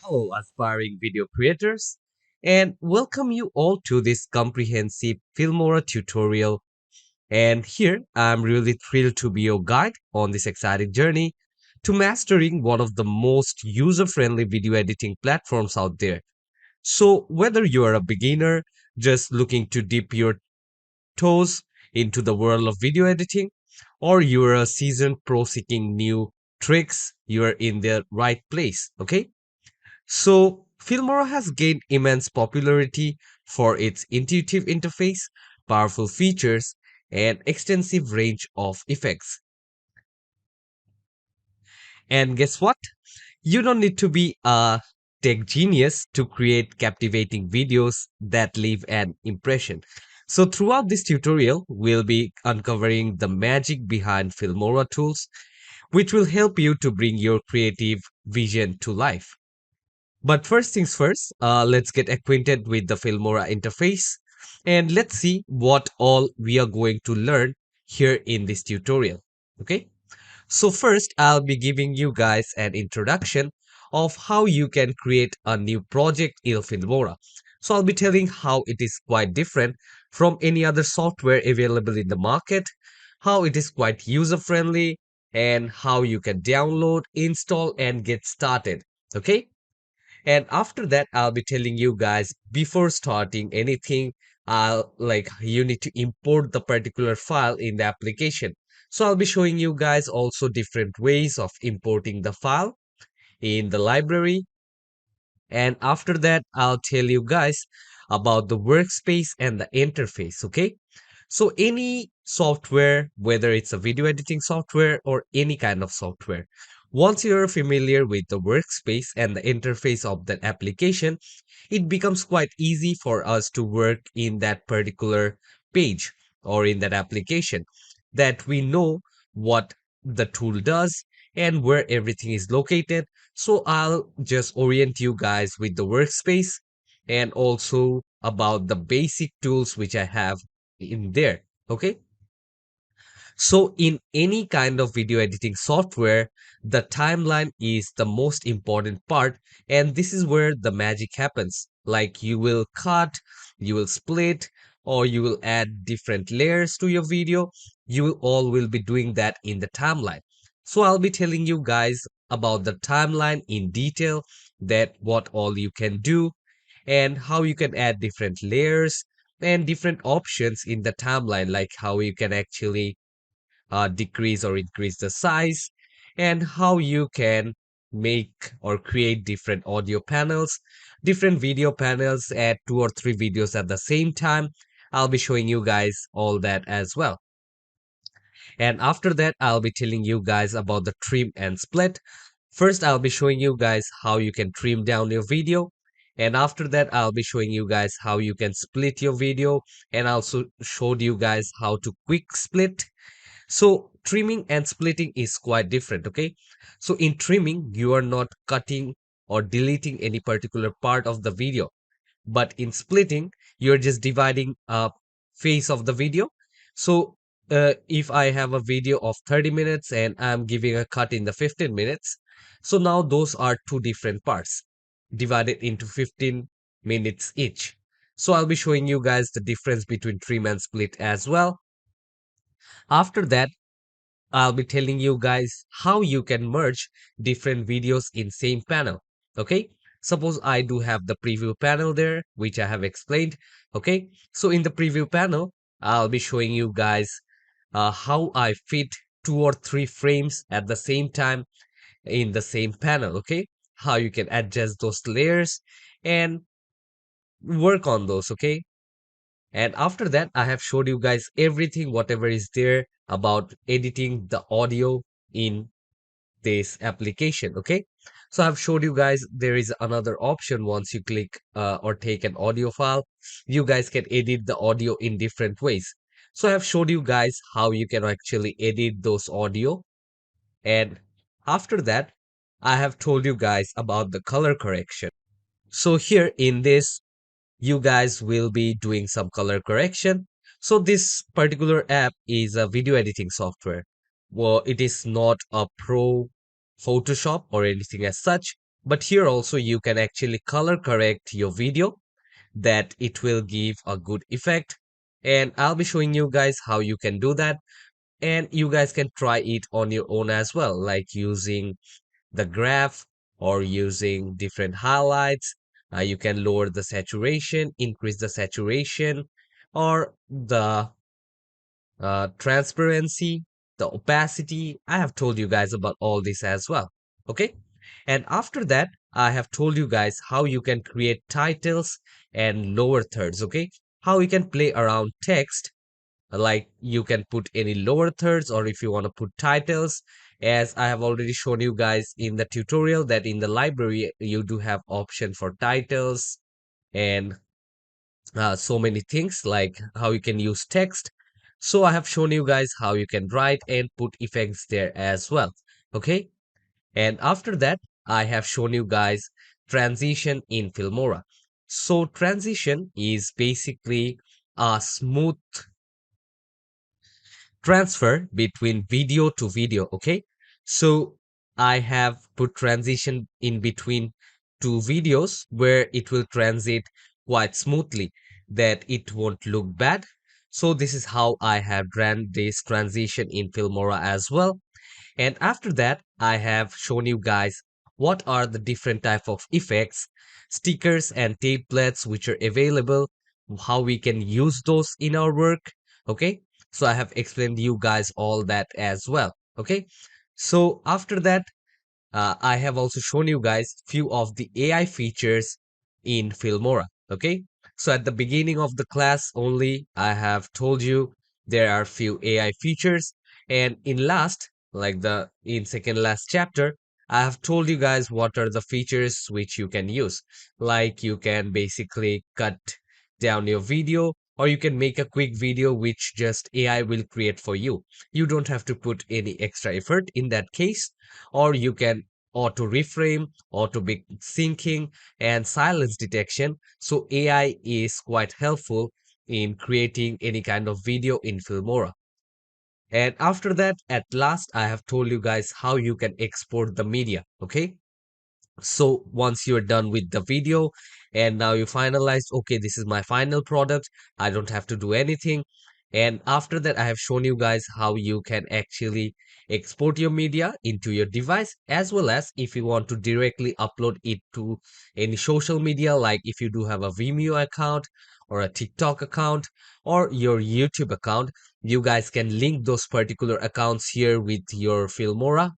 Hello, aspiring video creators, and welcome you all to this comprehensive Filmora tutorial. And here, I'm really thrilled to be your guide on this exciting journey to mastering one of the most user-friendly video editing platforms out there. So, whether you are a beginner just looking to dip your toes into the world of video editing, or you're a seasoned pro seeking new tricks, you're in the right place, okay? So, Filmora has gained immense popularity for its intuitive interface, powerful features, and extensive range of effects. And guess what? You don't need to be a tech genius to create captivating videos that leave an impression. So, throughout this tutorial, we'll be uncovering the magic behind Filmora tools, which will help you to bring your creative vision to life. But first things first, let's get acquainted with the Filmora interface and let's see what all we are going to learn here in this tutorial. Okay, so first I'll be giving you guys an introduction of how you can create a new project in Filmora. So I'll be telling how it is quite different from any other software available in the market, how it is quite user friendly, and how you can download, install, and get started. Okay, and after that, I'll be telling you guys before starting anything, you need to import the particular file in the application. So I'll be showing you guys also different ways of importing the file in the library. And after that, I'll tell you guys about the workspace and the interface. Okay. So any software, whether it's a video editing software or any kind of software, once you're familiar with the workspace and the interface of that application, it becomes quite easy for us to work in that particular page or in that application that we know what the tool does and where everything is located. So I'll just orient you guys with the workspace and also about the basic tools which I have in there. Okay. So in any kind of video editing software, the timeline is the most important part. And this is where the magic happens. Like you will cut, you will split, or you will add different layers to your video. You all will be doing that in the timeline. So I'll be telling you guys about the timeline in detail, that what all you can do and how you can add different layers and different options in the timeline, like how you can actually decrease or increase the size, and how you can make or create different audio panels, different video panels, add 2 or 3 videos at the same time. I'll be showing you guys all that as well. And after that, I'll be telling you guys about the trim and split. First, I'll be showing you guys how you can trim down your video. And after that, I'll be showing you guys how you can split your video and also showed you guys how to quick split. So trimming and splitting is quite different, okay? So in trimming, you are not cutting or deleting any particular part of the video, but in splitting, you're just dividing a phase of the video. So if I have a video of 30 minutes and I'm giving a cut in the 15 minutes, so now those are two different parts divided into 15 minutes each. So I'll be showing you guys the difference between trim and split as well. After that, I'll be telling you guys how you can merge different videos in same panel. Okay. Suppose I do have the preview panel there, which I have explained. Okay. So in the preview panel, I'll be showing you guys how I fit 2 or 3 frames at the same time in the same panel. Okay. How you can adjust those layers and work on those. Okay. And after that, I have showed you guys everything, whatever is there about editing the audio in this application. Okay. So I've showed you guys there is another option. Once you click or take an audio file, you guys can edit the audio in different ways. So I have showed you guys how you can actually edit those audio. And after that, I have told you guys about the color correction. So here in this, you guys will be doing some color correction. So this particular app is a video editing software. Well, it is not a pro Photoshop or anything as such. But here also you can actually color correct your video that it will give a good effect. And I'll be showing you guys how you can do that. And you guys can try it on your own as well, like using the graph or using different highlights. You can lower the saturation, increase the saturation, or the transparency, the opacity. I have told you guys about all this as well. Okay. And after that, I have told you guys how you can create titles and lower thirds. Okay. How you can play around text, like you can put any lower thirds, or if you want to put titles, as I have already shown you guys in the tutorial that in the library you do have option for titles and so many things like how you can use text. So I have shown you guys how you can write and put effects there as well. Okay. And after that, I have shown you guys transition in Filmora. So transition is basically a smooth transfer between video to video. Okay. So I have put transition in between two videos where it will transit quite smoothly, that it won't look bad. So this is how I have ran this transition in Filmora as well. And after that, I have shown you guys what are the different type of effects, stickers and templates which are available, how we can use those in our work. Okay. So I have explained you guys all that as well. Okay. So after that, I have also shown you guys few of the AI features in Filmora. Okay. So at the beginning of the class only, I have told you there are few AI features. And in last, like the in second last chapter, I have told you guys what are the features which you can use. Like you can basically cut down your video, or you can make a quick video which just AI will create for you. You don't have to put any extra effort in that case. Or you can auto reframe, auto big syncing, and silence detection. So AI is quite helpful in creating any kind of video in Filmora. And after that, at last, I have told you guys how you can export the media. Okay. So once you're done with the video and now you finalize, okay, this is my final product, I don't have to do anything. And after that, I have shown you guys how you can actually export your media into your device, as well as if you want to directly upload it to any social media, like if you do have a Vimeo account or a TikTok account or your YouTube account, you guys can link those particular accounts here with your Filmora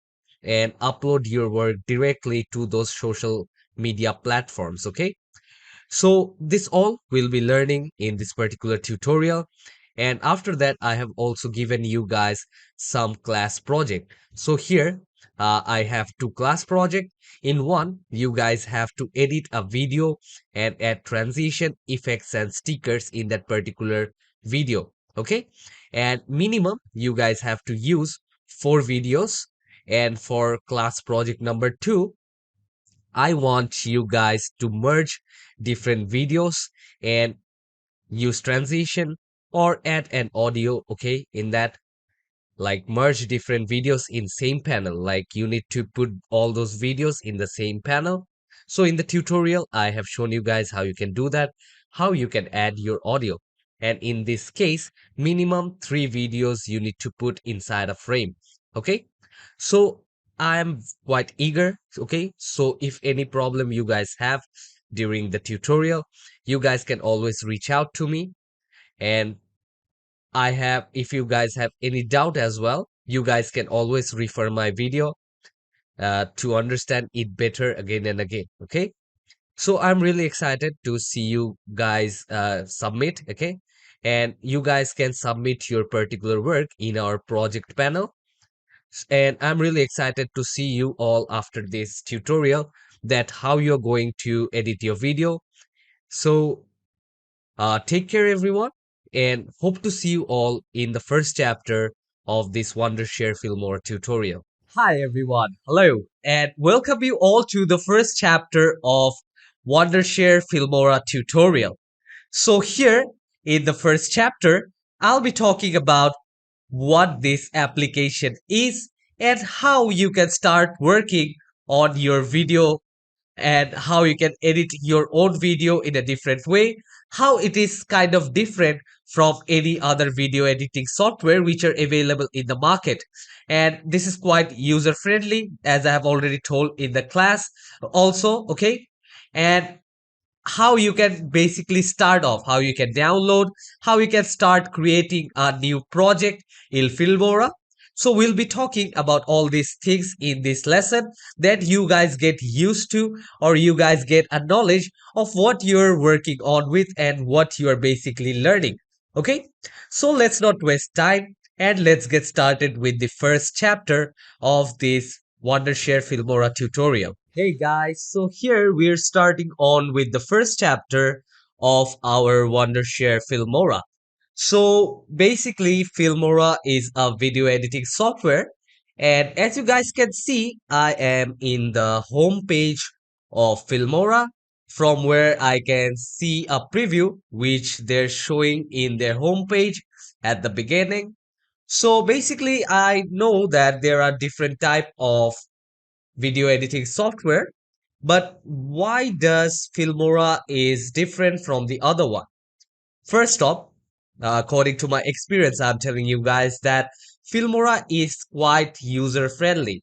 and upload your work directly to those social media platforms. Okay. So this all we'll be learning in this particular tutorial. And after that, I have also given you guys some class project. So here I have two class project. In one, you guys have to edit a video and add transition effects and stickers in that particular video. Okay. And minimum, you guys have to use 4 videos. And for class project number 2, I want you guys to merge different videos and use transition or add an audio, okay, in that, like merge different videos in same panel, like you need to put all those videos in the same panel. So in the tutorial I have shown you guys how you can do that, how you can add your audio. And in this case, minimum 3 videos you need to put inside a frame. Okay. So I'm quite eager. Okay. So if any problem you guys have during the tutorial, you guys can always reach out to me. And if you guys have any doubt as well, you guys can always refer my video to understand it better again and again. Okay. So I'm really excited to see you guys submit. Okay. And you guys can submit your particular work in our project panel. And I'm really excited to see you all after this tutorial, that how you're going to edit your video. So take care, everyone, and hope to see you all in the first chapter of this Wondershare Filmora tutorial. Hi, everyone. Hello, and welcome you all to the first chapter of Wondershare Filmora tutorial. So here, in the first chapter, I'll be talking about what this application is and how you can start working on your video and how you can edit your own video in a different way, how it is kind of different from any other video editing software which are available in the market. And this is quite user friendly, as I have already told in the class also, okay? And how you can basically start off, how you can download, how you can start creating a new project in Filmora. So we'll be talking about all these things in this lesson, that you guys get used to, or you guys get a knowledge of what you're working on with and what you are basically learning. Okay, so let's not waste time and let's get started with the first chapter of this Wondershare Filmora tutorial. Hey guys, so here we're starting on with the first chapter of our Wondershare Filmora. So basically, Filmora is a video editing software, and as you guys can see, I am in the home page of Filmora, from where I can see a preview which they're showing in their home page at the beginning. So basically, I know that there are different type of video editing software, but why does Filmora is different from the other one? First off, according to my experience, I'm telling you guys that Filmora is quite user friendly,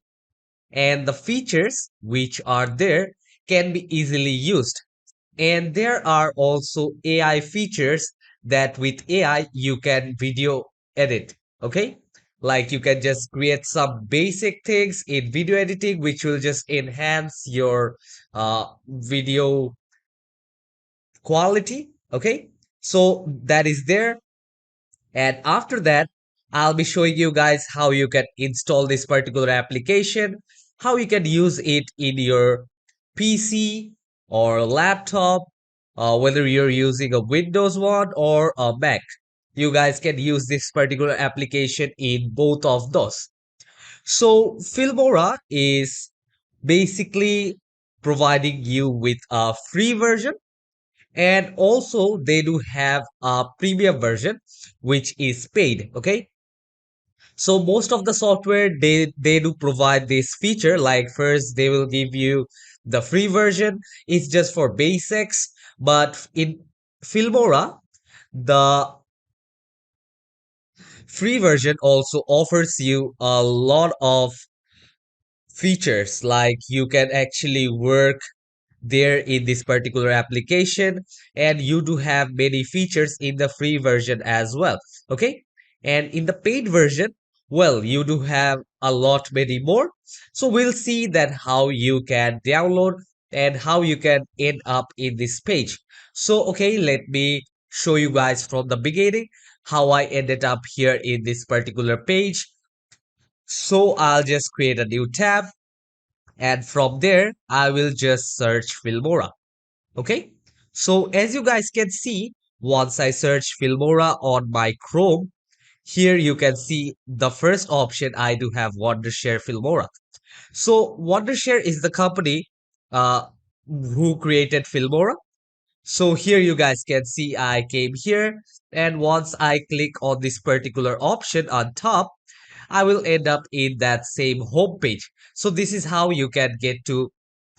and the features which are there can be easily used. And there are also AI features that with AI you can video edit. Okay. Like you can just create some basic things in video editing, which will just enhance your video quality. Okay. So that is there. And after that, I'll be showing you guys how you can install this particular application, how you can use it in your PC or laptop, whether you're using a Windows one or a Mac. You guys can use this particular application in both of those. So Filmora is basically providing you with a free version, and also they do have a premium version which is paid. Okay, so most of the software, they do provide this feature. Like first they will give you the free version, it's just for basics, but in Filmora, the free version also offers you a lot of features, like you can actually work there in this particular application, and you do have many features in the free version as well. Okay, and in the paid version, well, you do have a lot many more. So we'll see that how you can download and how you can end up in this page. So okay, let me show you guys from the beginning how I ended up here in this particular page. So I'll just create a new tab, and from there I will just search Filmora. Okay, so as you guys can see, once I search Filmora on my Chrome, here you can see the first option I do have Wondershare Filmora. So Wondershare is the company uh, who created Filmora. So here you guys can see I came here, and once I click on this particular option on top, I will end up in that same home page. So this is how you can get to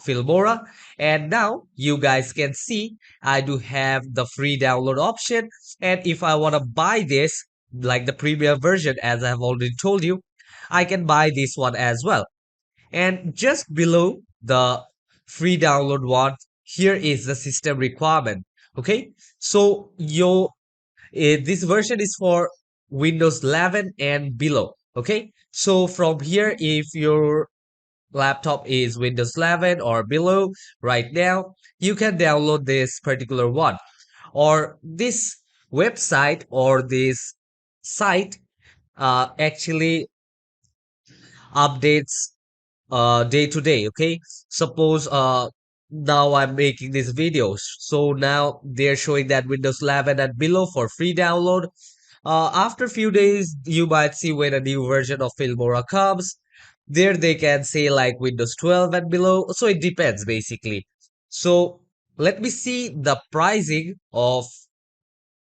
Filmora. And now you guys can see I do have the free download option. And if I want to buy this, like the premium version, as I've already told you, I can buy this one as well. And just below the free download one, here is the system requirement. Okay, so this version is for Windows 11 and below. Okay, so from here, if your laptop is Windows 11 or below right now, you can download this particular one. Or this website or this site actually updates day to day. Okay, suppose now I'm making these videos, so now they're showing that Windows 11 and below for free download. After few days, you might see when a new version of Filmora comes. There they can say like Windows 12 and below. So it depends basically. So let me see the pricing of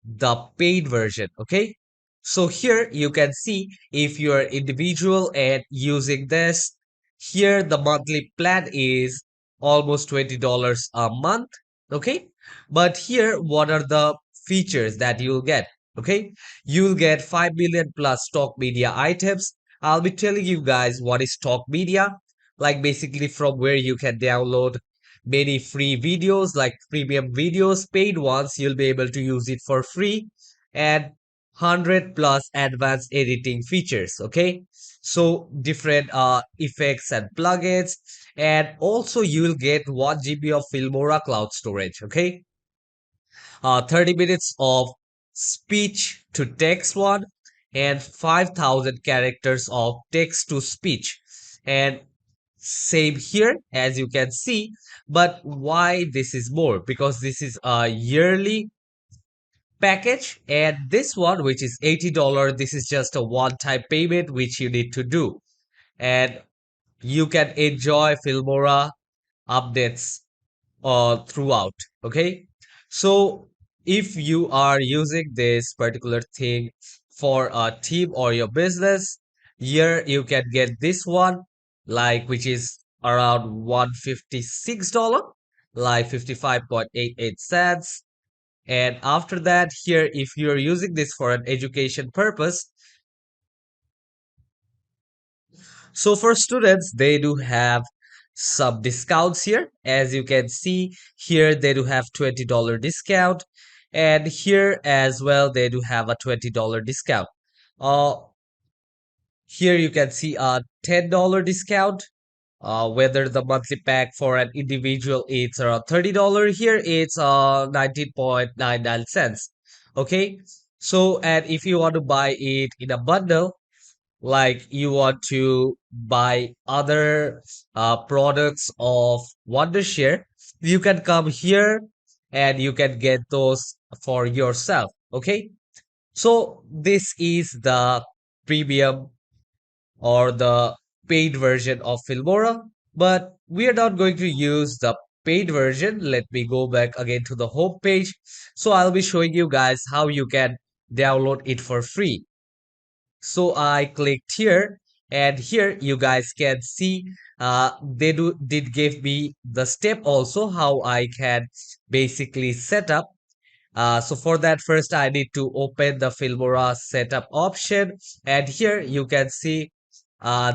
the paid version. Okay. So here you can see if you are individual and using this, here the monthly plan is almost $20 a month. Okay. But here, what are the features that you'll get? Okay. You'll get 5 million plus stock media items. I'll be telling you guys what is stock media, like basically from where you can download many free videos, like premium videos, paid ones, you'll be able to use it for free, and 100 plus advanced editing features. Okay. So different effects and plugins, and also you will get 1 GB of Filmora cloud storage. Okay. 30 minutes of speech to text one, and 5,000 characters of text to speech. And same here, as you can see. But why this is more? Because this is a yearly package, and this one, which is $80, this is just a one-time payment which you need to do. And you can enjoy Filmora updates throughout. Okay. So if you are using this particular thing for a team or your business, here you can get this one, like which is around $156, like 55.88 cents. And after that, here, if you're using this for an education purpose, so for students, they do have some discounts here. As you can see here, they do have $20 discount. And here as well, they do have a $20 discount. Uh, Here you can see a $10 discount. Whether the monthly pack for an individual it's around $30. Here it's 19.99 cents. Okay. So, and if you want to buy it in a bundle, like you want to buy other products of Wondershare, you can come here and you can get those for yourself. Okay. So this is the premium or the paid version of Filmora, but we are not going to use the paid version. Let me go back again to the home page. So I'll be showing you guys how you can download it for free. So I clicked here, and here you guys can see they did give me the step also how I can basically set up. So for that, first I need to open the Filmora setup option, and here you can see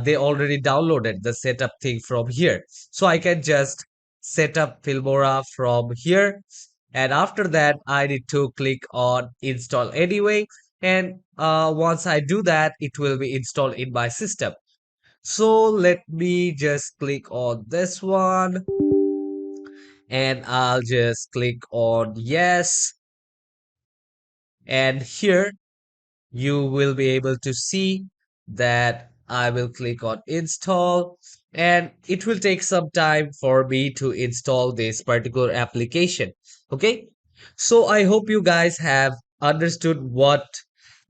they already downloaded the setup thing from here. So I can just set up Filmora from here, and after that I need to click on install anyway. And once I do that, it will be installed in my system. So let me just click on this one, and I'll just click on yes. And here you will be able to see that I will click on install, and it will take some time for me to install this particular application. Okay. So I hope you guys have understood what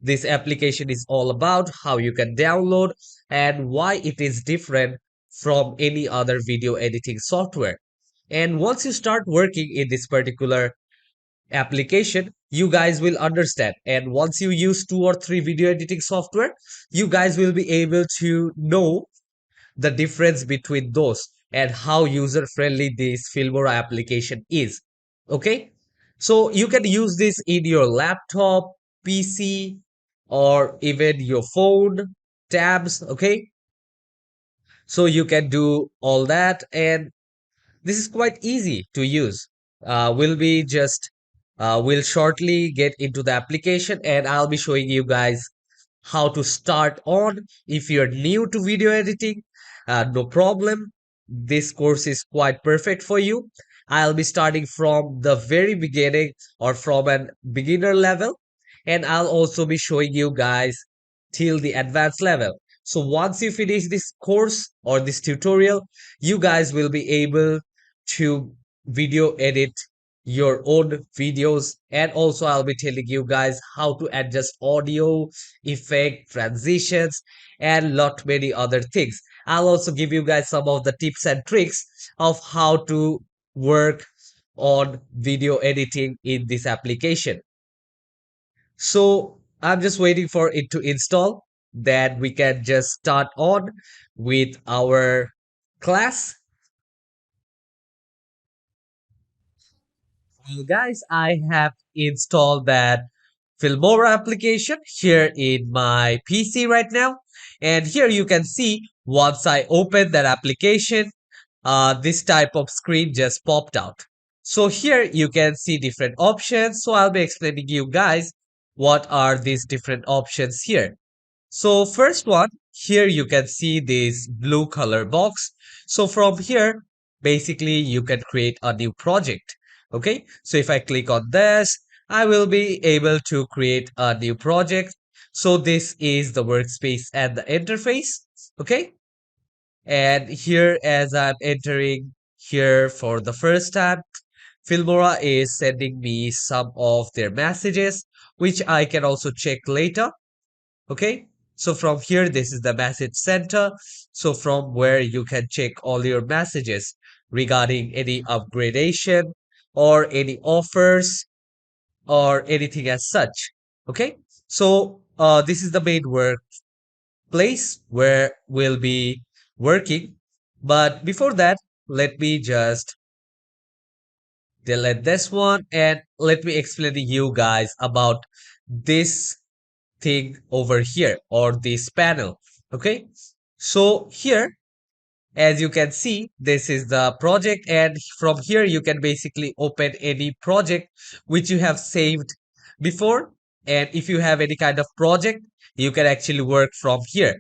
this application is all about, how you can download, and why it is different from any other video editing software. And once you start working in this particular application, you guys will understand. And once you use 2 or 3 video editing software, you guys will be able to know the difference between those and how user friendly this Filmora application is. Okay. So you can use this in your laptop, PC, or even your phone, tabs. Okay. So you can do all that, and this is quite easy to use. We'll shortly get into the application, and I'll be showing you guys how to start on. If you're new to video editing, no problem. This course is quite perfect for you. I'll be starting from the very beginning or from an beginner level, and I'll also be showing you guys till the advanced level. So once you finish this course or this tutorial, you guys will be able to video edit your own videos, and also I'll be telling you guys how to adjust audio, effect, transitions, and lot many other things. I'll also give you guys some of the tips and tricks of how to work on video editing in this application. So I'm just waiting for it to install, that we can just start on with our class. Well, guys, I have installed that Filmora application here in my PC right now. And here you can see once I open that application, this type of screen just popped out. So here you can see different options. So I'll be explaining you guys what are these different options here. So first one, here you can see this blue color box. So from here, basically you can create a new project. Okay, so if I click on this, I will be able to create a new project. So this is the workspace and the interface. Okay, and here as I'm entering here for the first time, Filmora is sending me some of their messages, which I can also check later. Okay, so from here, this is the message center. So from where you can check all your messages regarding any upgradation or any offers or anything as such. Okay, so this is the main workplace where we'll be working. But before that, let me just delete this one and let me explain to you guys about this thing over here or this panel. Okay, so here as you can see, this is the project, and from here you can basically open any project which you have saved before. And if you have any kind of project, you can actually work from here.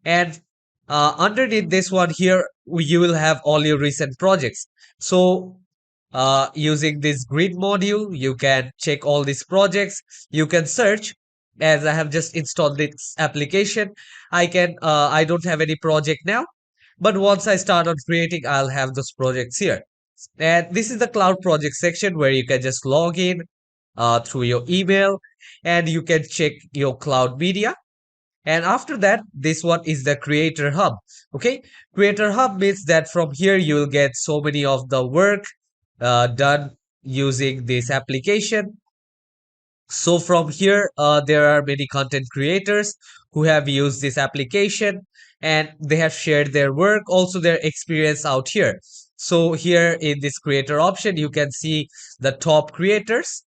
And underneath this one here, you will have all your recent projects. So using this grid module, you can check all these projects. You can search. As I have just installed this application, I don't have any project now, but once I start on creating, I'll have those projects here. And this is the cloud project section where you can just log in through your email and you can check your cloud media. And after that, this one is the creator hub. Okay, creator hub means that from here you will get so many of the work done using this application. So from here, there are many content creators who have used this application and they have shared their work, also their experience out here. So here in this creator option, you can see the top creators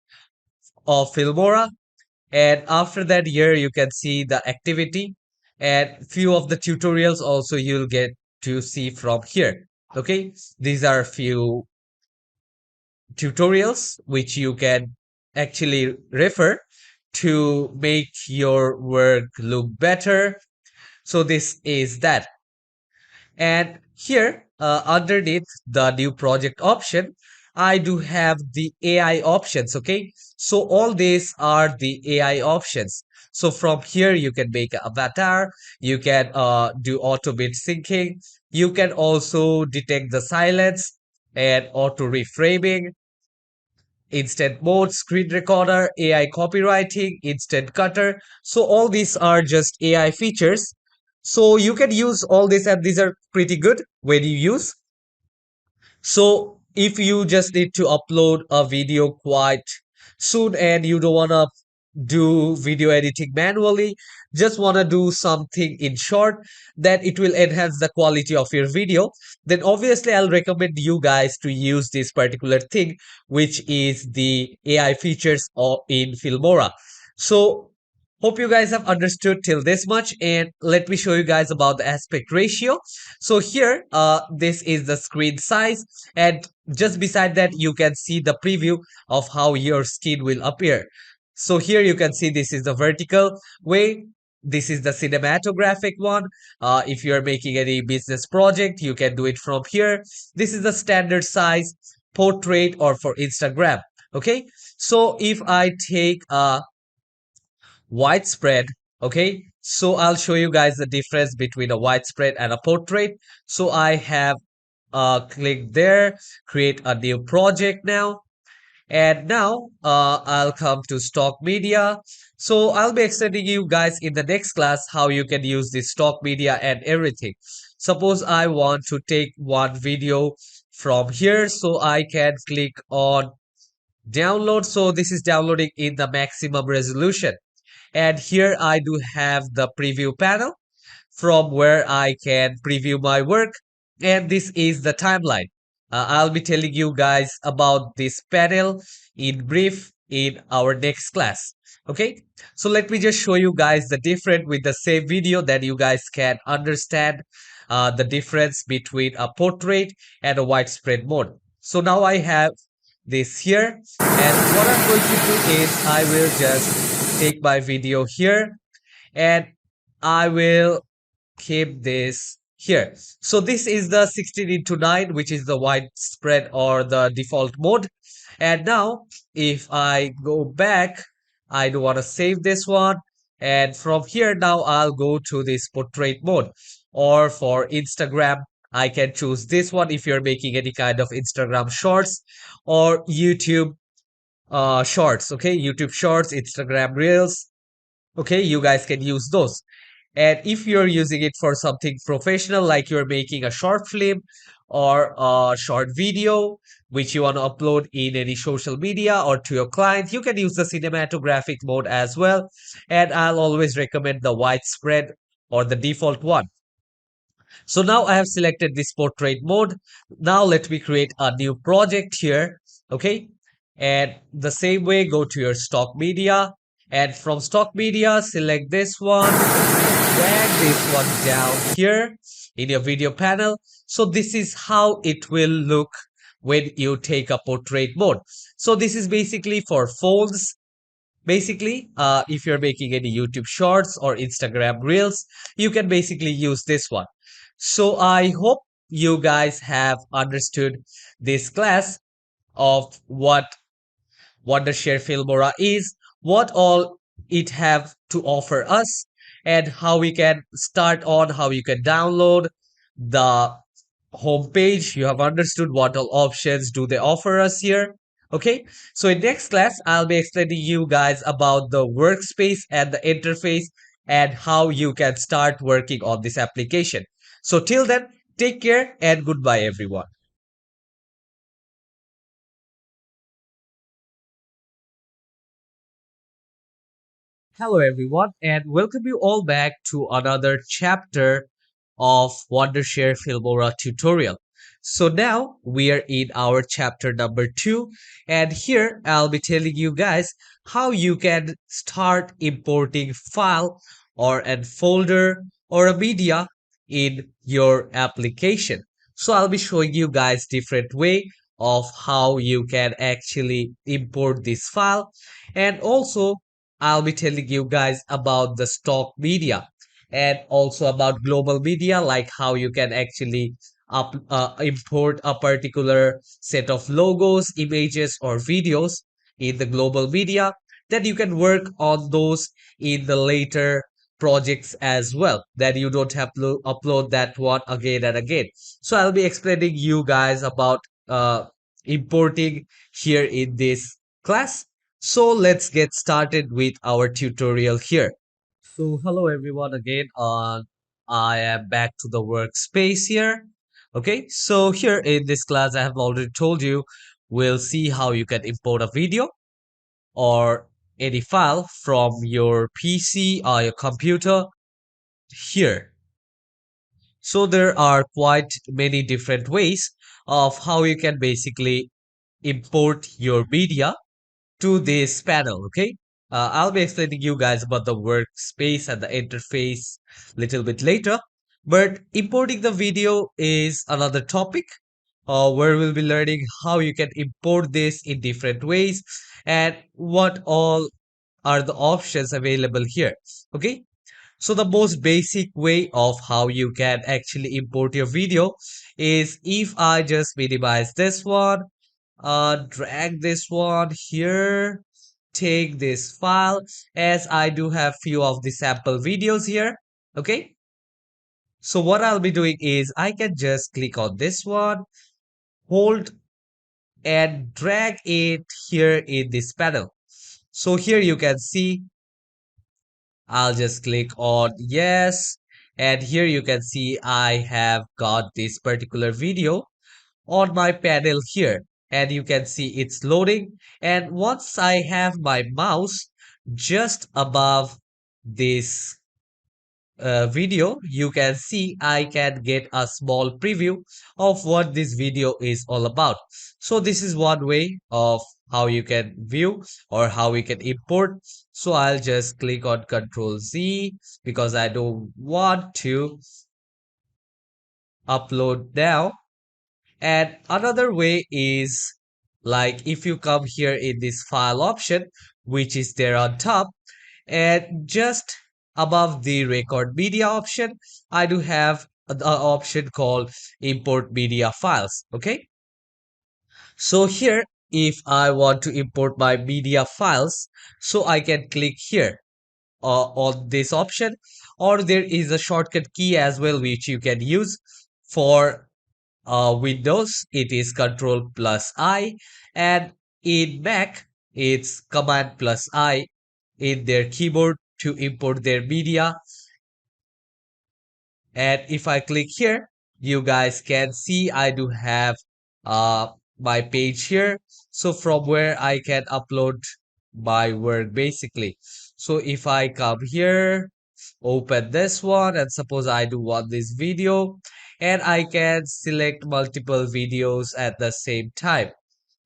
of Filmora. And after that, here you can see the activity and few of the tutorials also you'll get to see from here. Okay, these are few tutorials which you can actually refer to make your work look better. So this is that. And here, underneath the new project option, I do have the AI options. Okay. So all these are the AI options. So from here, you can make an avatar, you can do automate syncing, you can also detect the silence and auto reframing, instant mode, screen recorder, AI copywriting, instant cutter. So all these are just AI features. So you can use all these and these are pretty good when you use. So if you just need to upload a video quite soon and you don't want to do video editing manually, just want to do something in short that it will enhance the quality of your video, then obviously I'll recommend you guys to use this particular thing, which is the AI features in Filmora. So hope you guys have understood till this much, and let me show you guys about the aspect ratio. So here, this is the screen size, and just beside that, you can see the preview of how your skin will appear. So here you can see this is the vertical way. This is the cinematographic one. If you're making any business project, you can do it from here. This is the standard size portrait or for Instagram. Okay. So if I take a widespread, okay, so I'll show you guys the difference between a widespread and a portrait. So I have click there, create a new project now. And now I'll come to stock media. So I'll be explaining you guys in the next class how you can use this stock media and everything. Suppose I want to take one video from here, so I can click on download. So this is downloading in the maximum resolution. And here I do have the preview panel from where I can preview my work. And this is the timeline. I'll be telling you guys about this panel in brief in our next class. Okay, so let me just show you guys the difference with the same video that you guys can understand the difference between a portrait and a widespread mode. So now I have this here, and what I'm going to do is I will just take my video here and I will keep this here. So this is the 16 into 9, which is the widespread or the default mode. And now if I go back, I do want to save this one. And from here now I'll go to this portrait mode. Or for Instagram, I can choose this one if you're making any kind of Instagram shorts or YouTube shorts. Okay, YouTube shorts, Instagram reels. Okay, you guys can use those. And if you're using it for something professional, like you're making a short film or a short video, which you want to upload in any social media or to your client, you can use the cinematographic mode as well. And I'll always recommend the widespread or the default one. So now I have selected this portrait mode. Now let me create a new project here. Okay. And the same way, go to your stock media. And from stock media, select this one, drag this one down here in your video panel. So this is how it will look when you take a portrait mode. So this is basically for phones. Basically, if you're making any YouTube shorts or Instagram reels, you can basically use this one. So I hope you guys have understood this class of what Wondershare Filmora is, what all it have to offer us, and how we can start on, how you can download the homepage. You have understood what all options do they offer us here. Okay, so in next class, I'll be explaining you guys about the workspace and the interface and how you can start working on this application. So till then, take care and goodbye everyone. Hello, everyone, and welcome you all back to another chapter of Wondershare Filmora tutorial. So now we are in our chapter number 2, and here I'll be telling you guys how you can start importing file or a folder or a media in your application. So I'll be showing you guys different way of how you can actually import this file, and also I'll be telling you guys about the stock media and also about global media, like how you can actually import a particular set of logos, images, or videos in the global media. Then you can work on those in the later projects as well. That you don't have to upload that one again and again. So I'll be explaining you guys about importing here in this class. So let's get started with our tutorial here. So hello everyone again. I am back to the workspace here. Okay, so here in this class, I have already told you we'll see how you can import a video or any file from your PC or your computer here. So there are quite many different ways of how you can basically import your media to this panel. Okay, I'll be explaining you guys about the workspace and the interface little bit later, but importing the video is another topic where we'll be learning how you can import this in different ways and what all are the options available here. Okay, so the most basic way of how you can actually import your video is if I just minimize this one, drag this one here, take this file, as I do have few of the sample videos here. Okay, so what I'll be doing is I can just click on this one, hold and drag it here in this panel. So here you can see I'll just click on yes, and here you can see I have got this particular video on my panel here, and you can see it's loading. And once I have my mouse just above this video, you can see I can get a small preview of what this video is all about. So this is one way of how you can view or how we can import. So I'll just click on Control Z because I don't want to upload now. And another way is like if you come here in this file option, which is there on top, and just above the record media option, I do have the option called import media files. Okay. So here, if I want to import my media files, so I can click here on this option, or there is a shortcut key as well, which you can use for Windows. It is Control plus I, and in Mac, it's Command plus I in their keyboard to import their media. And if I click here, you guys can see I do have uh, my page here. So from where I can upload my work basically. So if I come here, open this one, and suppose I do want this video, and I can select multiple videos at the same time.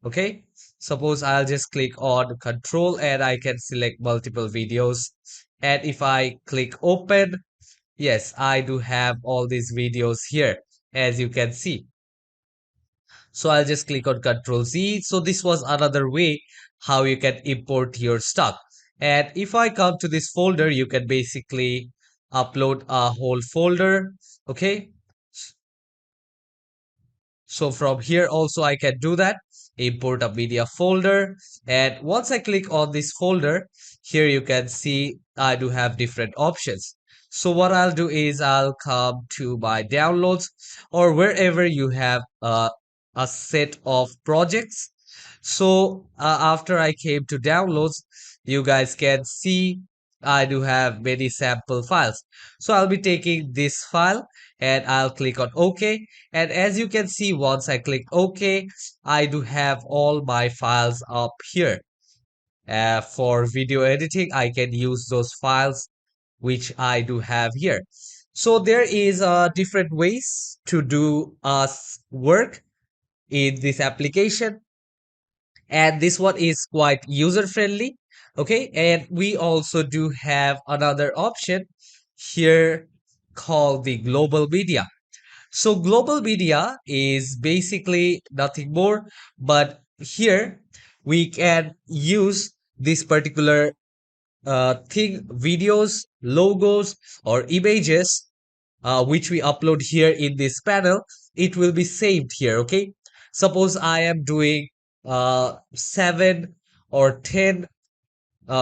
Okay. Suppose I'll just click on control and I can select multiple videos. And if I click open, yes, I do have all these videos here, as you can see. So I'll just click on Control Z. So this was another way how you can import your stuff. And if I come to this folder, you can basically upload a whole folder. Okay. So from here also I can do that, import a media folder. And once I click on this folder, here you can see I do have different options. So what I'll do is I'll come to my downloads or wherever you have a set of projects. So after I came to downloads, you guys can see I do have many sample files. So I'll be taking this file and I'll click on OK. And as you can see, once I click OK, I do have all my files up here. For video editing, I can use those files which I do have here. So there is different ways to do work in this application, and this one is quite user friendly. Okay, and we also do have another option here called the global media. So global media is basically nothing more, but here we can use this particular thing, videos, logos, or images, which we upload here in this panel. It will be saved here. Okay. Suppose I am doing 7 or 10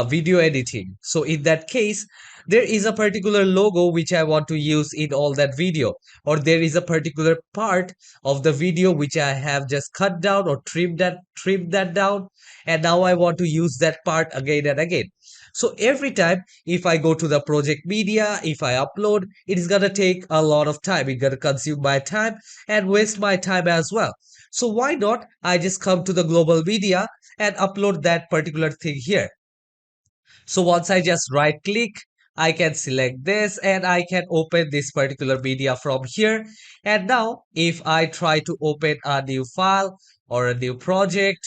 video editing. So in that case, there is a particular logo which I want to use in all that video, or there is a particular part of the video which I have just cut down or trimmed that down, and now I want to use that part again and again. So every time if I go to the project media, if I upload, it is gonna take a lot of time. It's gonna consume my time and waste my time as well. So why not I just come to the global media and upload that particular thing here. So once I just right click, I can select this and I can open this particular media from here. And now if I try to open a new file or a new project,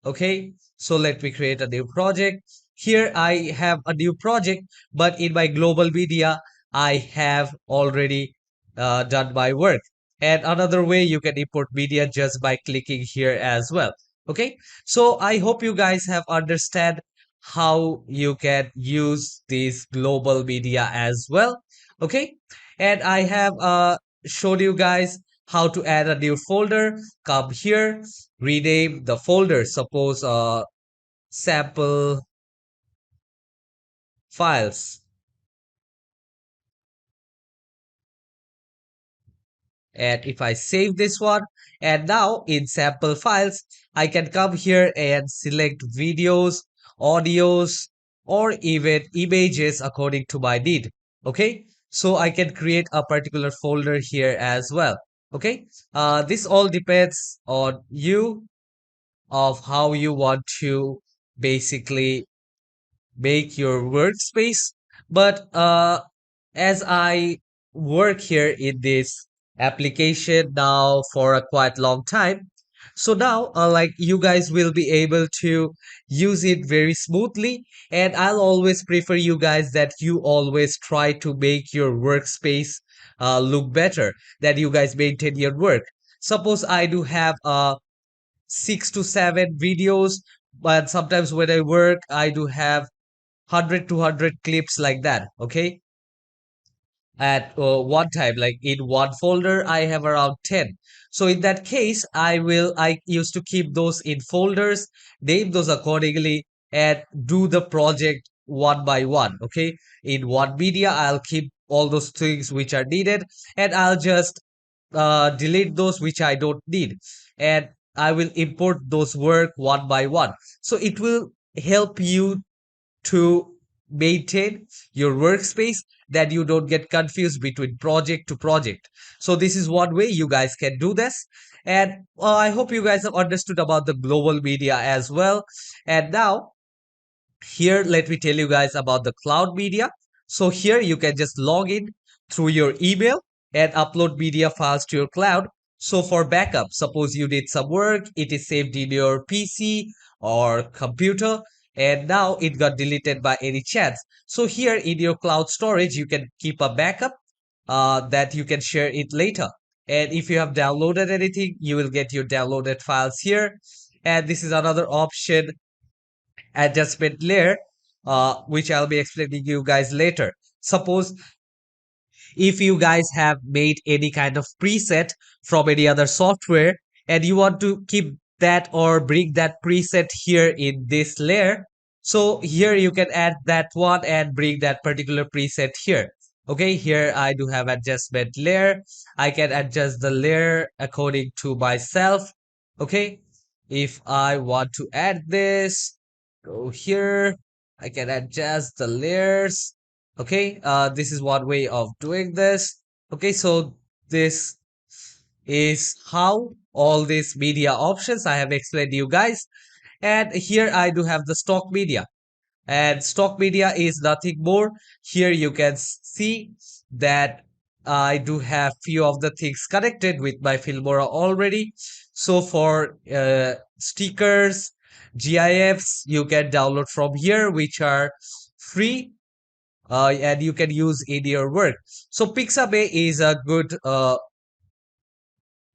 okay, so let me create a new project. Here I have a new project, but in my global media, I have already done my work. And another way you can import media just by clicking here as well. Okay, so I hope you guys have understand how you can use this global media as well. Okay, and I have showed you guys how to add a new folder. Come here, rename the folder, suppose sample files. And if I save this one, and now in sample files, I can come here and select videos, audios, or even images according to my need. Okay, so I can create a particular folder here as well. Okay, this all depends on you of how you want to basically make your workspace. But as I work here in this application now for a quite long time, so now like you guys will be able to use it very smoothly, and I'll always prefer you guys that you always try to make your workspace look better, that you guys maintain your work. Suppose I do have 6 to 7 videos, but sometimes when I work I do have 100 to 100 clips like that, okay, at one time. Like in one folder I have around 10. So in that case I used to keep those in folders, name those accordingly, and do the project one by one, okay. In one media I'll keep all those things which are needed, and I'll just delete those which I don't need, and I will import those work one by one. So it will help you to maintain your workspace, that you don't get confused between project to project. So this is one way you guys can do this. And I hope you guys have understood about the global media as well. And now here, let me tell you guys about the cloud media. So here you can just log in through your email and upload media files to your cloud. So for backup, suppose you did some work, it is saved in your PC or computer, and now it got deleted by any chance. So here in your cloud storage, you can keep a backup that you can share it later. And if you have downloaded anything, you will get your downloaded files here. And this is another option, adjustment layer, which I'll be explaining you guys later. Suppose if you guys have made any kind of preset from any other software and you want to keep that or bring that preset here in this layer, so here you can add that one and bring that particular preset here. Okay, here I do have adjustment layer. I can adjust the layer according to myself. Okay, if I want to add this, go here, I can adjust the layers. Okay, this is one way of doing this. Okay, so this is how all these media options I have explained to you guys. And here I do have the stock media, and stock media is nothing more. Here you can see that I do have few of the things connected with my Filmora already. So for stickers, GIFs, you can download from here, which are free, and you can use in your work. So Pixabay is a good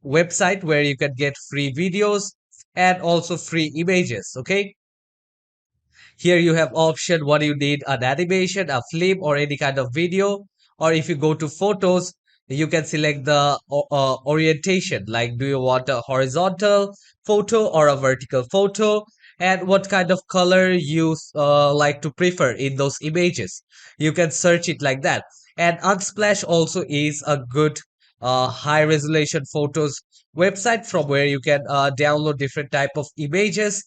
website where you can get free videos and also free images. Okay, here you have option what you need, an animation, a film, or any kind of video. Or if you go to photos, you can select the orientation, like do you want a horizontal photo or a vertical photo, and what kind of color you like to prefer in those images. You can search it like that. And Unsplash also is a good high resolution photos website from where you can download different type of images.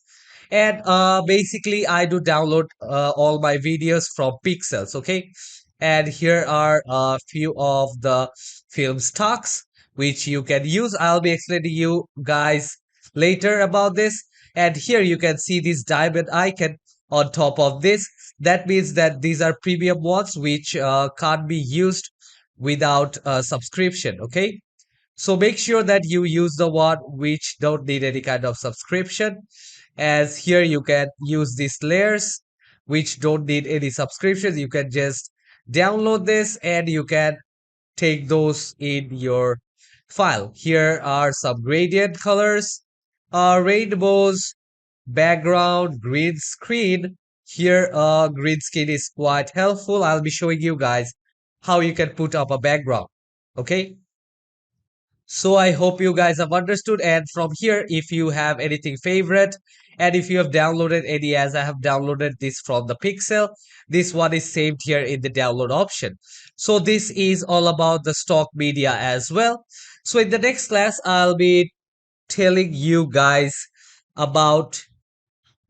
And basically I do download all my videos from Pixels, okay. And here are a few of the film stocks which you can use. I'll be explaining you guys later about this. And here you can see this diamond icon on top of this. That means that these are premium ones which can't be used without a subscription, okay. So make sure that you use the one which don't need any kind of subscription, as here you can use these layers which don't need any subscriptions. You can just download this and you can take those in your file. Here are some gradient colors, rainbows, background, green screen. Here green screen is quite helpful. I'll be showing you guys how you can put up a background, okay. So I hope you guys have understood. And from here, if you have anything favorite, and if you have downloaded any, as I have downloaded this from the Pixel, this one is saved here in the download option. So this is all about the stock media as well. So in the next class, I'll be telling you guys about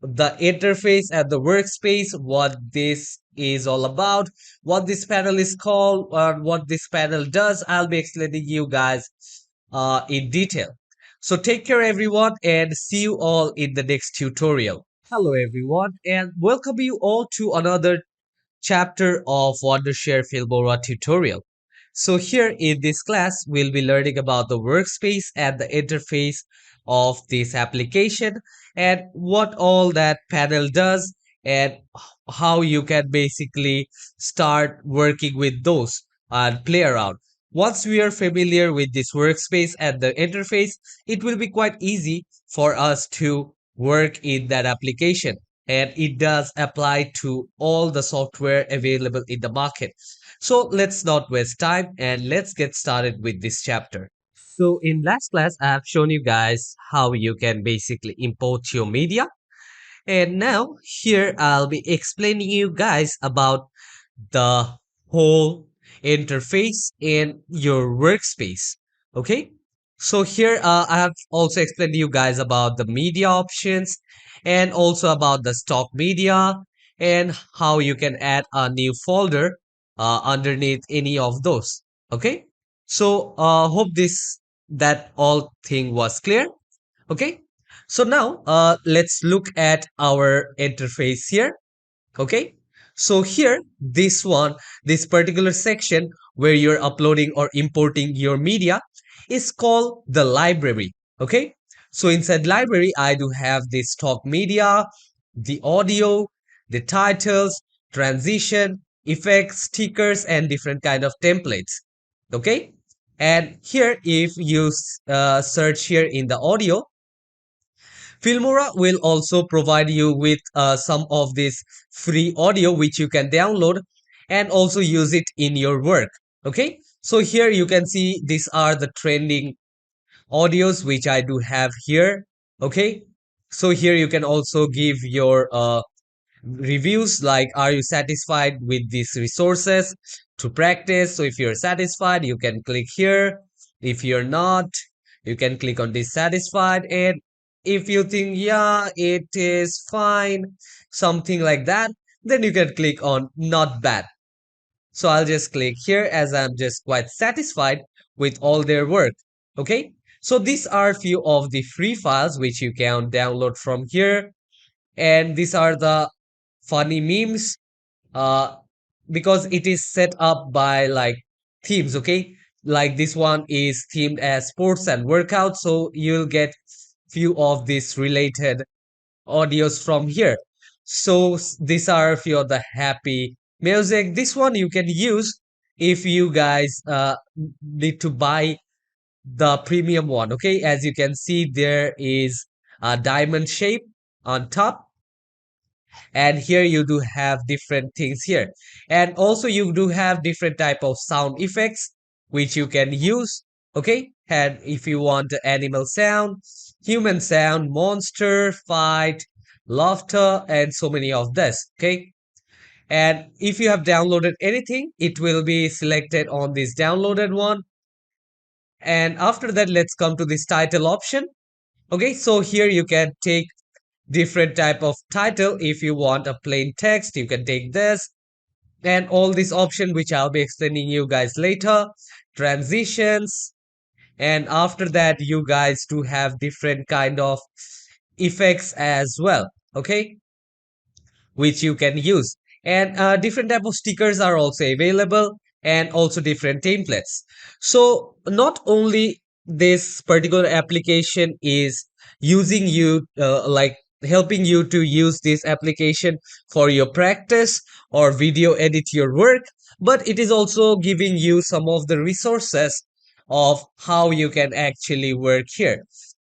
the interface and the workspace, what this is all about, what this panel is called, and what this panel does. I'll be explaining you guys in detail. So take care everyone, and see you all in the next tutorial. Hello everyone, and welcome you all to another chapter of Wondershare Filmora tutorial. So here in this class, we'll be learning about the workspace and the interface of this application and what all that panel does and how you can basically start working with those and play around. Once we are familiar with this workspace and the interface, it will be quite easy for us to work in that application, and it does apply to all the software available in the market. So let's not waste time and let's get started with this chapter. So in last class, I have shown you guys how you can basically import your media. And now here I'll be explaining you guys about the whole interface in your workspace. Okay, so here I have also explained to you guys about the media options and also about the stock media and how you can add a new folder underneath any of those. Okay, so hope this that all thing was clear. Okay, so now let's look at our interface here. Okay, so here this particular section where you're uploading or importing your media is called the library. Okay, so inside library I do have the stock media, the audio, the titles, transition, effects, stickers, and different kind of templates. Okay, and here if you search here in the audio, Filmora will also provide you with some of this free audio which you can download and also use it in your work. Okay, so here you can see these are the trending audios which I do have here. Okay, so here you can also give your reviews like are you satisfied with these resources to practice. So if you're satisfied you can click here, if you're not you can click on dissatisfied, and if you think yeah it is fine, something like that, then you can click on not bad. So I'll just click here as I'm just quite satisfied with all their work. Okay, so these are few of the free files which you can download from here, and these are the funny memes uh because it is set up by like themes. Okay, like this one is themed as sports and workout, so you'll get few of these related audios from here. So these are a few of the happy music. This one you can use if you guys need to buy the premium one. Okay, as you can see there is a diamond shape on top, and here you do have different things here, and also you do have different type of sound effects which you can use. Okay, and if you want the animal sound, human sound, monster fight, laughter, and so many of this. Okay, and if you have downloaded anything it will be selected on this downloaded one. And after that let's come to this title option. Okay, so here you can take different type of title. If you want a plain text you can take this, and all these option which I'll be explaining you guys later, transitions, and after that you guys do have different kind of effects as well. Okay, which you can use, and different type of stickers are also available, and also different templates. So not only this particular application is using you like helping you to use this application for your practice or video edit your work, but it is also giving you some of the resources of how you can actually work here.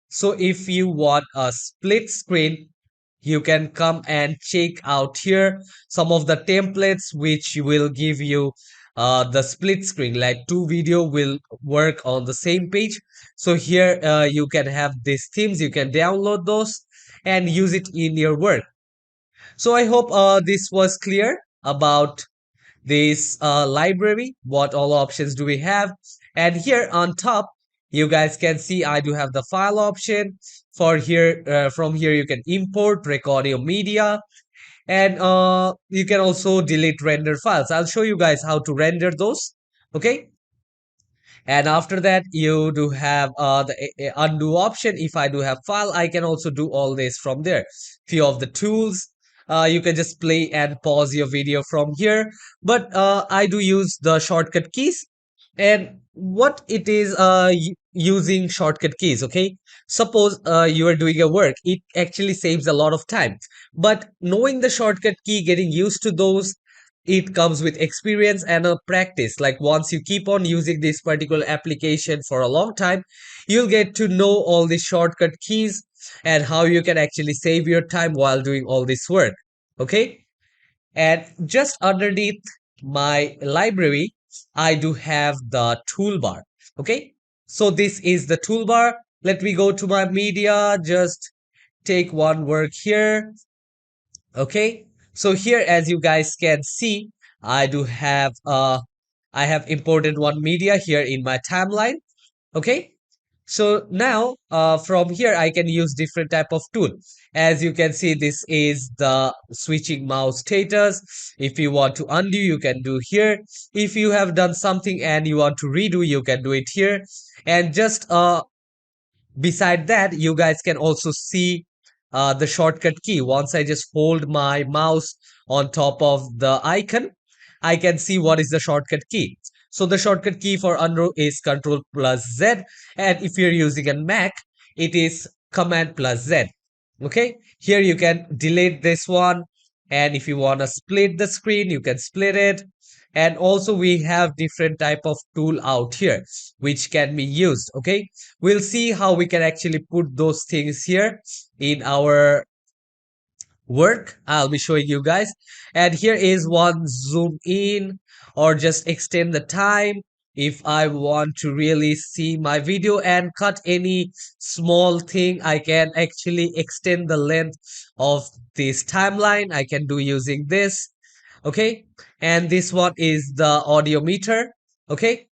So if you want a split screen, you can come and check out here some of the templates which will give you the split screen, like two video will work on the same page. So here you can have these themes, you can download those and use it in your work. So I hope this was clear about this library, what all options do we have. And here on top you guys can see I do have the file option. For here from here you can import, record your media, and you can also delete render files. I'll show you guys how to render those. Okay, and after that you do have the undo option. If I do have file I can also do all this from there. Few of the tools You can just play and pause your video from here. But I do use the shortcut keys. And what it is using shortcut keys, okay? Suppose you are doing a work, it actually saves a lot of time. But knowing the shortcut key, getting used to those, it comes with experience and a practice. Like once you keep on using this particular application for a long time, you'll get to know all the shortcut keys and how you can actually save your time while doing all this work. Okay. And just underneath my library, I do have the toolbar. Okay. So this is the toolbar. Let me go to my media, just take one work here. Okay. So here, as you guys can see, I do have I have imported one media here in my timeline. Okay. So now from here I can use different type of tool. As you can see, this is the switching mouse status. If you want to undo, you can do here. If you have done something and you want to redo, you can do it here. And just beside that, you guys can also see the shortcut key. Once I just hold my mouse on top of the icon, I can see what is the shortcut key. So the shortcut key for undo is Control plus Z, and if you're using a Mac, it is Command plus Z. Okay, here you can delete this one, and if you want to split the screen, you can split it. And also we have different type of tool out here which can be used. Okay, we'll see how we can actually put those things here in our work. I'll be showing you guys. And here is one: zoom in or just extend the time. If I want to really see my video and cut any small thing, I can actually extend the length of this timeline. I can do using this. Okay, and this one is the audio meter. Okay,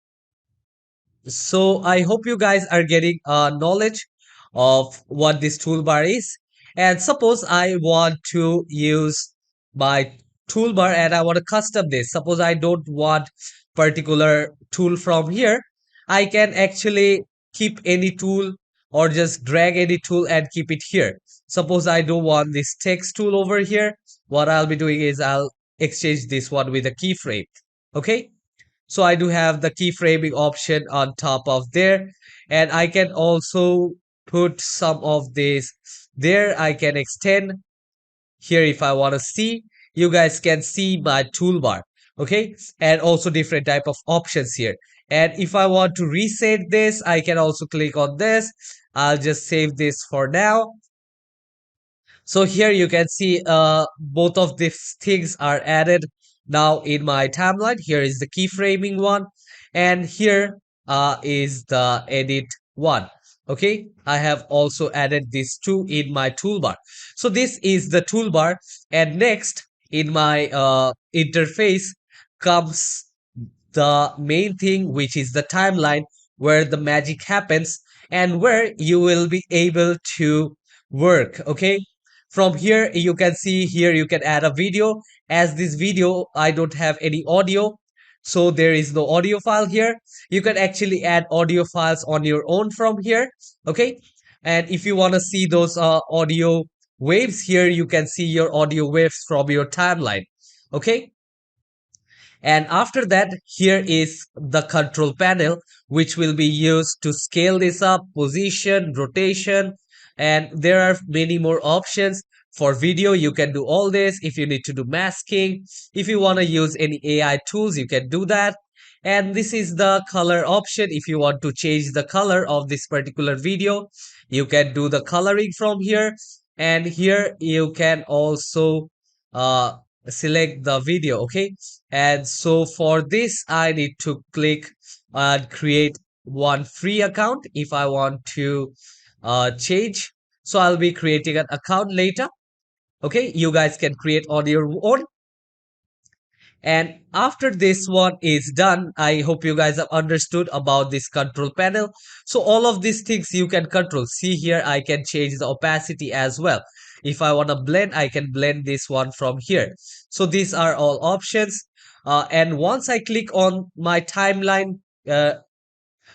so I hope you guys are getting knowledge of what this toolbar is. And suppose I want to use my toolbar and I want to custom this. Suppose I don't want particular tool from here. I can actually keep any tool or just drag any tool and keep it here. Suppose I don't want this text tool over here. What I'll be doing is I'll exchange this one with a keyframe. Okay. So I do have the keyframing option on top of there, and I can also put some of this there. I can extend here if I want to see. You guys can see my toolbar. Okay, and also different type of options here. And if I want to reset this, I can also click on this. I'll just save this for now. So here you can see both of these things are added now in my timeline. Here is the keyframing one, and here is the edit one. Okay, I have also added these two in my toolbar. So this is the toolbar, and next in my interface comes the main thing, which is the timeline, where the magic happens and where you will be able to work. Okay, from here you can see here you can add a video. As this video I don't have any audio, so there is no audio file here. You can actually add audio files on your own from here. Okay, and if you want to see those audio waves, here you can see your audio waves from your timeline. Okay, and after that, here is the control panel, which will be used to scale this up, position, rotation, and there are many more options. For video, you can do all this. If you need to do masking, if you want to use any AI tools, you can do that. And this is the color option. If you want to change the color of this particular video, you can do the coloring from here. And here you can also uh, select the video. Okay, and so for this I need to click create one free account if I want to change. So I'll be creating an account later. Okay, you guys can create on your own. And after this one is done, I hope you guys have understood about this control panel. So all of these things you can control. See here, I can change the opacity as well. If I want to blend, I can blend this one from here. So these are all options. And once I click on my timeline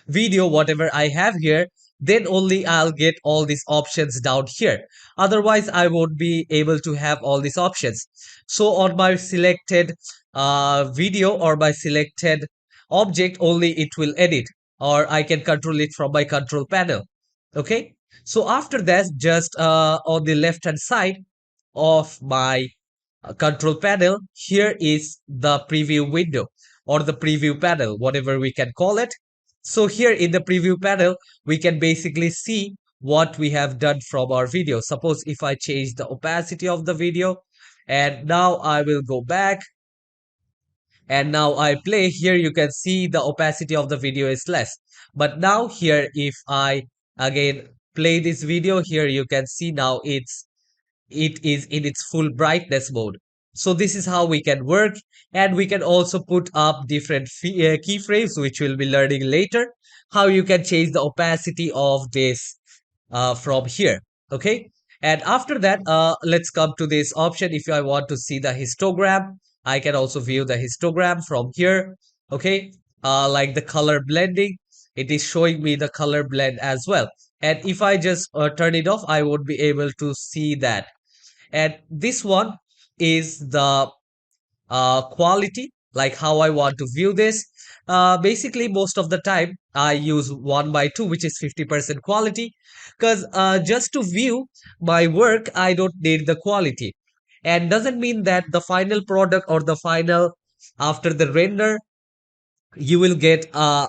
video, whatever I have here, then only I'll get all these options down here. Otherwise, I won't be able to have all these options. So on my selected video or my selected object, only it will edit, or I can control it from my control panel. Okay. So after that, just on the left hand side of my control panel, here is the preview window or the preview panel, whatever we can call it. So here in the preview panel, we can basically see what we have done from our video. Suppose if I change the opacity of the video, and now I will go back and now I play, here you can see the opacity of the video is less. But now here, if I again play this video, here you can see now it is in its full brightness mode. So this is how we can work, and we can also put up different keyframes, which we'll be learning later, how you can change the opacity of this from here. Okay. And after that, let's come to this option. If I want to see the histogram, I can also view the histogram from here. Okay. Like the color blending, it is showing me the color blend as well. And if I just turn it off, I won't be able to see that. And this one is the quality, like how I want to view this. Basically, most of the time I use 1:2, which is 50% quality, because just to view my work, I don't need the quality. And doesn't mean that the final product or the final after the render you will get a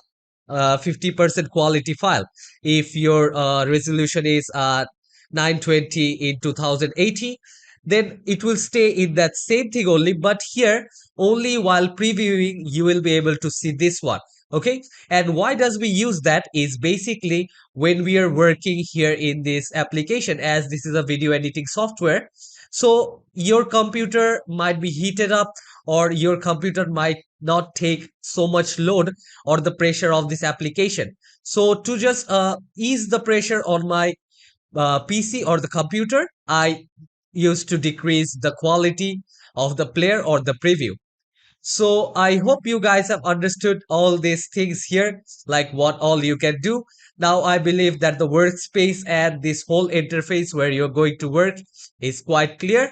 50% quality file. If your resolution is 920 in 2080, then it will stay in that same thing only. But here, only while previewing, you will be able to see this one. Okay. And why does we use that is basically when we are working here in this application, as this is a video editing software. So your computer might be heated up, or your computer might not take so much load or the pressure of this application. So to just ease the pressure on my PC or the computer, I used to decrease the quality of the player or the preview. So I hope you guys have understood all these things here, like what all you can do. Now I believe that the workspace and this whole interface where you're going to work is quite clear.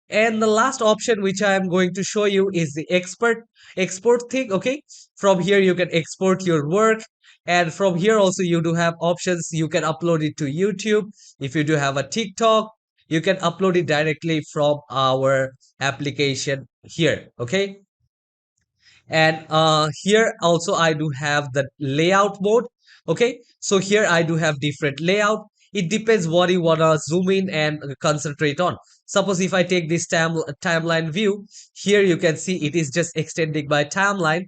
And the last option which I am going to show you is the export thing. Okay. From here you can export your work. And from here also you do have options. You can upload it to YouTube. If you do have a TikTok, you can upload it directly from our application here. Okay. And here also I do have the layout mode. Okay. So here I do have different layout. It depends what you want to zoom in and concentrate on. Suppose if I take this timeline view, here you can see it is just extending my timeline.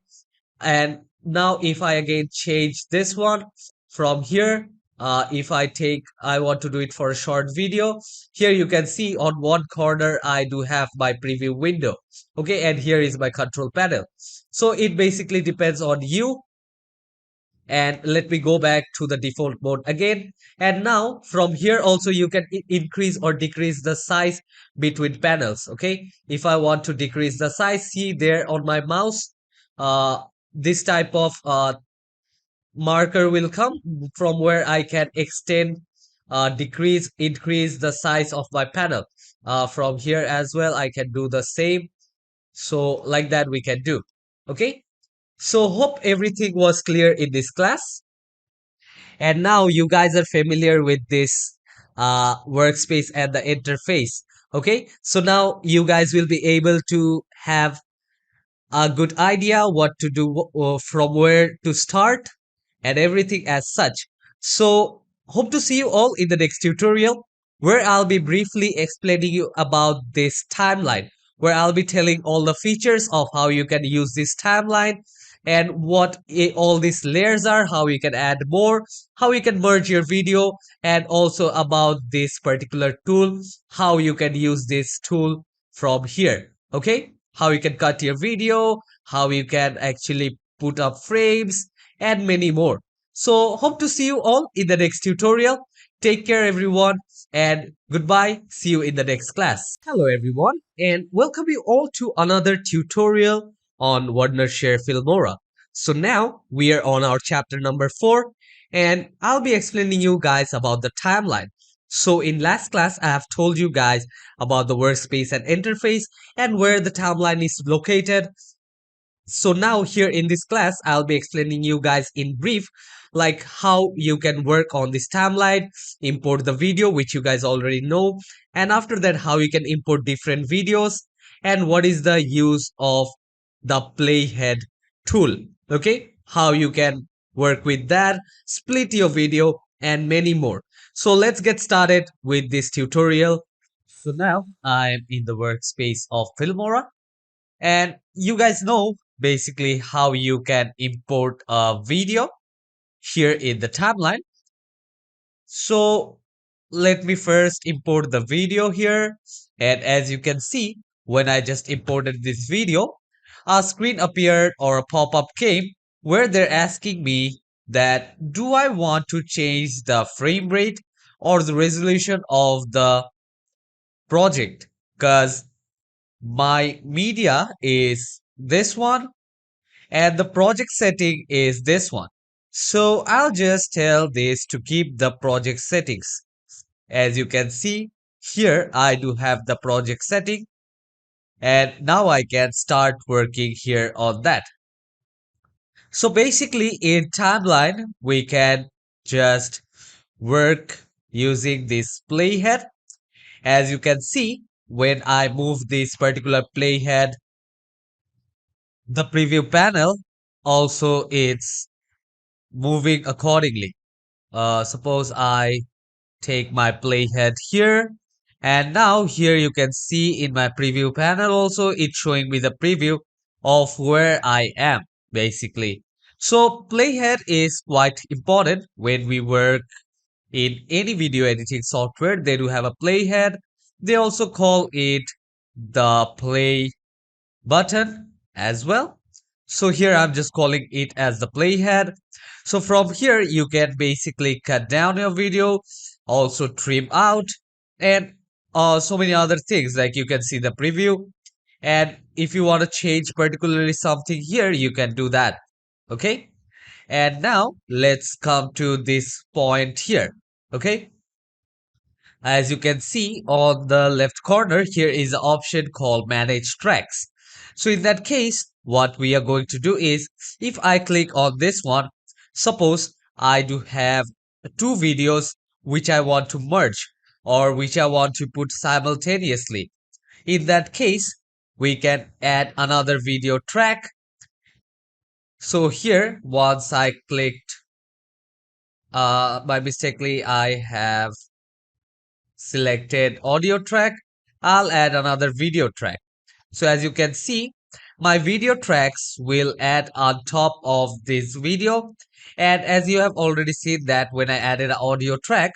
And now if I again change this one from here, if I want to do it for a short video, here you can see on one corner I do have my preview window. Okay. And here is my control panel. So it basically depends on you. And let me go back to the default mode again. And now from here also you can increase or decrease the size between panels. Okay. If I want to decrease the size, see there on my mouse, this type of marker will come from where I can extend, decrease, increase the size of my panel. From here as well, I can do the same. So like that we can do. Okay. So hope everything was clear in this class. And now you guys are familiar with this workspace and the interface. Okay. So now you guys will be able to have a good idea what to do, from where to start and everything as such. So hope to see you all in the next tutorial, where I'll be briefly explaining you about this timeline, where I'll be telling all the features of how you can use this timeline and what all these layers are, how you can add more, how you can merge your video, and also about this particular tool, how you can use this tool from here. Okay. How you can cut your video, how you can actually put up frames, and many more. So hope to see you all in the next tutorial. Take care everyone, and goodbye. See you in the next class. Hello everyone, and welcome you all to another tutorial on Share Filmora. So now we are on our chapter number 4, and I'll be explaining you guys about the timeline. So in last class, I have told you guys about the workspace and interface and where the timeline is located. So now here in this class, I'll be explaining you guys in brief, like how you can work on this timeline, import the video, which you guys already know, and after that, how you can import different videos, and what is the use of the playhead tool. Okay, how you can work with that, split your video, and many more. So let's get started with this tutorial. So now I'm in the workspace of Filmora, and you guys know basically how you can import a video here in the timeline. So let me first import the video here. And as you can see, when I just imported this video, a screen appeared or a pop-up came where they're asking me that do I want to change the frame rate or the resolution of the project? Because my media is this one and the project setting is this one. So I'll just tell this to keep the project settings. As you can see here, I do have the project setting, and now I can start working here on that. So basically in timeline, we can just work using this playhead. As you can see, when I move this particular playhead, the preview panel also it's moving accordingly. Suppose I take my playhead here, and now here you can see in my preview panel also it's showing me the preview of where I am basically. So playhead is quite important when we work in any video editing software. They do have a playhead. They also call it the play button as well. So here I'm just calling it as the playhead. So from here you can basically cut down your video, also trim out, and so many other things, like you can see the preview. And if you want to change particularly something here, you can do that. Okay. And now let's come to this point here. Okay. As you can see on the left corner, here is an option called Manage Tracks. So in that case, what we are going to do is, if I click on this one, suppose I do have two videos which I want to merge or which I want to put simultaneously. In that case, we can add another video track. So here, once I clicked, by mistakenly, I have selected audio track, I'll add another video track. So as you can see, my video tracks will add on top of this video. And as you have already seen that when I added an audio track,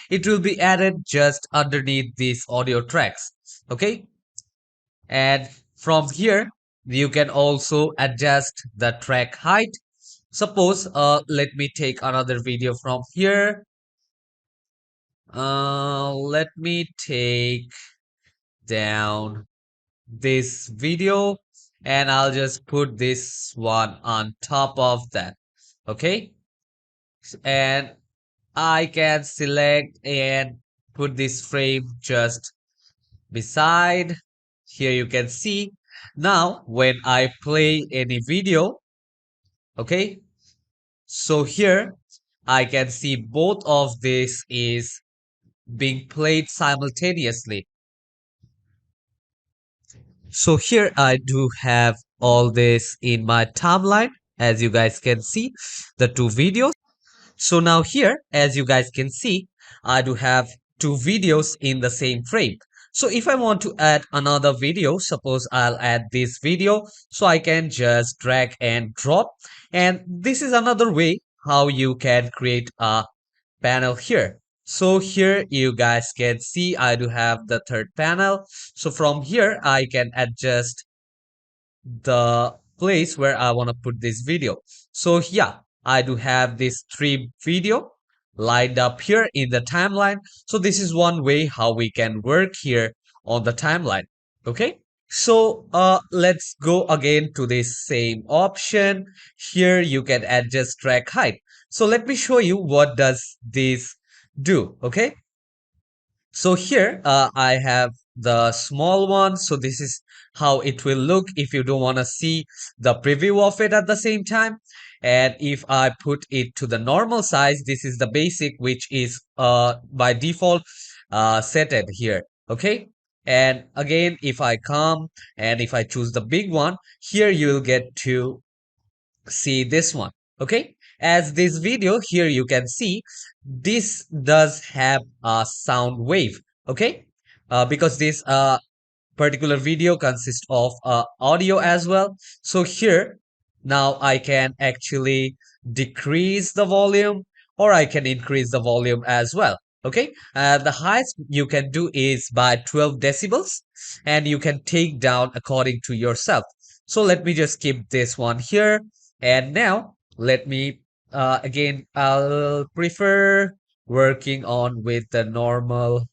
it will be added just underneath these audio tracks. Okay. And from here, you can also adjust the track height. Suppose, let me take another video from here. Let me take down this video and I'll just put this one on top of that. Okay. And I can select and put this frame just beside. Here you can see. Now when I play any video, okay, so here I can see both of this is being played simultaneously. So here I do have all this in my timeline, as you guys can see, the two videos. So now here, as you guys can see, I do have two videos in the same frame. So if I want to add another video, suppose I'll add this video, so I can just drag and drop. And this is another way how you can create a panel here. So here you guys can see I do have the third panel. So from here I can adjust the place where I want to put this video. So yeah, I do have this three video lined up here in the timeline. So this is one way how we can work here on the timeline. Okay. So let's go again to this same option. Here you can adjust track height. So let me show you what does this do. Okay. So here I have the small one. So this is how it will look if you don't want to see the preview of it at the same time. And if I put it to the normal size, this is the basic, which is by default set at here. Okay. And again, if I come and if I choose the big one, here you will get to see this one. Okay, as this video here you can see this does have a sound wave. Okay, because this particular video consists of audio as well. So here now I can actually decrease the volume or I can increase the volume as well. Okay, the highest you can do is by 12 decibels and you can take down according to yourself. So let me just keep this one here. And now let me again, I'll prefer working on with the normal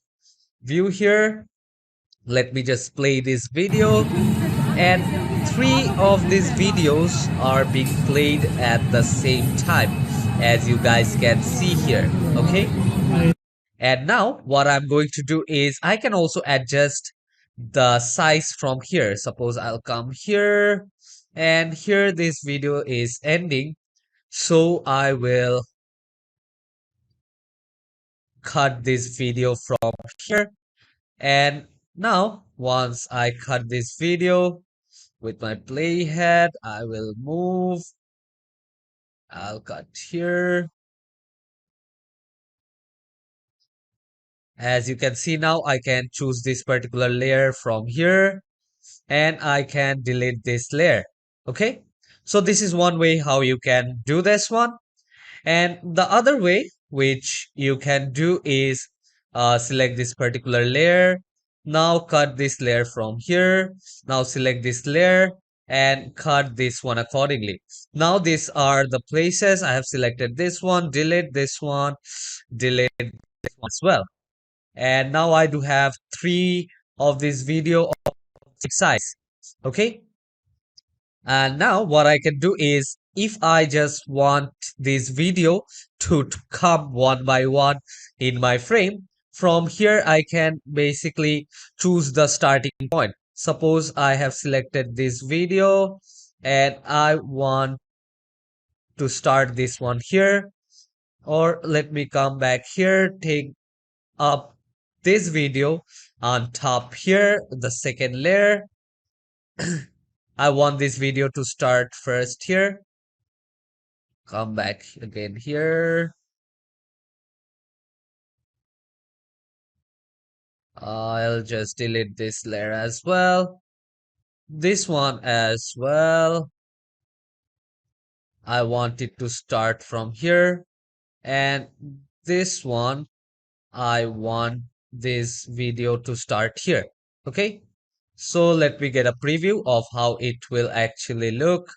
view here. Let me just play this video, and three of these videos are being played at the same time, as you guys can see here. Okay, and now what I'm going to do is I can also adjust the size from here. Suppose I'll come here, and here this video is ending, so I will cut this video from here. And now once I cut this video with my playhead, I will move. I'll cut here. As you can see now, I can choose this particular layer from here and I can delete this layer. Okay. So this is one way how you can do this one. And the other way which you can do is select this particular layer. Now cut this layer from here. Now select this layer and cut this one accordingly. Now these are the places I have selected this one, delete this one, delete this one as well. And now I do have three of this video of size. Okay. And now what I can do is if I just want this video to come one by one in my frame, from here I can basically choose the starting point. Suppose I have selected this video and I want to start this one here, or let me come back here, take up this video on top here, the second layer. I want this video to start first here. Come back again here. I'll just delete this layer as well. This one as well. I want it to start from here. And this one, I want this video to start here. Okay. So let me get a preview of how it will actually look.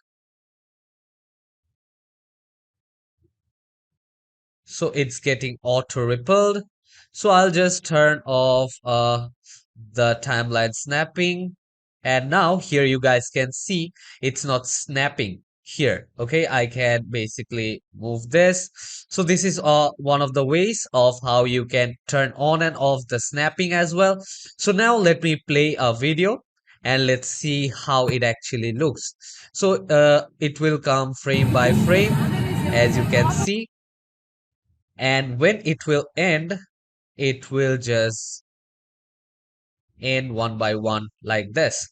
So it's getting auto rippled. So I'll just turn off the timeline snapping. And now here you guys can see it's not snapping here. Okay, I can basically move this. So this is one of the ways of how you can turn on and off the snapping as well. So now let me play a video and let's see how it actually looks. So it will come frame by frame, as you can see. And when it will end, it will just end one by one like this.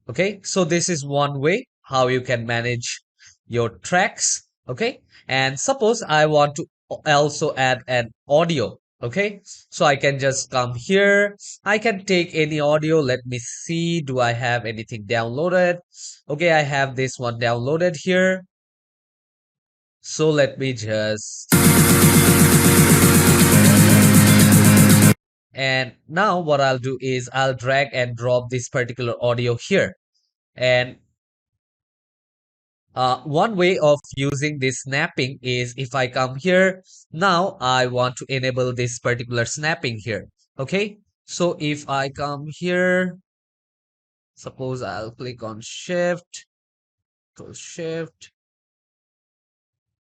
Okay, so this is one way how you can manage your tracks. Okay, and suppose I want to also add an audio. Okay, so I can just come here. I can take any audio. Let me see, do I have anything downloaded? Okay, I have this one downloaded here. So let me just, and now what I'll do is I'll drag and drop this particular audio here. And one way of using this snapping is if I come here, now I want to enable this particular snapping here. Okay, so if I come here, Suppose I'll click on shift, control shift.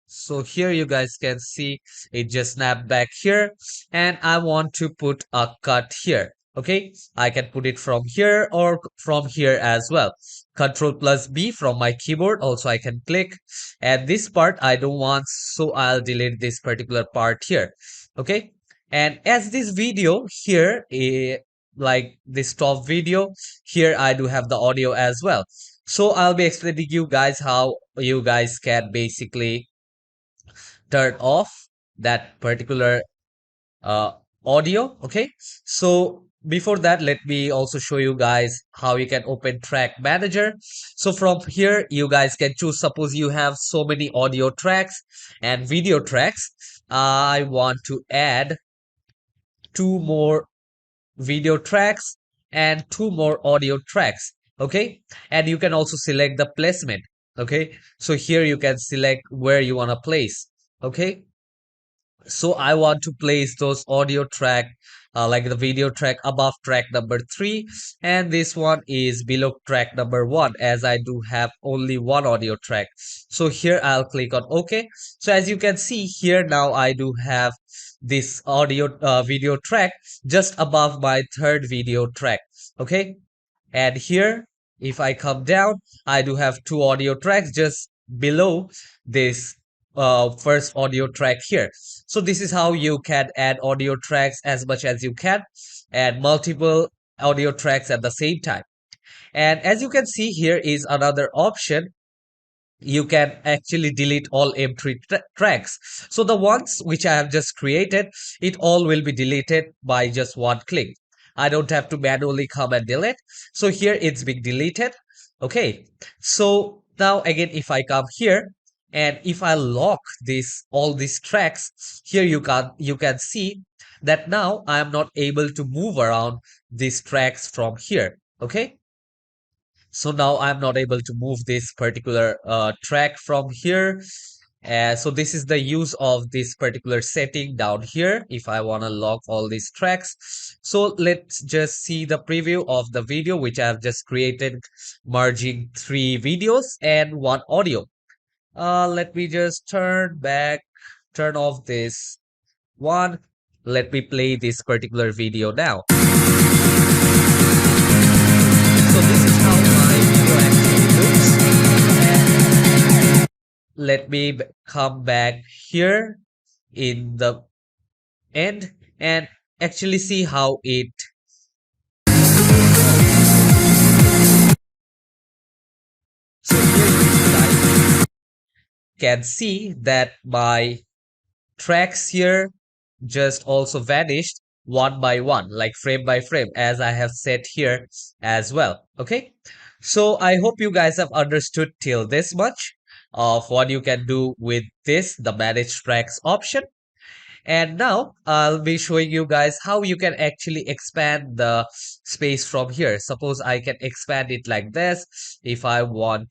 So here you guys can see it just snapped back here, and I want to put a cut here. Okay, I can put it from here or from here as well. Control plus B from my keyboard. Also, I can click, and this part I don't want, so I'll delete this particular part here. Okay, and as this video here, like this top video, here I do have the audio as well. So I'll be explaining you guys how you guys can basically turn off that particular uh, audio. Okay, so before that, let me also show you guys how you can open track manager. So from here you guys can choose, suppose you have so many audio tracks and video tracks. I want to add two more video tracks and two more audio tracks. Okay, and you can also select the placement. Okay, so here you can select where you want to place. Okay, so I want to place those audio track, like the video track above track number 3, and this one is below track number 1, as I do have only one audio track. So here I'll click on OK. So as you can see here, now I do have this audio video track just above my third video track. Okay, and here, if I come down, I do have two audio tracks just below this first audio track here. So this is how you can add audio tracks as much as you can, and multiple audio tracks at the same time. And as you can see, here is another option. You can actually delete all M3 tracks. So the ones which I have just created, it all will be deleted by just one click. I don't have to manually come and delete. So here it's being deleted. Okay. So now again, if I come here and if I lock this, all these tracks, here you can see that now I am not able to move around these tracks from here. Okay. So now I'm not able to move this particular track from here. So this is the use of this particular setting down here if I want to lock all these tracks. So let's just see the preview of the video which I have just created, merging 3 videos and 1 audio. Let me just turn off this one. Let me play this particular video now. So this is how my video actually looks. And let me come back here in the end and actually see how it. So here you guys can see that my tracks here just also vanished one by one, like frame by frame, as I have said here as well. Okay, so I hope you guys have understood till this much of what you can do with this, the manage tracks option. And now I'll be showing you guys how you can actually expand the space from here. Suppose I can expand it like this if I want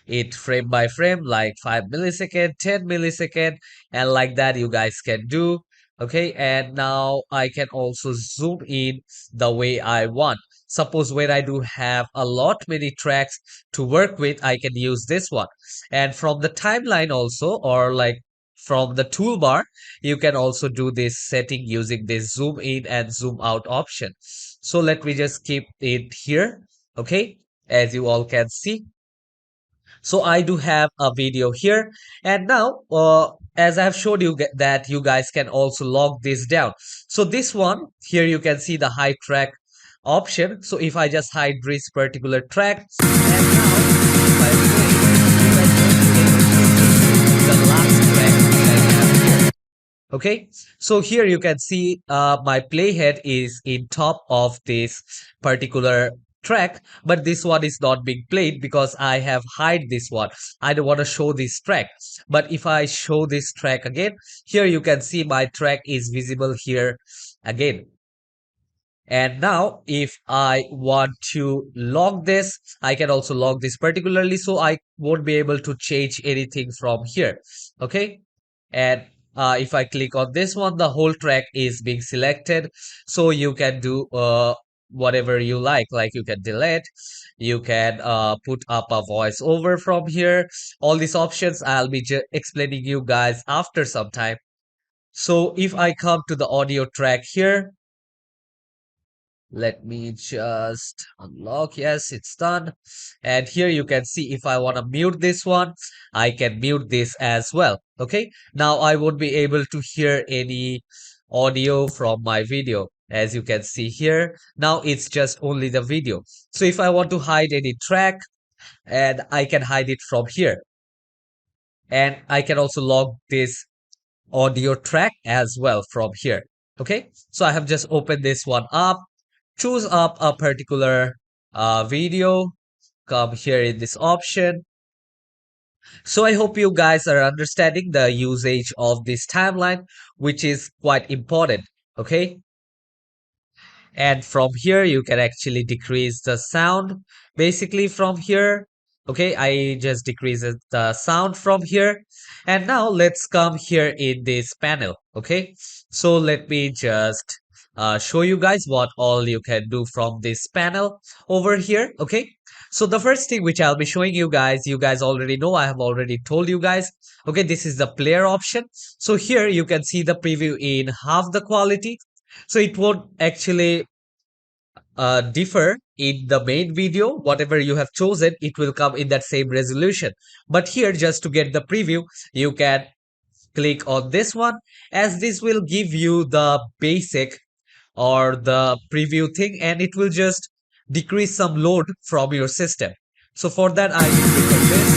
it frame by frame, like 5 millisecond, 10 millisecond, and like that you guys can do. Okay, and now I can also zoom in the way I want. Suppose when I do have a lot many tracks to work with, I can use this one. And from the timeline also, or like from the toolbar, you can also do this setting using this zoom in and zoom out option. So let me just keep it here. Okay, as you all can see. So I do have a video here, and now as I have showed you that you guys can also log this down. So this one here, you can see the hide track option. So if I just hide this particular track, and now if I play, you guys will be able to see the last track that I have here. Okay, so here you can see my playhead is in top of this particular track, but this one is not being played because I have hide this one. I don't want to show this track. But if I show this track again, here you can see my track is visible here again. And now if I want to log this, I can also log this particularly, so I won't be able to change anything from here. Okay, and if I click on this one, the whole track is being selected, so you can do whatever you like you can delete, you can put up a voice over from here. All these options I'll be explaining you guys after some time. So if I come to the audio track here, let me just unlock. Yes, it's done. And here you can see if I want to mute this one, I can mute this as well. Okay. Now I won't be able to hear any audio from my video. As you can see here, now it's just only the video. So if I want to hide any track, and I can hide it from here. And I can also log this audio track as well from here. Okay. So I have just opened this one up, choose up a particular video, come here in this option. So I hope you guys are understanding the usage of this timeline, which is quite important. Okay. And from here you can actually decrease the sound basically from here. Okay, I just decrease the sound from here. And now let's come here in this panel. Okay, so let me just show you guys what all you can do from this panel over here. Okay, so the first thing which I'll be showing you guys already know, I have already told you guys. Okay, this is the player option. So here you can see the preview in half the quality, so it won't actually differ in the main video. Whatever you have chosen, it will come in that same resolution. But here, just to get the preview, you can click on this one, as this will give you the basic or the preview thing, and it will just decrease some load from your system. So for that, I will click on this.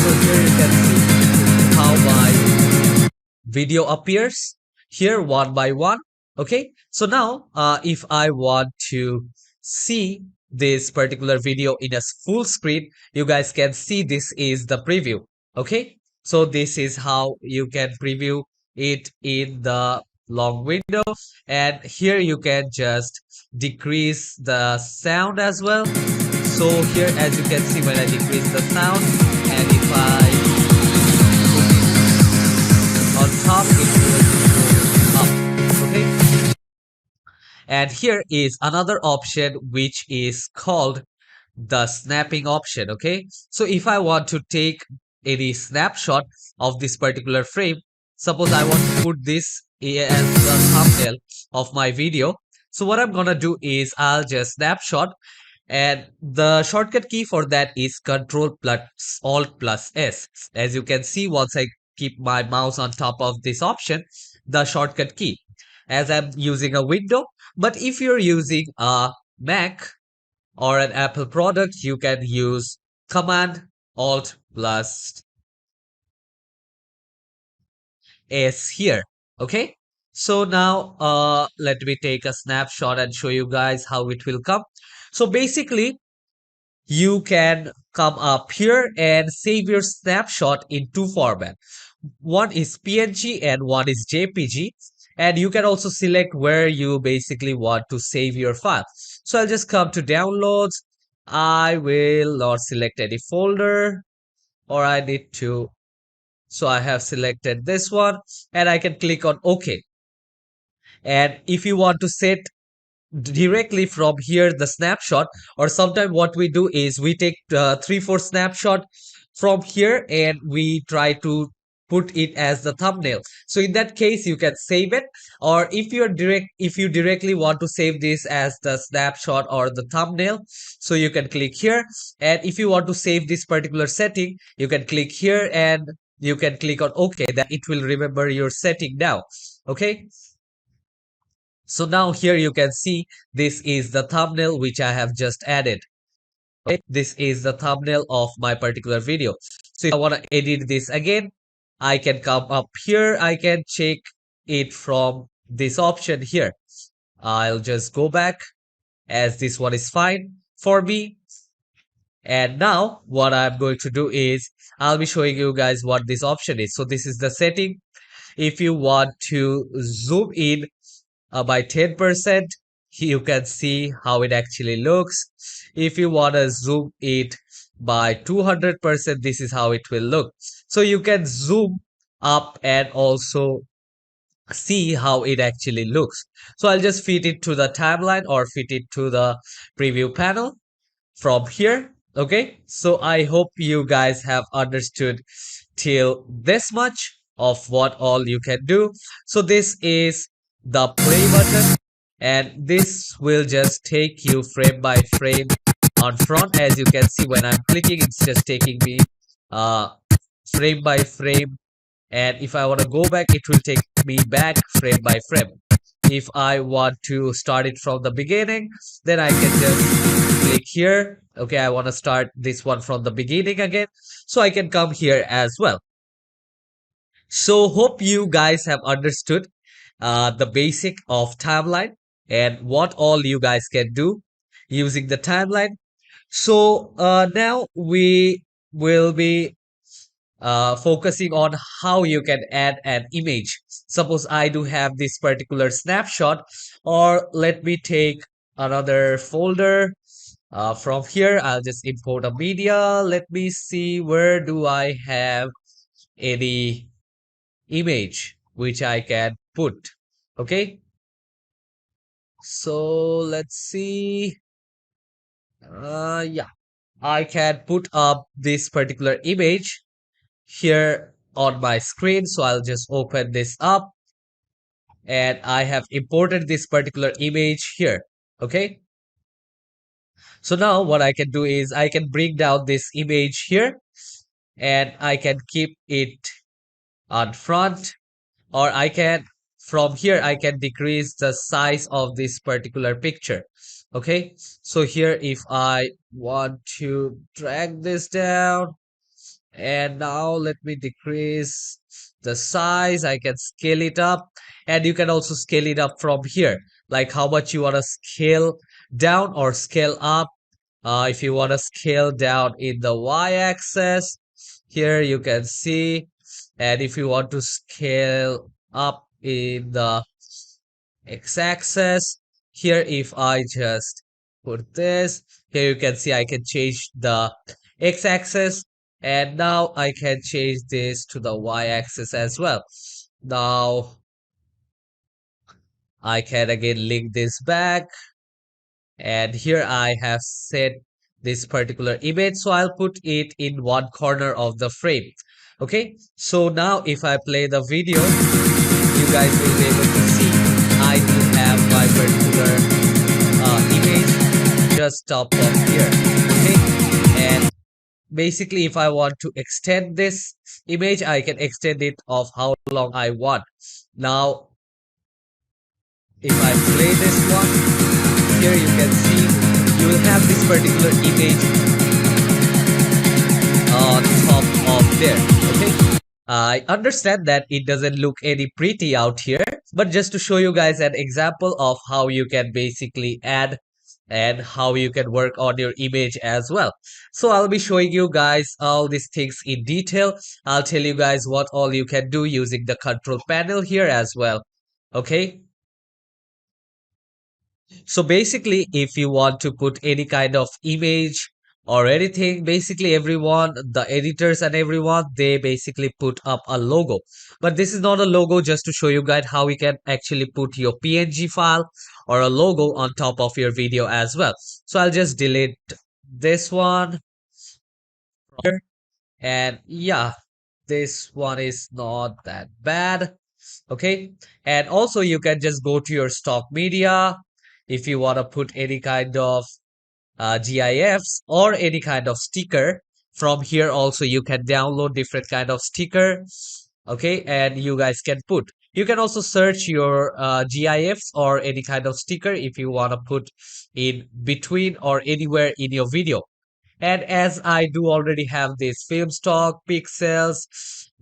So here you can see how my video appears here one by one. Okay, so now if I want to see this particular video in a full screen, you guys can see this is the preview. Okay, so this is how you can preview it in the long window, and here you can just decrease the sound as well. So here, as you can see, when I decrease the sound, and if I on top, it will go up. Okay, and here is another option which is called the snapping option. Okay, so if I want to take any snapshot of this particular frame, suppose I want to put this as the thumbnail of my video, so what I'm gonna do is I'll just snapshot, and the shortcut key for that is Control plus Alt plus S. As you can see, once I keep my mouse on top of this option, the shortcut key, as I'm using a window. But if you're using a Mac or an Apple product, you can use Command Alt plus S here. Okay. So now let me take a snapshot and show you guys how it will come. So basically, you can come up here and save your snapshot in two formats. One is PNG and one is JPG. And you can also select where you basically want to save your file. So I'll just come to downloads. I will not select any folder, or I need to. So I have selected this one, and I can click on OK. And if you want to set directly from here the snapshot, or sometimes what we do is we take 3-4 snapshot from here and we try to put it as the thumbnail. So in that case you can save it, or if you directly want to save this as the snapshot or the thumbnail, so you can click here. And if you want to save this particular setting, you can click here and you can click on OK, that it will remember your setting now. Okay, so now here you can see this is the thumbnail which I have just added. Okay, this is the thumbnail of my particular video. So if I want to edit this again, I can come up here. I can check it from this option here. I'll just go back, as this one is fine for me. And now what I'm going to do is I'll be showing you guys what this option is. So this is the setting. If you want to zoom in by 10%, you can see how it actually looks. If you want to zoom it by 200%, this is how it will look. So you can zoom up and also see how it actually looks. So I'll just fit it to the timeline or fit it to the preview panel from here. Okay, so I hope you guys have understood till this much of what all you can do. So this is the play button, and this will just take you frame by frame on front. As you can see, when I'm clicking, it's just taking me uh frame by frame, and if I want to go back, it will take me back frame by frame. If I want to start it from the beginning, then I can just click here. Okay, I want to start this one from the beginning again, so I can come here as well. So hope you guys have understood the basic of timeline and what all you guys can do using the timeline. So now we will be focusing on how you can add an image. Suppose I do have this particular snapshot, or let me take another folder. From here, I'll just import a media. Let me see, where do I have any image which I can put. Okay, so let's see. Yeah, I can put up this particular image here on my screen. So I'll just open this up, and I have imported this particular image here. Okay, so now what I can do is I can bring down this image here, and I can keep it on front, or I can, from here I can decrease the size of this particular picture. Okay, so here if I want to drag this down, and now let me decrease the size. I can scale it up, and you can also scale it up from here, like how much you want to scale down or scale up. If you want to scale down in the y-axis, here you can see, and if you want to scale up in the x-axis, here if I just put this, here you can see I can change the x-axis, and now I can change this to the y-axis as well. Now I can again link this back, and here I have set this particular image, so I'll put it in one corner of the frame. Okay, so now if I play the video, you guys will be able to see I do have my particular image just top of here. Okay, and basically if I want to extend this image, I can extend it of how long I want. Now if I play this one, here you can see you will have this particular image on top of there. Okay, I understand that it doesn't look any pretty out here, but just to show you guys an example of how you can basically add and how you can work on your image as well. So I'll be showing you guys all these things in detail. I'll tell you guys what all you can do using the control panel here as well. Okay, so basically, if you want to put any kind of image or anything, basically everyone, the editors and everyone, they basically put up a logo. But this is not a logo, just to show you guys how you can actually put your PNG file or a logo on top of your video as well. So I'll just delete this one here. And yeah, this one is not that bad. Okay, and also you can just go to your stock media if you want to put any kind of GIFs or any kind of sticker. From here also you can download different kind of sticker. Okay, and you guys can put, you can also search your GIFs or any kind of sticker if you want to put in between or anywhere in your video. And as I do already have this film stock, pixels,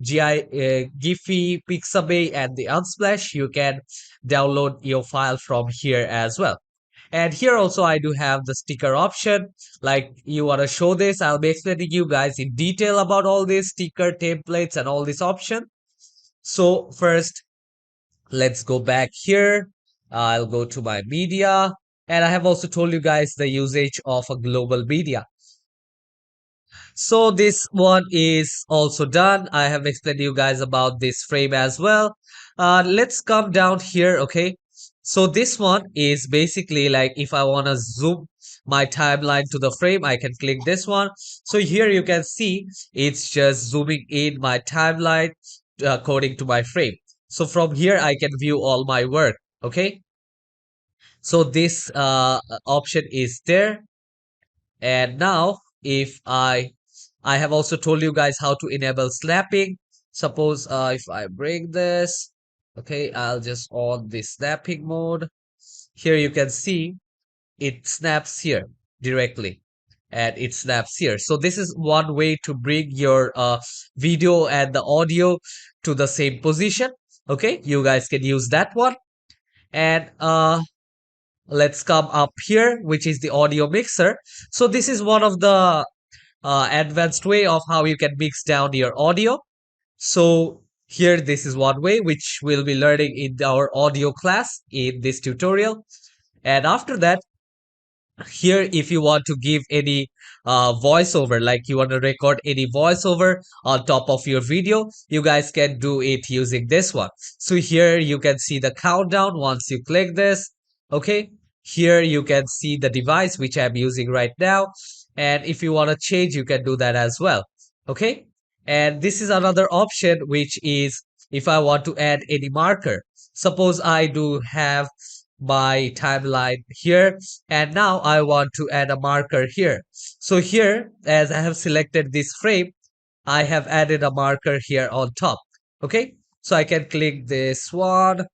Giphy, Pixabay, and the Unsplash, you can download your file from here as well. And here also I do have the sticker option. Like you want to show this, I'll be explaining you guys in detail about all these sticker templates and all this option. So first, let's go back here. I'll go to my media, and I have also told you guys the usage of a global media. So this one is also done. I have explained to you guys about this frame as well. Let's come down here. Okay, so this one is basically like if I want to zoom my timeline to the frame, I can click this one. So here you can see it's just zooming in my timeline according to my frame. So from here I can view all my work. Okay, so this option is there. And now if I have also told you guys how to enable snapping. Suppose if I bring this, okay, I'll just on the snapping mode. Here you can see it snaps here directly, and it snaps here. So this is one way to bring your video and the audio to the same position. Okay, you guys can use that one. And let's come up here, which is the audio mixer. So this is one of the advanced way of how you can mix down your audio. So here, this is one way which we'll be learning in our audio class in this tutorial. And after that, here if you want to give any voiceover, like you want to record any voiceover on top of your video, you guys can do it using this one. So here you can see the countdown once you click this. Okay, here you can see the device which I'm using right now, and if you want to change, you can do that as well. Okay, and this is another option, which is if I want to add any marker. Suppose I do have my timeline here, and now I want to add a marker here. So here, as I have selected this frame, I have added a marker here on top. Okay, so I can click this one,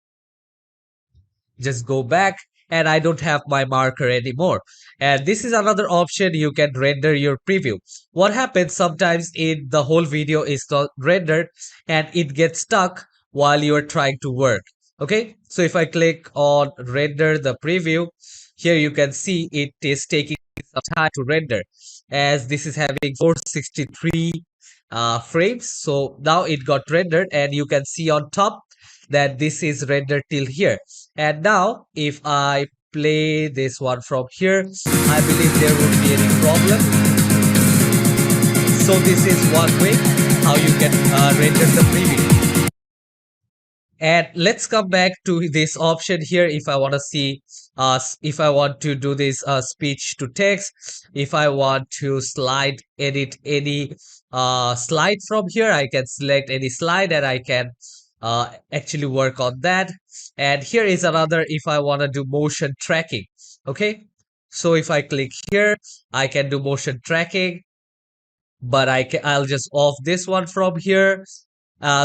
just go back, and I don't have my marker anymore. And this is another option, you can render your preview. What happens sometimes in the whole video is not rendered and it gets stuck while you are trying to work. Okay, so if I click on render the preview, here you can see it is taking some time to render, as this is having 463 frames. So now it got rendered, and you can see on top that this is rendered till here. And now if I play this one from here, I believe there won't be any problem. So this is one way how you can render the preview. And let's come back to this option here. If I want to see, if I want to do this speech to text, if I want to slide, edit any slide from here, I can select any slide and I can actually work on that. And here is another, if I want to do motion tracking. Okay, so if I click here, I can do motion tracking, but I'll just off this one from here.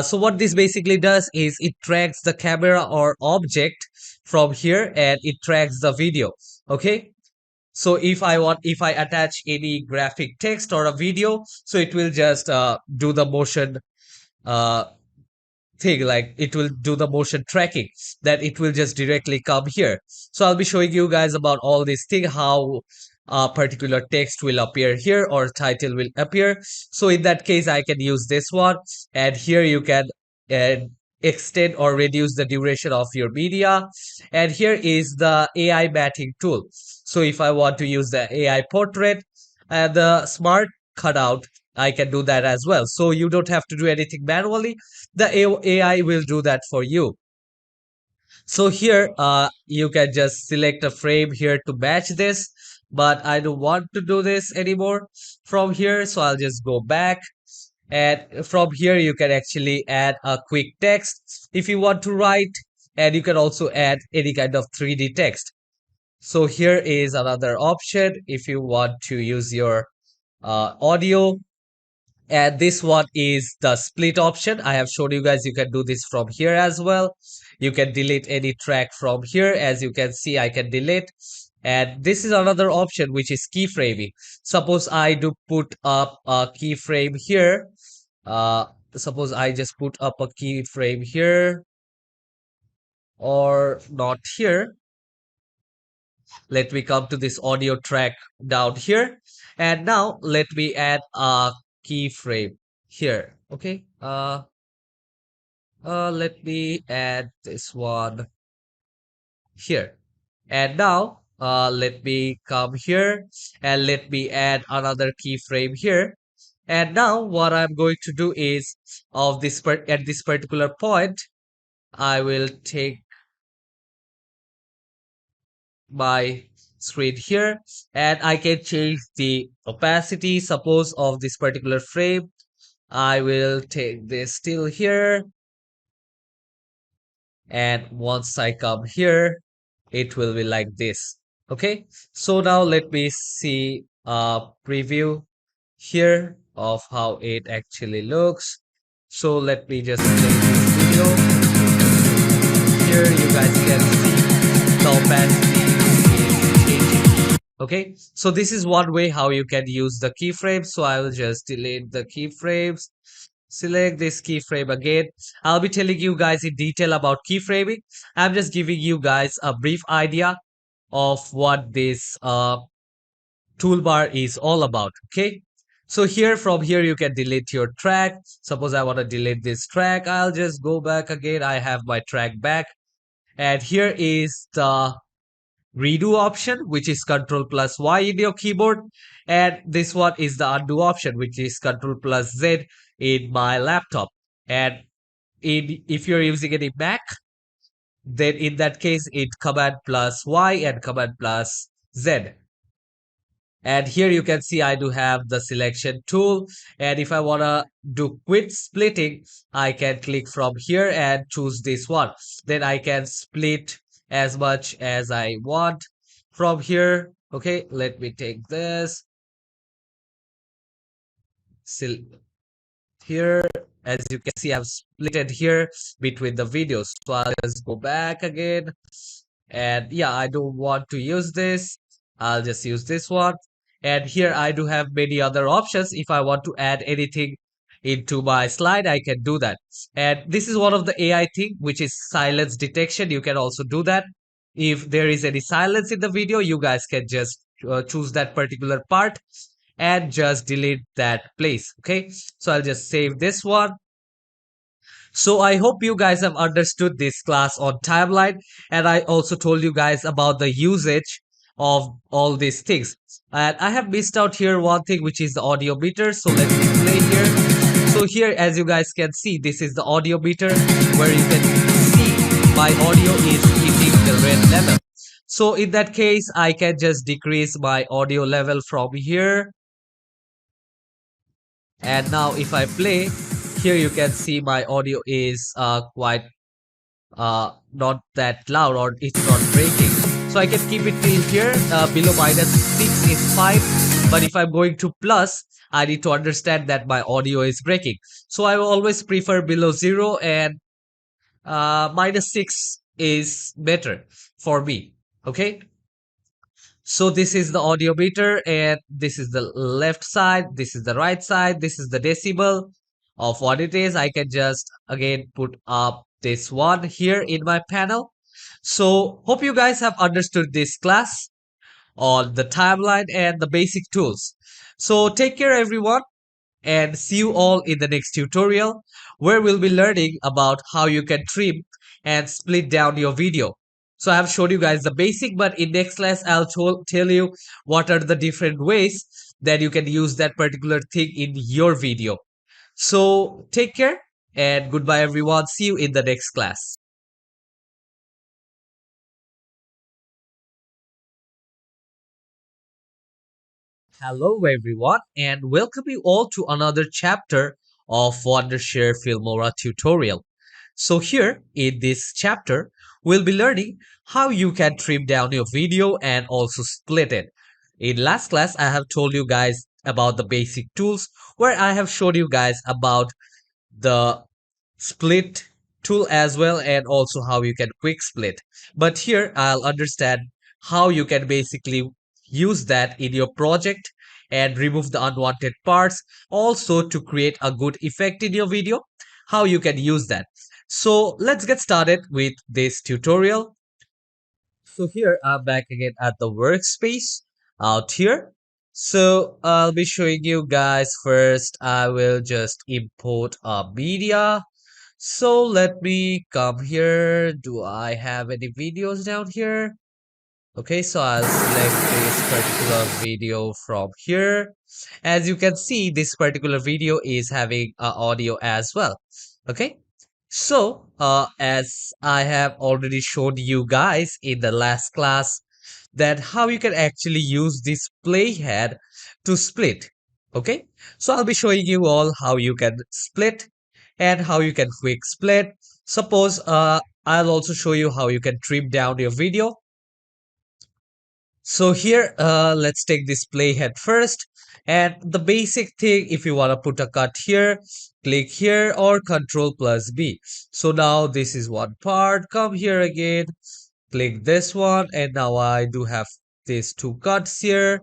So what this basically does is it tracks the camera or object from here, and it tracks the video. Okay, so if I attach any graphic text or a video, so it will just do the motion uh, thing, like it will do the motion tracking, that it will just directly come here. So I'll be showing you guys about all this thing, how a particular text will appear here or title will appear. So in that case, I can use this one, and here you can uh, extend or reduce the duration of your media. And here is the AI matting tool. So if I want to use the AI portrait and the smart cutout, I can do that as well. So you don't have to do anything manually. The AI will do that for you. So here, you can just select a frame here to match this, but I don't want to do this anymore from here. So I'll just go back, and from here, you can actually add a quick text if you want to write, and you can also add any kind of 3D text. So here is another option if you want to use your audio. And this one is the split option. I have shown you guys you can do this from here as well. You can delete any track from here. As you can see, I can delete. And this is another option, which is keyframing. Suppose I do put up a keyframe here. Uh, Suppose I just put up a keyframe here or not here. Let me come to this audio track down here. And now let me add a keyframe here. Okay. Let me add this one here. And now, let me come here and let me add another keyframe here. And now what I'm going to do is at this particular point, I will take my screen here and I can change the opacity, suppose, of this particular frame. I will take this still here, and once I come here, it will be like this. Okay, so now let me see a preview here of how it actually looks. So let me just play this video. Here you guys can see the opacity is changing. Okay, so this is one way how you can use the keyframes. So I will just delete the keyframes, select this keyframe again. I'll be telling you guys in detail about keyframing. I'm just giving you guys a brief idea of what this toolbar is all about. Okay, so here, from here, you can delete your track. Suppose I want to delete this track, I'll just go back again. I have my track back, and here is the redo option, which is Control plus Y in your keyboard, and this one is the undo option, which is Control plus Z in my laptop. And if you're using any Mac, then in that case it Command plus Y and Command plus Z. And here you can see I do have the selection tool, and if I want to do quick splitting, I can click from here and choose this one. Then I can split as much as I want from here. Okay, let me take this here. As you can see, I've split it here between the videos. So I'll just go back again, and yeah, I don't want to use this. I'll just use this one. And here I do have many other options. If I want to add anything into my slide, I can do that. And this is one of the AI thing, which is silence detection. You can also do that. If there is any silence in the video, you guys can just choose that particular part and just delete that place. Okay, so I'll just save this one. So I hope you guys have understood this class on timeline, and I also told you guys about the usage of all these things. And I have missed out here one thing, which is the audio meter. So let me play here. So here, as you guys can see, this is the audio meter, where you can see my audio is hitting the red level. So in that case, I can just decrease my audio level from here. And now if I play, here you can see my audio is quite not that loud, or it's not breaking. So I can keep it till here. Below -6 is fine, but if I'm going to plus, I need to understand that my audio is breaking. So I will always prefer below 0, and -6 is better for me. Okay, so this is the audio meter, and this is the left side, this is the right side, this is the decibel of what it is. I can just again put up this one here in my panel. So hope you guys have understood this class on the timeline and the basic tools. So take care everyone, and see you all in the next tutorial, where we'll be learning about how you can trim and split down your video. So I have showed you guys the basic, but in next class I'll tell you what are the different ways that you can use that particular thing in your video. So take care and goodbye everyone. See you in the next class. Hello everyone, and welcome you all to another chapter of Wondershare Filmora tutorial. So here in this chapter, we'll be learning how you can trim down your video and also split it. In last class, I have told you guys about the basic tools, where I have showed you guys about the split tool as well, and also how you can quick split. But here I'll understand how you can basically use that in your project and remove the unwanted parts, also to create a good effect in your video, how you can use that. So let's get started with this tutorial. So here I'm back again at the workspace out here. So I'll be showing you guys. First I will just import a media. So let me come here. Do I have any videos down here? Okay, so I'll select this particular video from here. As you can see, this particular video is having audio as well. Okay, As I have already showed you guys in the last class, that how you can actually use this playhead to split. Okay, so I'll be showing you all how you can split and how you can quick split. Suppose I'll also show you how you can trim down your video. So here, let's take this playhead first. And the basic thing, if you want to put a cut here, click here or Control plus B. So now this is one part. Come here again, click this one, and now I do have these two cuts here.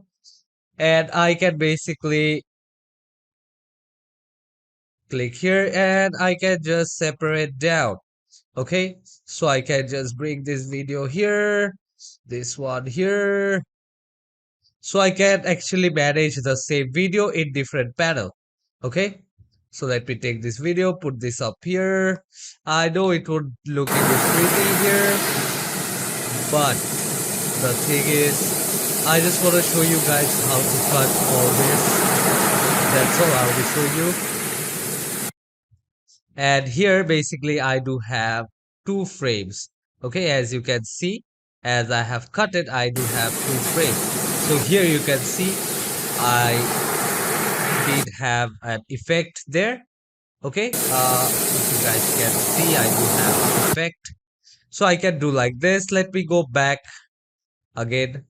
And I can basically click here and I can just separate down. Okay, so I can just bring this video here, this one here. So I can actually manage the same video in different panel. Okay, so let me take this video, put this up here. I know it would look a bit pretty here, but the thing is, I just want to show you guys how to cut all this. That's all I'll be showing you. And here basically I do have two frames. Okay, as you can see, as I have cut it, I do have two frames. So here you can see I did have an effect there. Okay, if you guys can see, I do have an effect. So I can do like this. Let me go back again.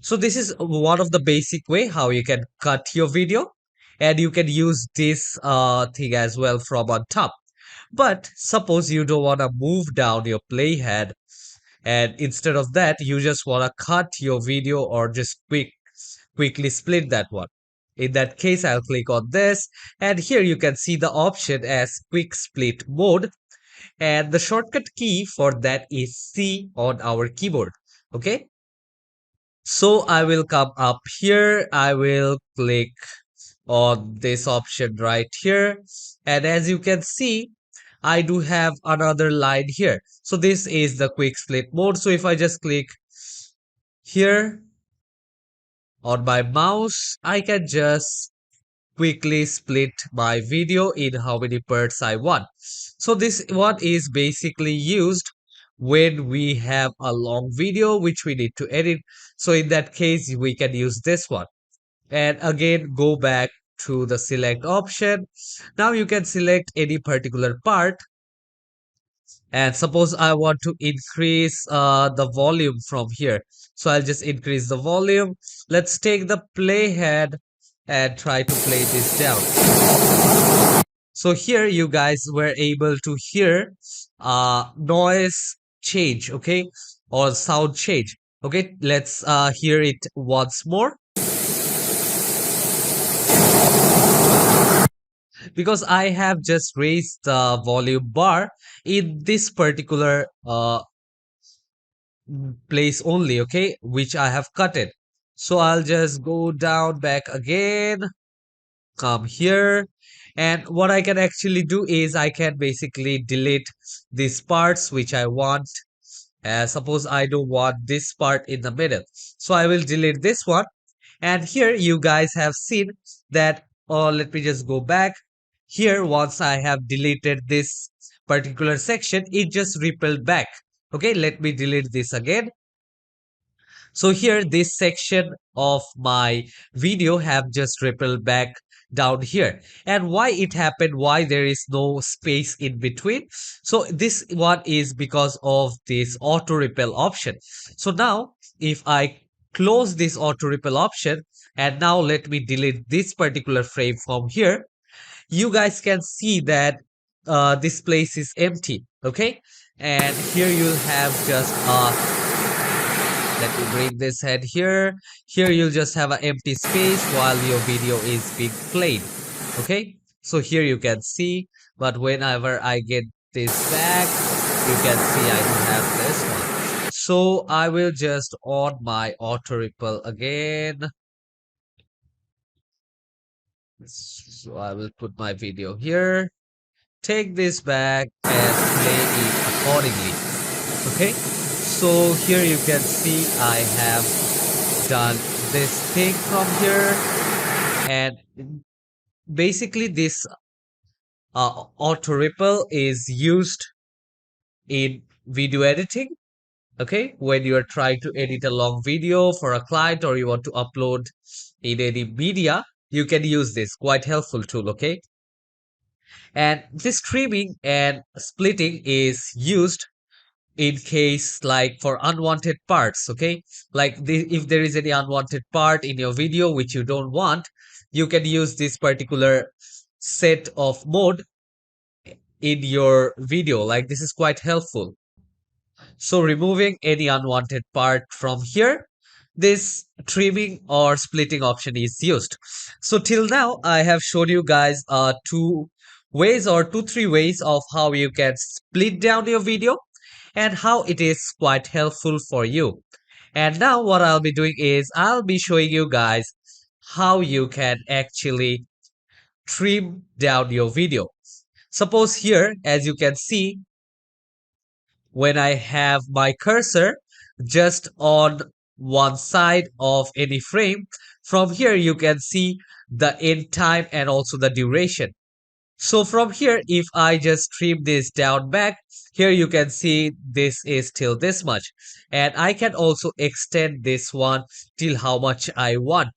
So this is one of the basic way how you can cut your video, and you can use this thing as well from on top. But suppose you don't want to move down your playhead, and instead of that you just want to cut your video or just quickly split that one. In that case, I'll click on this, and here you can see the option as quick split mode, and the shortcut key for that is C on our keyboard. Okay, so I will come up here, I will click on this option right here, and as you can see, I do have another line here. So this is the quick split mode. So if I just click here on my mouse, I can just quickly split my video in how many parts I want. So this one is basically used when we have a long video which we need to edit. So in that case, we can use this one. And again, go back to the select option. Now you can select any particular part. And suppose I want to increase the volume from here. So I'll just increase the volume. Let's take the playhead and try to play this down. So here you guys were able to hear noise change, okay, or sound change. Okay, let's hear it once more. Because I have just raised the volume bar in this particular place only, okay, which I have cut it. So I'll just go down back again, come here, and what I can actually do is I can basically delete these parts which I want. Suppose I don't want this part in the middle, so I will delete this one. And here you guys have seen that, or let me just go back here. Once I have deleted this particular section, it just repelled back. Okay, let me delete this again. So here this section of my video have just rippled back down here. And why it happened, why there is no space in between. So this one is because of this auto ripple option. So now if I close this auto ripple option, and now let me delete this particular frame from here, you guys can see that this place is empty. Okay, and here you'll have just let me bring this head here. Here you'll just have an empty space while your video is being played. Okay, so here you can see, but whenever I get this back, you can see I do have this one. So I will just on my auto ripple again. So I will put my video here, take this back and play it accordingly. Okay, so here you can see I have done this thing from here, and basically this auto ripple is used in video editing. Okay, when you are trying to edit a long video for a client or you want to upload in any media, you can use this quite helpful tool. Okay, and this trimming and splitting is used in case like for unwanted parts. Okay, like if there is any unwanted part in your video which you don't want, you can use this particular set of mode in your video. Like this is quite helpful. So removing any unwanted part from here, this trimming or splitting option is used. So till now, I have showed you guys two ways or three ways of how you can split down your video and how it is quite helpful for you. And now what I'll be doing is I'll be showing you guys how you can actually trim down your video. Suppose here, as you can see, when I have my cursor just on one side of any frame, from here you can see the end time and also the duration. So from here, if I just trim this down back, here you can see this is till this much. And I can also extend this one till how much I want.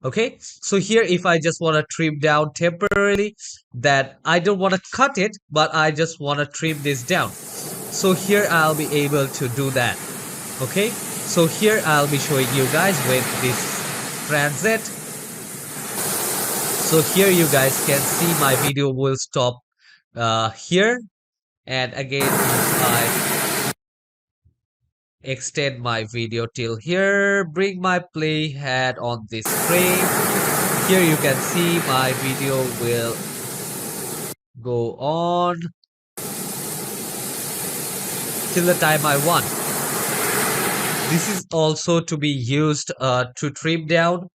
Okay, so here if I just want to trim down temporarily, that I don't want to cut it, but I just want to trim this down. So here I'll be able to do that. Okay, so here I'll be showing you guys with this transit. So here you guys can see my video will stop here, and again if I extend my video till here, bring my playhead on this frame, here you can see my video will go on till the time I want. This is also to be used to trim down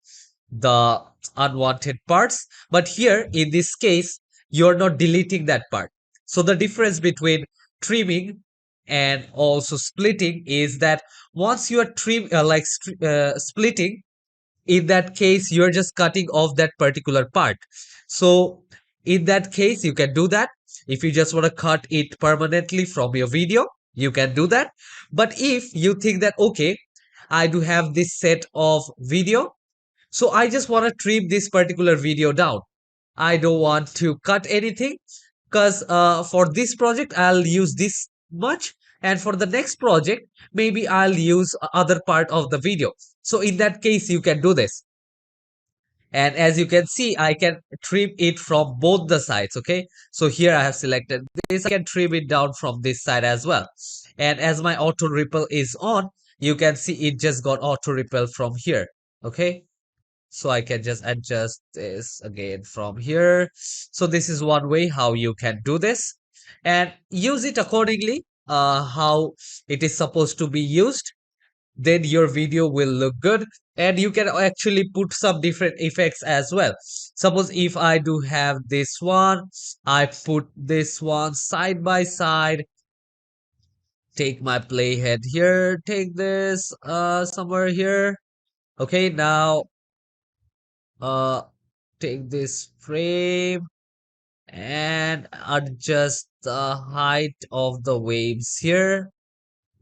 the unwanted parts, but here in this case you're not deleting that part. So the difference between trimming and also splitting is that once you are splitting, in that case you're just cutting off that particular part. So in that case you can do that. If you just want to cut it permanently from your video, you can do that. But if you think that okay, I do have this set of video, so I just want to trim this particular video down. I don't want to cut anything because for this project I'll use this much, and for the next project maybe I'll use other part of the video. So in that case you can do this. And as you can see, I can trim it from both the sides. Okay, so here I have selected this. I can trim it down from this side as well. And as my auto ripple is on, you can see it just got auto ripple from here. Okay, so I can just adjust this again from here. So this is one way how you can do this and use it accordingly, how it is supposed to be used. Then your video will look good, and you can actually put some different effects as well. Suppose if I do have this one, I put this one side by side, take my playhead here, take this somewhere here. Okay, now uh take this frame and adjust the height of the waves here.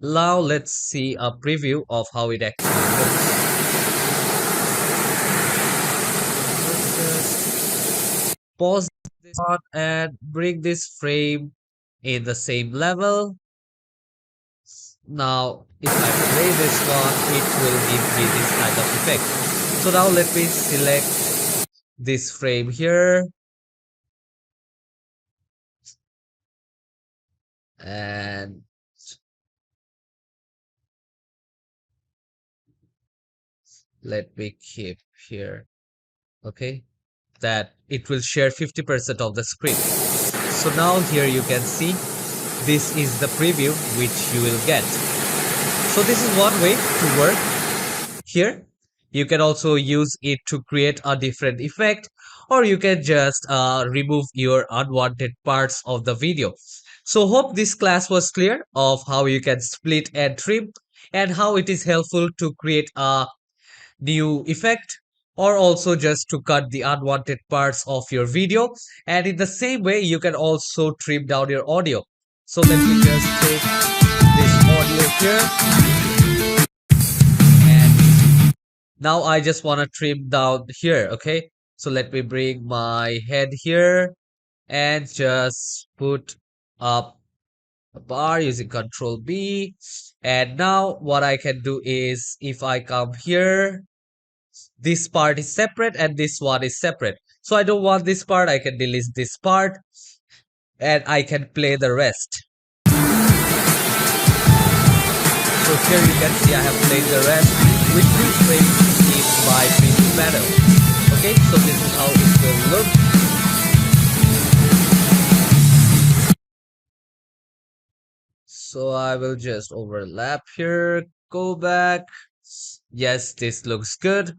Now let's see a preview of how it actually looks. Let's just pause this one and bring this frame in the same level. Now if I play this one, it will give me this kind of effect. So now let me select this frame here and let me keep here. Okay, that it will share 50% of the screen. So now here you can see this is the preview which you will get. So this is one way to work here. You can also use it to create a different effect, or you can just remove your unwanted parts of the video. So hope this class was clear of how you can split and trim and how it is helpful to create a new effect or also just to cut the unwanted parts of your video. And in the same way, you can also trim down your audio. So let me just take this audio here, and now I just want to trim down here. Okay, so let me bring my head here and just put up a bar using Control B. And now what I can do is, if I come here, this part is separate and this one is separate. So I don't want this part, I can delete this part and I can play the rest. So here you can see I have played the rest with these frames in my preview panel. Okay, so this is how it will look. So I will just overlap here, go back. Yes, this looks good.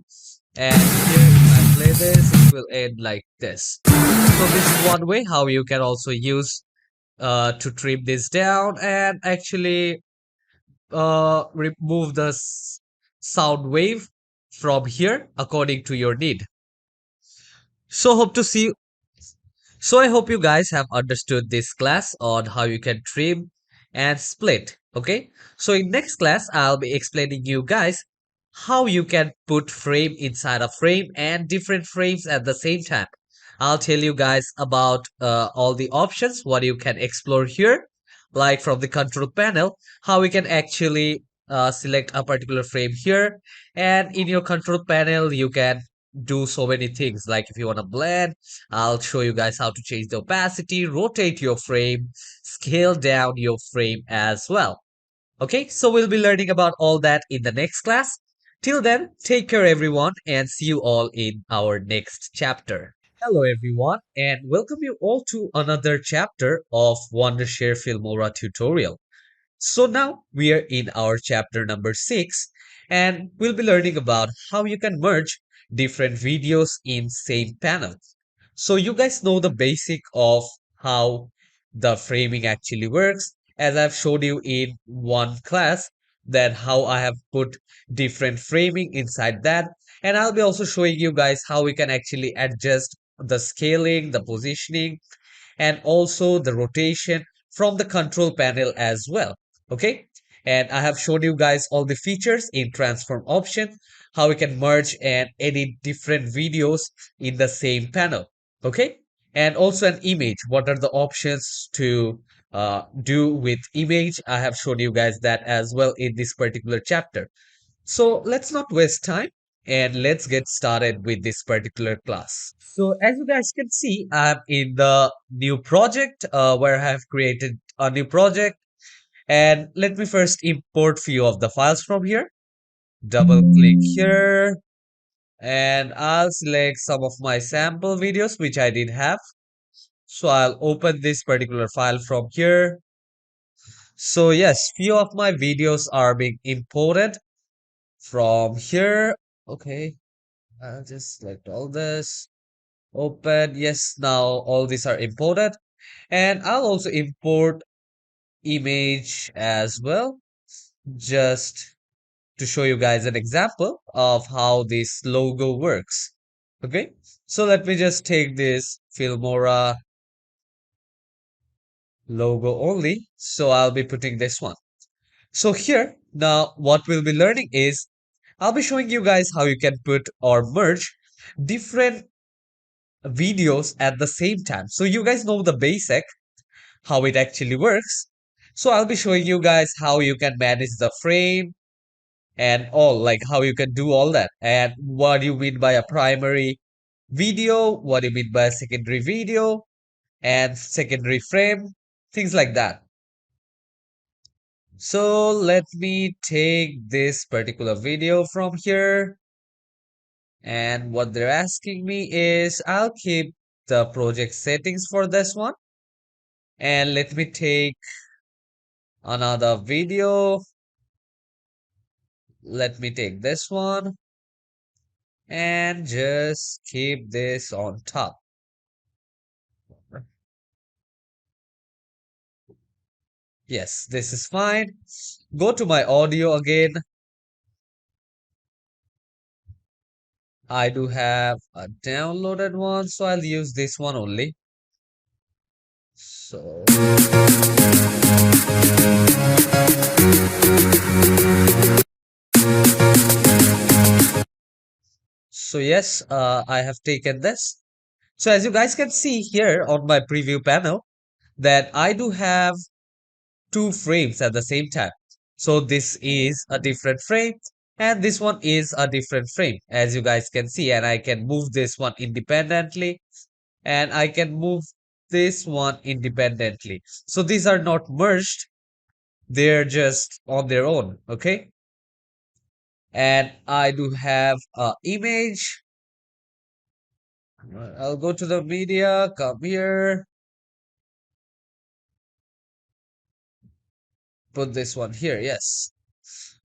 And here, if I play this, it will end like this. So this is one way how you can also use to trim this down and actually remove the sound wave from here according to your need. So hope to see So I hope you guys have understood this class on how you can trim and split. Okay. So in next class, I'll be explaining you guys how you can put frame inside a frame and different frames at the same time. I'll tell you guys about all the options, what you can explore here, like from the control panel, how we can actually select a particular frame here. And in your control panel, you can do so many things. Like if you want to blend, I'll show you guys how to change the opacity, rotate your frame, scale down your frame as well. Okay, so we'll be learning about all that in the next class. Till then, take care everyone and see you all in our next chapter. Hello everyone and welcome you all to another chapter of Wondershare Filmora tutorial. So now we are in our chapter number 6 and we'll be learning about how you can merge different videos in same panel. So you guys know the basic of how the framing actually works, as I've showed you in one class, that how I have put different framing inside that. And I'll be also showing you guys how we can actually adjust the scaling, the positioning, and also the rotation from the control panel as well. Okay. And I have shown you guys all the features in transform option, how we can merge and edit different videos in the same panel. Okay. And also an image. What are the options to do with image? I have shown you guys that as well in this particular chapter. So let's not waste time and let's get started with this particular class. So as you guys can see, I'm in the new project where I have created a new project. And let me first import few of the files from here. Double click here and I'll select some of my sample videos which I did have. So I'll open this particular file from here. So yes, few of my videos are being imported from here. Okay, I'll just select all this. Open. Yes, now all these are imported. And I'll also import image as well, just to show you guys an example of how this logo works. Okay, so let me just take this Filmora logo only. So I'll be putting this one. So here, now what we'll be learning is I'll be showing you guys how you can put or merge different videos at the same time. So you guys know the basic, how it actually works. So I'll be showing you guys how you can manage the frame and all, like how you can do all that. And what do you mean by a primary video? What do you mean by a secondary video and secondary frame? Things like that. So let me take this particular video from here. And what they're asking me is I'll keep the project settings for this one. And let me take another video. Let me take this one and just keep this on top. Yes, this is fine. Go to my audio again. I do have a downloaded one, so I'll use this one only. So, so yes, I have taken this. So as you guys can see here on my preview panel, that I do have two frames at the same time. So this is a different frame and this one is a different frame, as you guys can see, and I can move this one independently and I can move this one independently. So these are not merged, they're just on their own, okay? And I do have a image. I'll go to the media, come here, put this one here, yes.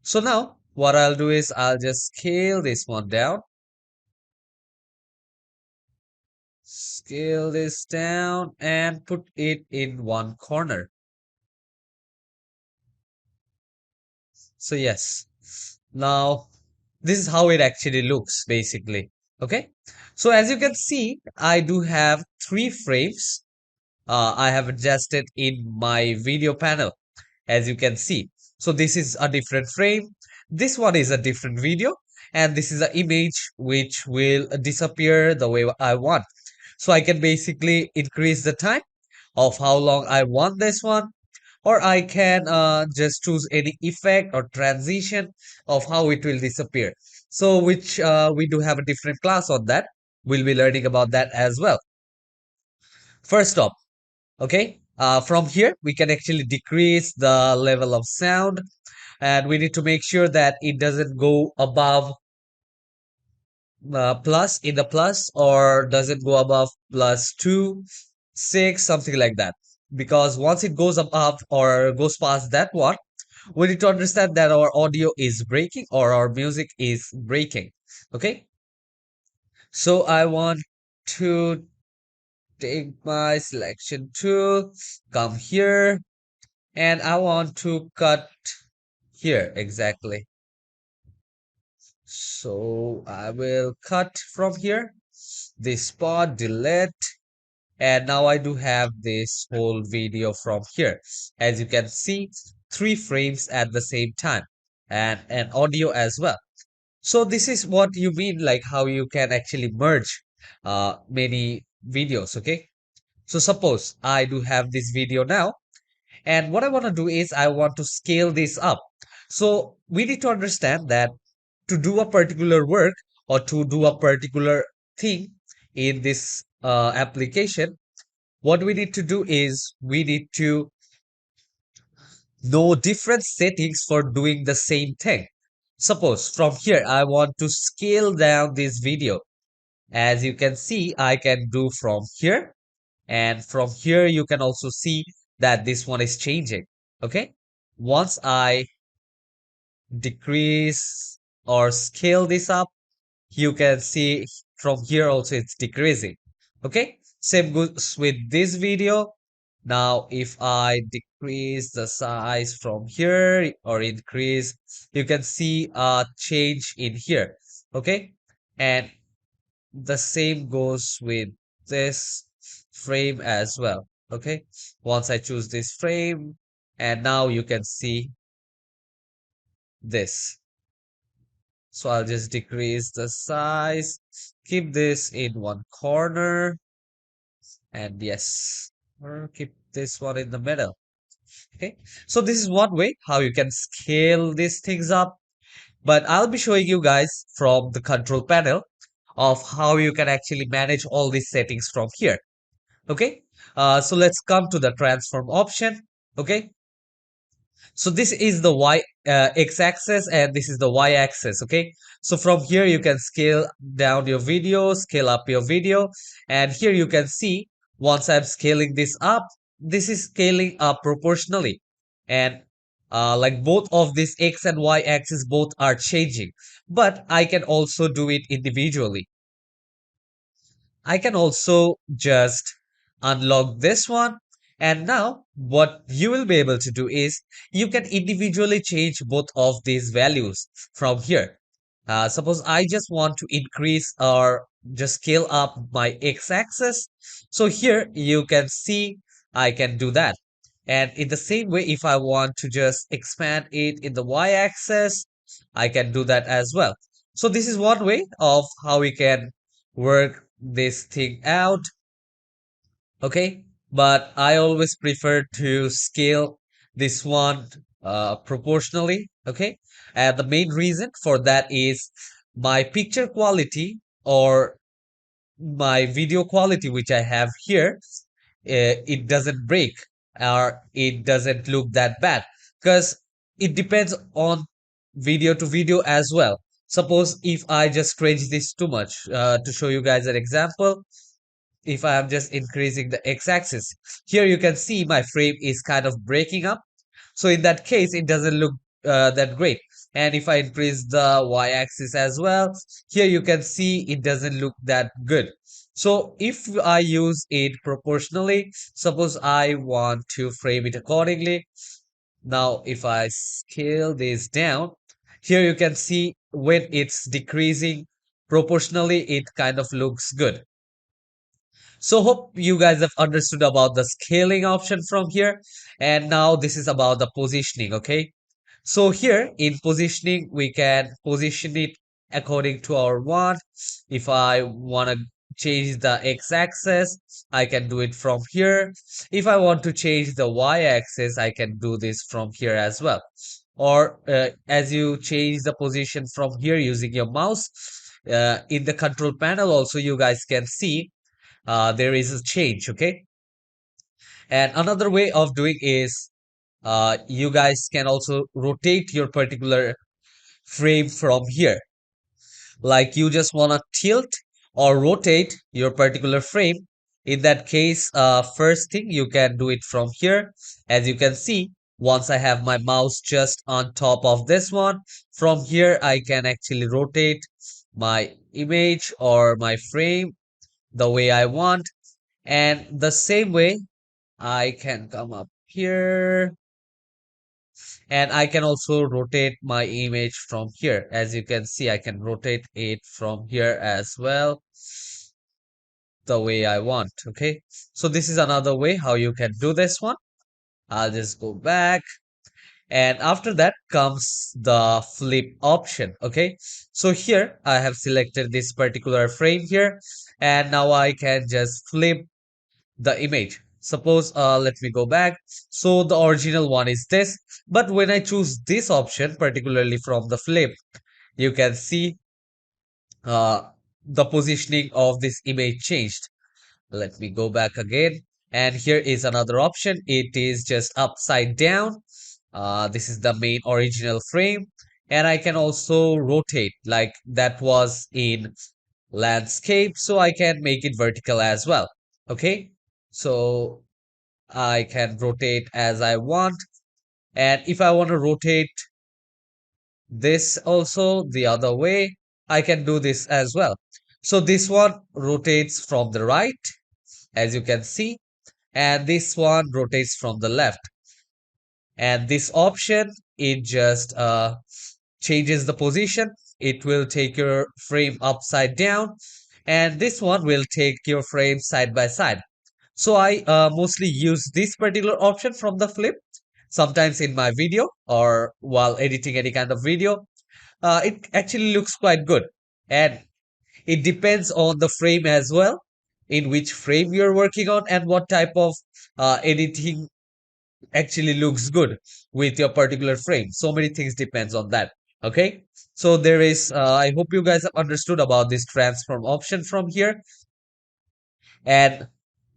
So now what I'll do is I'll just scale this one down, scale this down and put it in one corner. So yes, now this is how it actually looks basically. Okay, so as you can see, I do have three frames. I have adjusted in my video panel, as you can see. So this is a different frame. This one is a different video, and this is an image which will disappear the way I want. So I can basically increase the time of how long I want this one, or I can just choose any effect or transition of how it will disappear. So which we do have a different class on that. We'll be learning about that as well. First off, okay, from here we can actually decrease the level of sound, and we need to make sure that it doesn't go above plus in the plus, or does it go above plus 2 6 something like that, because once it goes above or goes past that one, we need to understand that our audio is breaking or our music is breaking. Okay, so I want to take my selection tool, come here, and I want to cut here exactly. So I will cut from here this spot, delete, and now I do have this whole video from here. As you can see, three frames at the same time and an audio as well. So this is what you mean, like how you can actually merge many videos, okay? So suppose I do have this video now, and what I want to do is I want to scale this up. So we need to understand that to do a particular work or to do a particular thing in this application, what we need to do is we need to know different settings for doing the same thing. Suppose from here, I want to scale down this video. As you can see, I can do from here. And from here, you can also see that this one is changing. Okay. Once I decrease or scale this up, you can see from here also it's decreasing. Okay. Same goes with this video. Now, if I decrease the size from here or increase, you can see a change in here. Okay. And the same goes with this frame as well. Okay. Once I choose this frame, and now you can see this. So I'll just decrease the size, keep this in one corner, and yes, or keep this one in the middle. Okay, so this is one way how you can scale these things up, but I'll be showing you guys from the control panel of how you can actually manage all these settings from here. Okay, so let's come to the transform option. Okay, so this is the x-axis and this is the y-axis. Okay, so from here you can scale down your video, scale up your video, and here you can see once I'm scaling this up, this is scaling up proportionally, and like both of these x and y axis both are changing, but I can also do it individually. I can also just unlock this one. And now what you will be able to do is you can individually change both of these values from here. Suppose I just want to increase or just scale up my x-axis. So here you can see I can do that. And in the same way, if I want to just expand it in the y-axis, I can do that as well. So this is one way of how we can work this thing out. Okay, but I always prefer to scale this one proportionally. Okay, and the main reason for that is my picture quality or my video quality, which I have here, it doesn't break or it doesn't look that bad because it depends on video to video as well. Suppose if I just stretch this too much, to show you guys an example, if I am just increasing the x-axis, here you can see my frame is kind of breaking up. So in that case, it doesn't look that great. And if I increase the y-axis as well, here you can see it doesn't look that good. So if I use it proportionally, suppose I want to frame it accordingly. Now, if I scale this down, here you can see when it's decreasing proportionally, it kind of looks good. So hope you guys have understood about the scaling option from here. And now this is about the positioning, okay? So here in positioning, we can position it according to our want. If I want to change the x-axis, I can do it from here. If I want to change the y-axis, I can do this from here as well. Or as you change the position from here using your mouse, in the control panel also you guys can see there is a change, okay? And another way of doing is you guys can also rotate your particular frame from here. Like you just want to tilt or rotate your particular frame. In that case, first thing you can do it from here. As you can see, once I have my mouse just on top of this one, from here I can actually rotate my image or my frame the way I want. And the same way, I can come up here and I can also rotate my image from here. As you can see, I can rotate it from here as well, the way I want. Okay. So this is another way how you can do this one. I'll just go back. And after that comes the flip option. Okay. So here I have selected this particular frame here. And now I can just flip the image. Suppose, let me go back. So the original one is this, but when I choose this option, particularly from the flip, you can see uh, the positioning of this image changed. Let me go back again. And here is another option. It is just upside down. This is the main original frame. And I can also rotate like that was in landscape. So I can make it vertical as well. Okay. So I can rotate as I want. And if I want to rotate this also the other way, I can do this as well. So this one rotates from the right, as you can see, and this one rotates from the left. And this option, it just changes the position. It will take your frame upside down, and this one will take your frame side by side. So I mostly use this particular option from the flip, sometimes in my video or while editing any kind of video. It actually looks quite good. And it depends on the frame as well, in which frame you're working on and what type of editing actually looks good with your particular frame. So many things depends on that. Okay. So there is, I hope you guys have understood about this transform option from here. And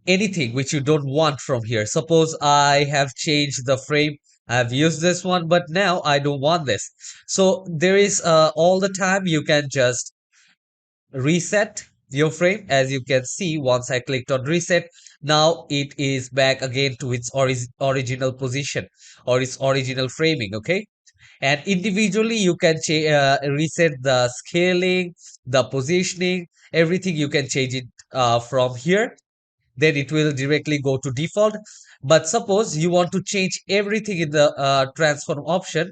anything which you don't want from here. Suppose I have changed the frame. I've used this one, but now I don't want this. So there is all the time you can just reset your frame. As you can see, once I clicked on reset, now it is back again to its original position or its original framing. Okay. And individually you can reset the scaling, the positioning, everything you can change it from here, then it will directly go to default. But suppose you want to change everything in the transform option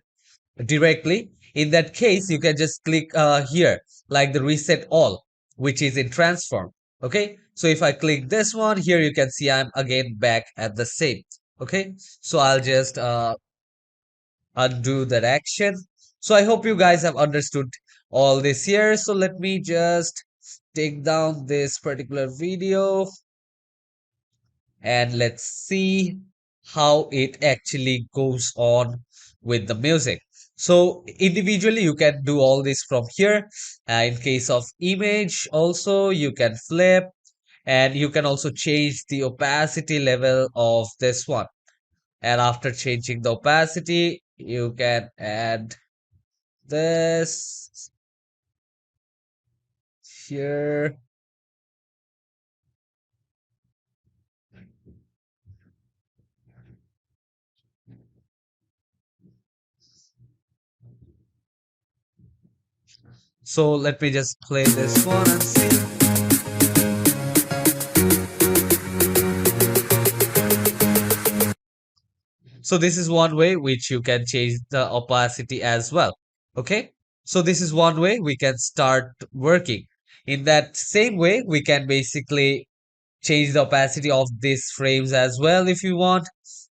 directly, In that case, you can just click here, like the reset all, which is in transform. Okay, so if I click this one here, you can see I'm again back at the same. Okay, so I'll just undo that action. So I hope you guys have understood all this here. So let me just take down this particular video and let's see how it actually goes on with the music. So individually you can do all this from here. In case of image also you can flip, and you can also change the opacity level of this one. And after changing the opacity you can add this here. So let me just play this one and see. So this is one way which you can change the opacity as well. Okay. So this is one way we can start working. In that same way, we can basically change the opacity of these frames as well if you want.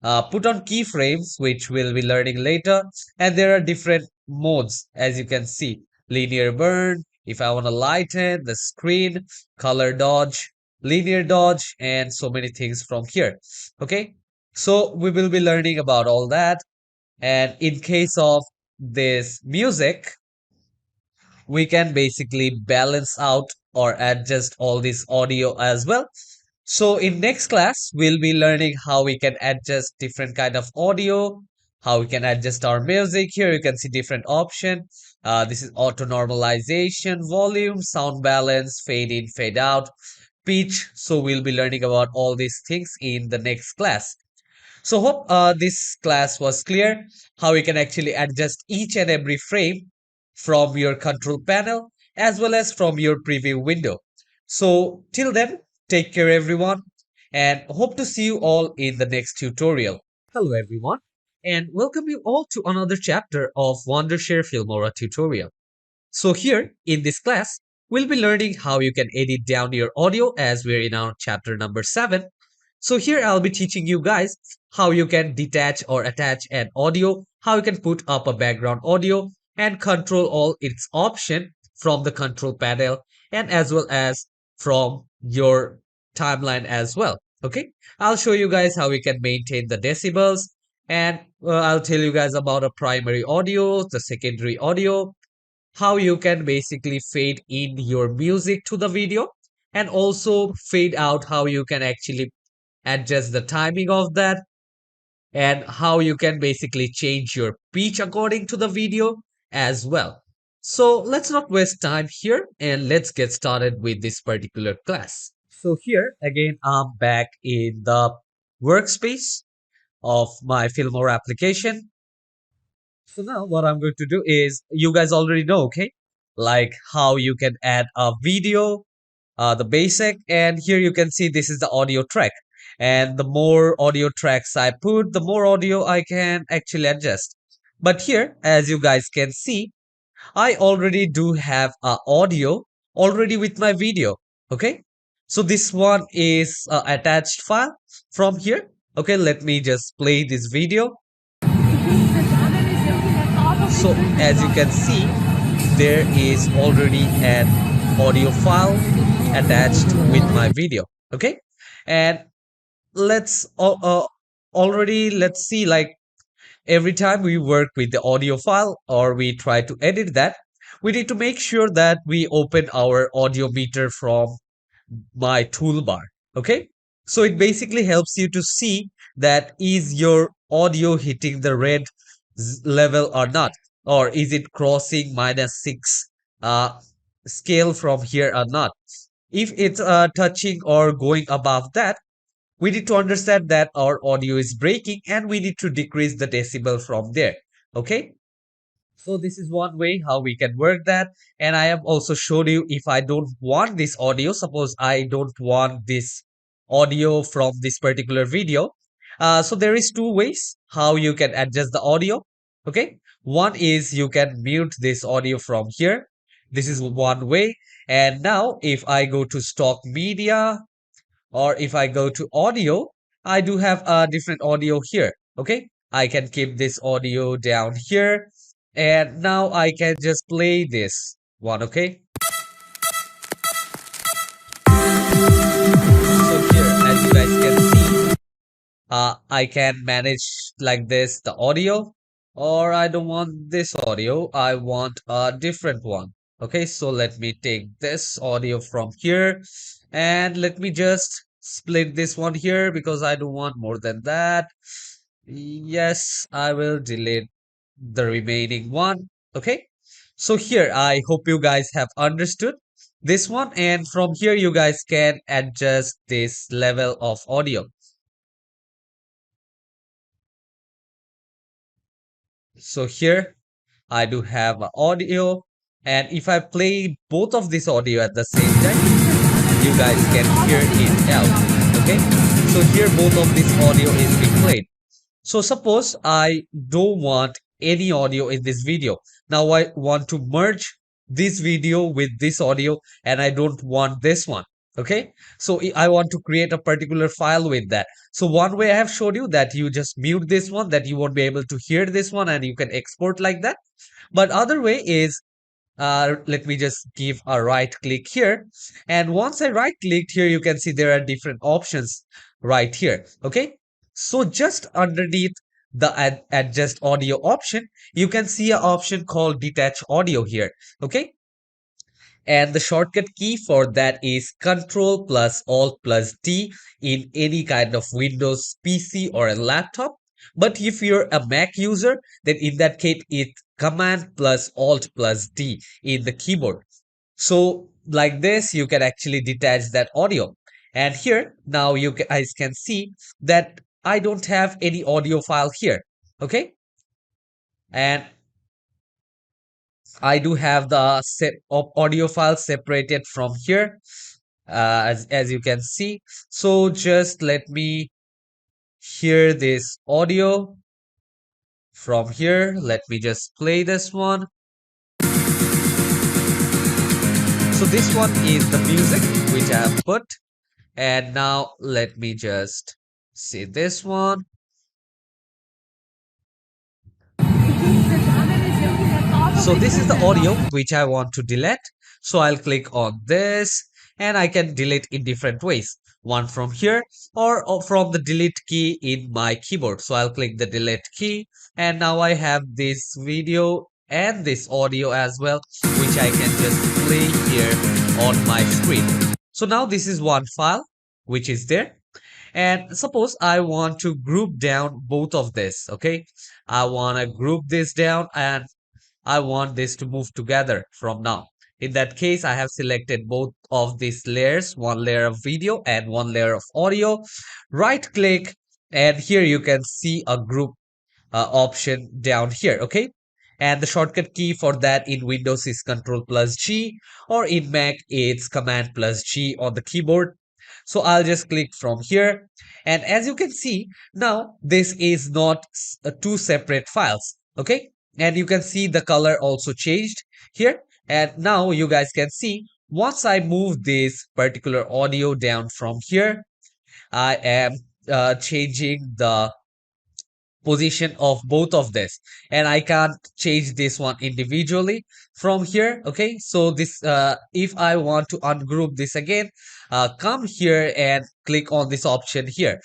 Put on keyframes, which we'll be learning later. And there are different modes, as you can see. Linear burn, if I want to lighten the screen, color dodge, linear dodge, and so many things from here. Okay, so we will be learning about all that. And in case of this music, we can basically balance out or adjust all this audio as well. So in next class, we'll be learning how we can adjust different kind of audio, how we can adjust our music. Here you can see different option. This is auto normalization, volume, sound balance, fade in, fade out, pitch. So we'll be learning about all these things in the next class. So hope this class was clear, how you can actually adjust each and every frame from your control panel as well as from your preview window. So till then, take care everyone, and hope to see you all in the next tutorial. Hello everyone, and welcome you all to another chapter of Wondershare Filmora tutorial. So here in this class, we'll be learning how you can edit down your audio as we're in our chapter number 7. So here I'll be teaching you guys how you can detach or attach an audio, how you can put up a background audio and control all its option from the control panel and as well as from your timeline as well. Okay, I'll show you guys how we can maintain the decibels, and I'll tell you guys about a primary audio, the secondary audio, how you can basically fade in your music to the video, and also fade out, how you can actually adjust the timing of that, and how you can basically change your pitch according to the video as well. So let's not waste time here and let's get started with this particular class. So here again, I'm back in the workspace of my Filmora application. So now what I'm going to do is, you guys already know, okay? Like how you can add a video, the basic, and here you can see this is the audio track. And the more audio tracks I put, the more audio I can actually adjust. But here, as you guys can see, I already do have a audio already with my video. Okay, so this one is a attached file from here. Okay, let me just play this video. So as you can see, there is already an audio file attached with my video. Okay, and let's already let's see, like every time we work with the audio file or we try to edit that, we need to make sure that we open our audio meter from my toolbar. Okay, so it basically helps you to see that is your audio hitting the red level or not, or is it crossing -6 uh scale from here or not. If it's touching or going above that, we need to understand that our audio is breaking and we need to decrease the decibel from there. Okay, so this is one way how we can work that. And I have also showed you, if I don't want this audio, suppose I don't want this audio from this particular video. So there is two ways how you can adjust the audio. Okay, One is you can mute this audio from here. This is one way. And now if I go to stock media, or if I go to audio, I do have a different audio here. Okay, I can keep this audio down here, and now I can just play this one. Okay, so here, as you guys can see, I can manage like this the audio, or I don't want this audio, I want a different one. Okay, so let me take this audio from here and let me just split this one here because I don't want more than that. Yes, I will delete the remaining one. Okay, so here I hope you guys have understood this one, and from here you guys can adjust this level of audio. So here I do have audio, and if I play both of this audio at the same time, you guys can hear it out. Okay, so here both of this audio is being played. So suppose I don't want any audio in this video. Now I want to merge this video with this audio, and I don't want this one. Okay, so I want to create a particular file with that. So one way I have showed you that you just mute this one, that you won't be able to hear this one, and you can export like that. But other way is, let me just give a right click here, and once I right clicked here, you can see there are different options right here. Okay, so just underneath the adjust audio option, you can see an option called detach audio here. Okay, and the shortcut key for that is Control plus Alt plus D in any kind of Windows PC or a laptop. But if you're a Mac user, then in that case, it's Command plus Alt plus D in the keyboard. So like this, you can actually detach that audio. And here, now you guys can see that I don't have any audio file here. Okay. And I do have the audio file separated from here, as you can see. So just let me hear this audio from here. Let me just play this one. So this one is the music which I have put. And now let me just see this one. So this is the audio which I want to delete. So I'll click on this and I can delete in different ways. One from here or from the delete key in my keyboard. So I'll click the delete key, and now I have this video and this audio as well, which I can just play here on my screen. So now this is one file which is there. And suppose I want to group down both of this. Okay, I want to group this down, and I want this to move together from now. In that case, I have selected both of these layers, one layer of video and one layer of audio. Right click, and here you can see a group option down here. Okay, and the shortcut key for that in Windows is Control plus G, or in Mac it's Command plus G on the keyboard. So I'll just click from here, and as you can see, now this is not two separate files. Okay, and you can see the color also changed here. And now you guys can see, once I move this particular audio down from here, I am changing the position of both of this, and I can't change this one individually from here. Okay, so this if I want to ungroup this again, come here and click on this option here.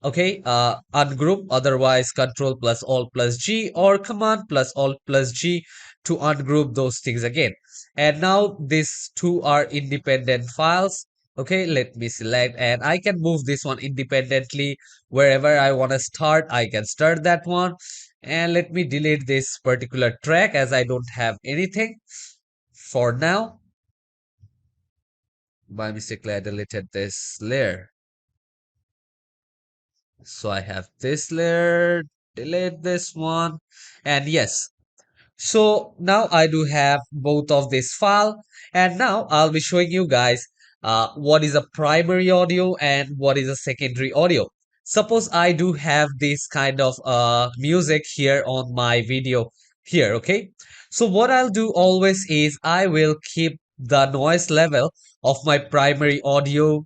Okay, ungroup, otherwise Control plus Alt plus G or Command plus Alt plus G to ungroup those things again. And now these two are independent files. Okay, let me select, and I can move this one independently. Wherever I want to start, I can start that one. And let me delete this particular track as I don't have anything for now. By mistake, I deleted this layer. So I have this layer, delete this one, and yes. So now I do have both of this file, and now I'll be showing you guys what is a primary audio and what is a secondary audio. Suppose I do have this kind of music here on my video here. Okay, so what I'll do always is I will keep the noise level of my primary audio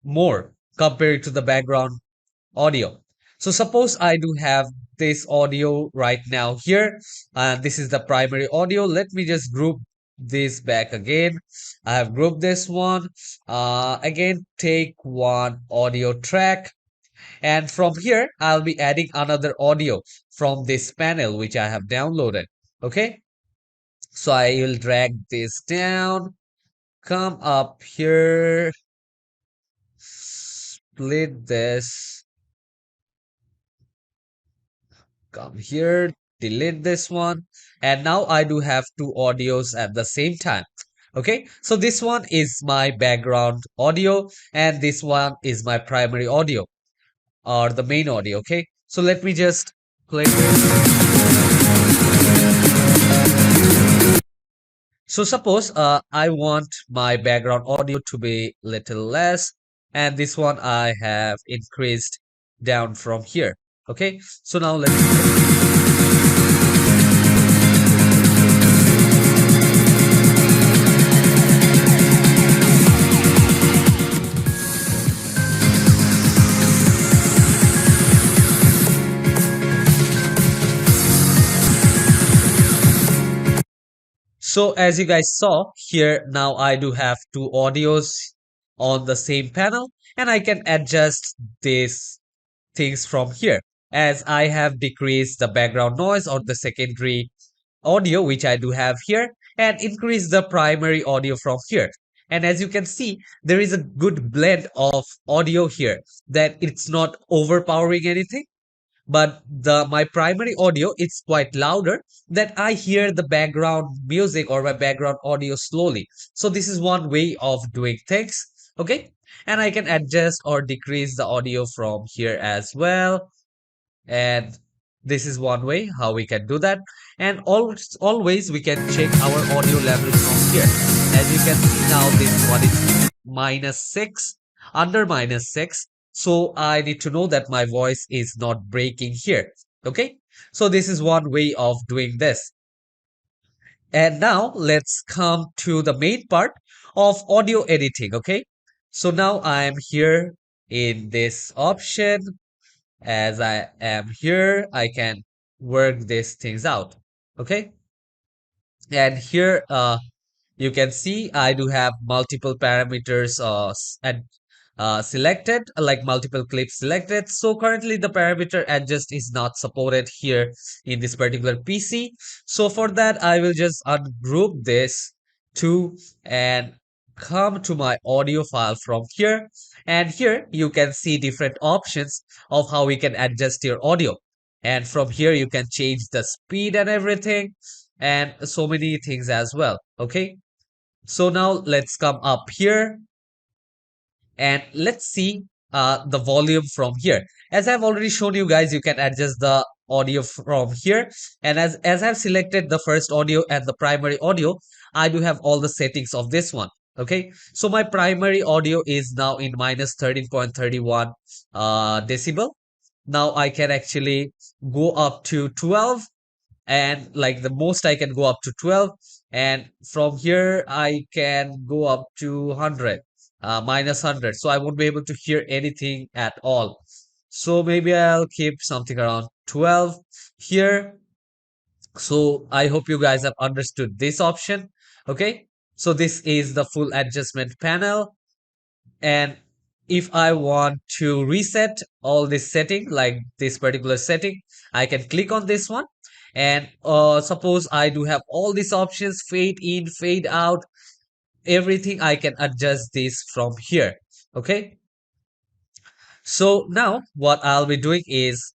more compared to the background audio. So suppose I do have this audio right now here, and this is the primary audio. Let me just group this back again. I have grouped this one. Again, take one audio track, and from here I'll be adding another audio from this panel which I have downloaded. Okay, so I will drag this down, come up here, split this, come here, delete this one, and now I do have two audios at the same time. Okay, so this one is my background audio and this one is my primary audio or the main audio. Okay, so let me just play this. So suppose I want my background audio to be little less, and this one I have increased down from here. Okay, so now let's. So as you guys saw here, now I do have two audios on the same panel, and I can adjust these things from here as I have decreased the background noise or the secondary audio which I do have here and increase the primary audio from here. And as you can see, there is a good blend of audio here that it's not overpowering anything, but the my primary audio it's quite louder that I hear the background music or my background audio slowly. So this is one way of doing things. Okay, and I can adjust or decrease the audio from here as well, and this is one way how we can do that. And always we can check our audio level from here. As you can see now, this one is -6, under -6, so I need to know that my voice is not breaking here. Okay, so this is one way of doing this. And now let's come to the main part of audio editing. Okay, so now I am here in this option. As I am here, I can work these things out. Okay, and here you can see I do have multiple parameters selected, like multiple clips selected. So currently the parameter adjust is not supported here in this particular PC. So for that, I will just ungroup this two and come to my audio file from here. And here you can see different options of how we can adjust your audio. And from here you can change the speed and everything and so many things as well. Okay, so now let's come up here and let's see the volume from here. As I've already shown you guys, you can adjust the audio from here. And as I've selected the first audio and the primary audio, I do have all the settings of this one. Okay, so my primary audio is now in -13.31 decibel. Now I can actually go up to 12, and like the most I can go up to 12, and from here I can go up to 100, -100, so I won't be able to hear anything at all. So maybe I'll keep something around 12 here. So I hope you guys have understood this option. Okay, so this is the full adjustment panel, and if I want to reset all this setting, like this particular setting, I can click on this one. And suppose I do have all these options, fade in, fade out, everything I can adjust this from here. Okay, so now what I'll be doing is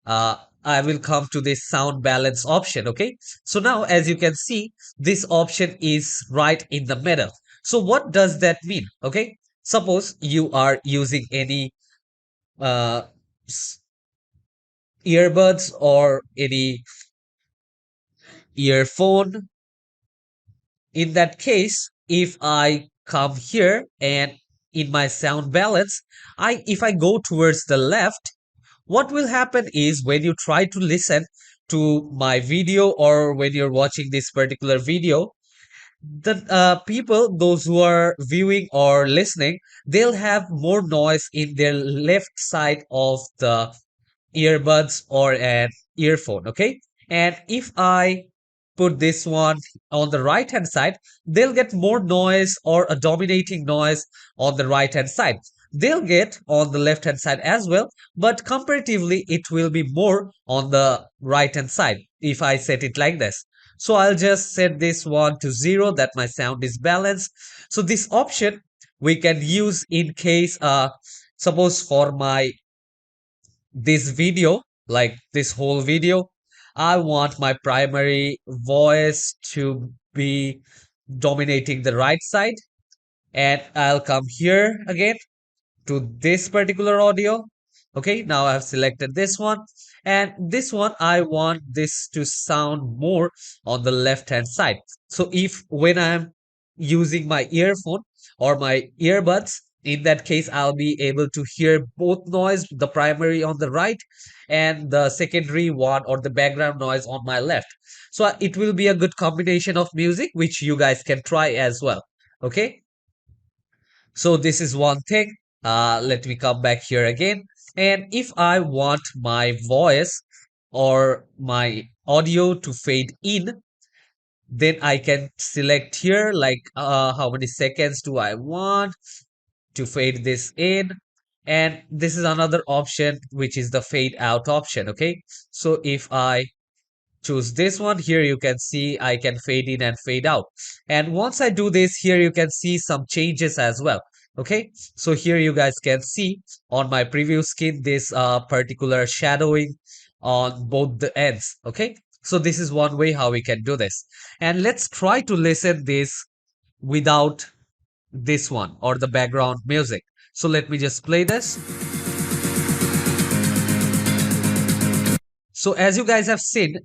I will come to this sound balance option. Okay, so now as you can see, this option is right in the middle. So what does that mean? Okay, suppose you are using any uh, s- earbuds or any earphone. In that case, if I come here and in my sound balance, if I go towards the left, what will happen is when you try to listen, to my video, or when you're watching this particular video, the people, those who are viewing or listening, they'll have more noise in their left side of the earbuds or an earphone. Okay, and if I put this one on the right hand side, they'll get more noise or a dominating noise on the right hand side. They'll get on the left hand side as well, but comparatively it will be more on the right hand side if I set it like this. So I'll just set this one to 0, that my sound is balanced. So this option we can use in case suppose for my this video, like this whole video, I want my primary voice to be dominating the right side, and I'll come here again to this particular audio. Okay, now I've selected this one, and this one I want this to sound more on the left hand side. So if when I'm using my earphone or my earbuds, in that case I'll be able to hear both noise, the primary on the right and the secondary one or the background noise on my left. So it will be a good combination of music which you guys can try as well. Okay, so this is one thing. Let me come back here again. And if I want my voice or my audio to fade in, then I can select here like how many seconds do I want to fade this in. And this is another option, which is the fade out option. Okay, so if I choose this one, here you can see I can fade in and fade out. And once I do this, here you can see some changes as well. Okay, so here you guys can see on my preview skin this particular shadowing on both the ends. Okay, so this is one way how we can do this. And let's try to listen this without this one or the background music. So let me just play this. So as you guys have seen,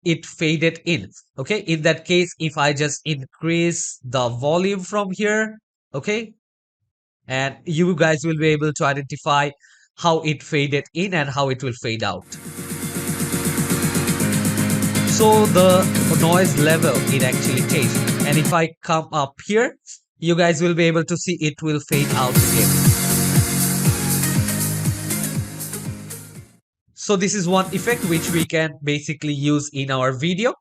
it faded in. Okay, in that case, if I just increase the volume from here, okay, and you guys will be able to identify how it faded in and how it will fade out. So the noise level, it actually changed. And if I come up here, you guys will be able to see it will fade out again. So this is one effect which we can basically use in our video.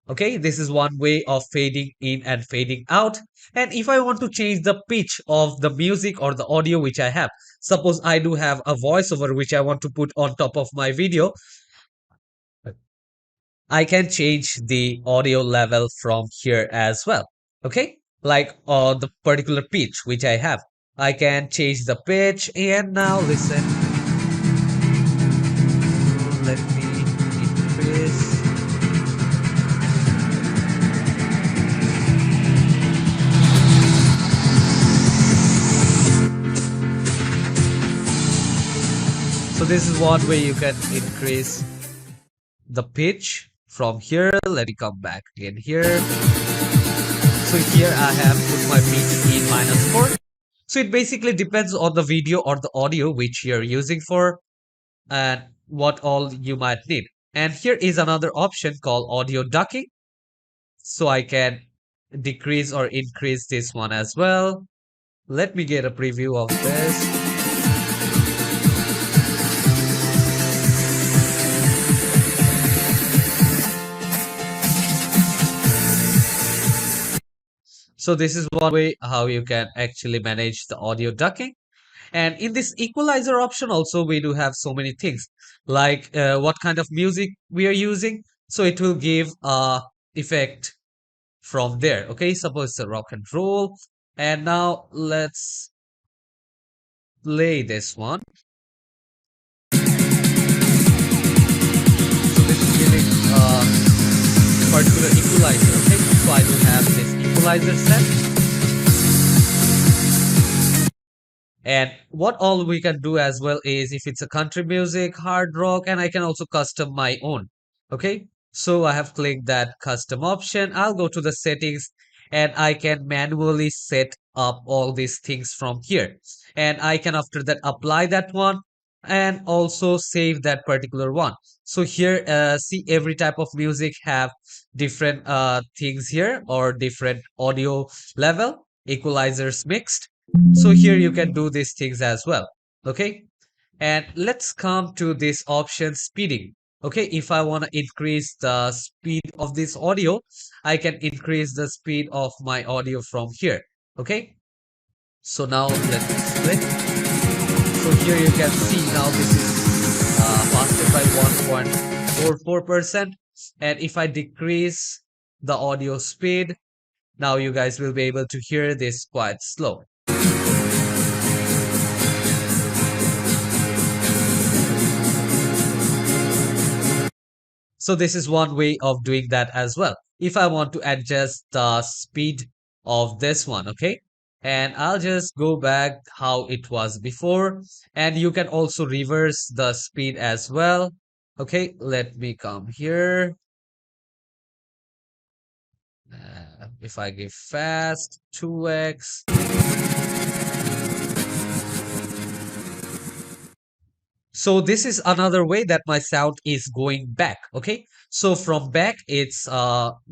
Okay, this is one way of fading in and fading out. And if I want to change the pitch of the music or the audio which I have, suppose I do have a voiceover which I want to put on top of my video, I can change the audio level from here as well. Okay, like the particular pitch which I have, I can change the pitch. And now listen, let me increase. So this is one way you can increase the pitch from here. Let me come back again here. So here I have put my pitch in -4. So it basically depends on the video or the audio which you're using for and what all you might need. And here is another option called audio ducking. So I can decrease or increase this one as well. Let me get a preview of this. So this is one way how you can actually manage the audio ducking. And in this equalizer option also, we do have so many things like what kind of music we are using. So it will give a effect from there. Okay, suppose it's a rock and roll. And now let's play this one. So this is giving a particular equalizer. Okay, so I do have this equalizer set. And what all we can do as well is if it's a country music, hard rock, and I can also custom my own. Okay, so I have clicked that custom option. I'll go to the settings and I can manually set up all these things from here. And I can after that apply that one. and also save that particular one. So here, see, every type of music have different things here, or different audio level, equalizers mixed. So here you can do these things as well. Okay. And let's come to this option, speeding. Okay, if I want to increase the speed of this audio, I can increase the speed of my audio from here. Okay, so now let me split. So here you can see now this is faster by 1.44%. And if I decrease the audio speed, now you guys will be able to hear this quite slow. So this is one way of doing that as well. If I want to adjust the speed of this one, okay? And I'll just go back how it was before. And you can also reverse the speed as well. Okay, let me come here. If I give fast 2x, so this is another way that my sound is going back. Okay, so from back it's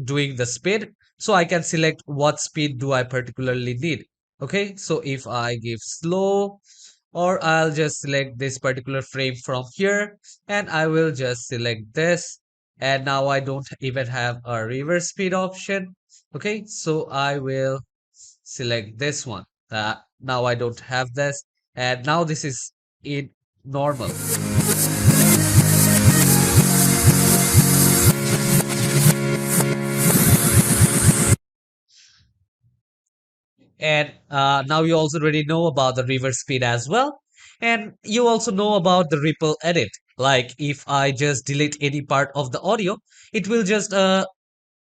doing the speed, so I can select what speed do I particularly need. Okay, so if I give slow, or I'll just select this particular frame from here, and I will just select this, and now I don't even have a reverse speed option. Okay, so I will select this one. Now I don't have this, and now this is in normal. And now you also already know about the reverse speed as well. And you also know about the ripple edit. Like if I just delete any part of the audio, it will just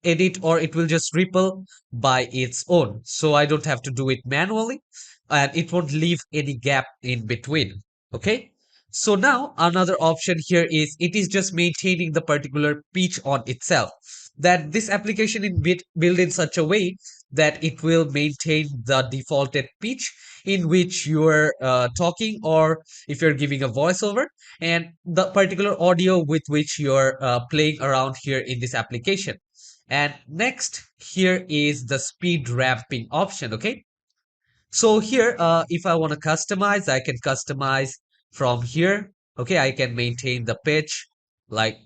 edit, or it will just ripple by its own. So I don't have to do it manually, and it won't leave any gap in between. Okay. So now another option here is it is just maintaining the particular pitch on itself. That this application is built in such a way that it will maintain the defaulted pitch in which you're talking, or if you're giving a voiceover, and the particular audio with which you're playing around here in this application. And next, here is the speed ramping option. Okay. So here, if I want to customize, I can customize from here. Okay. I can maintain the pitch, like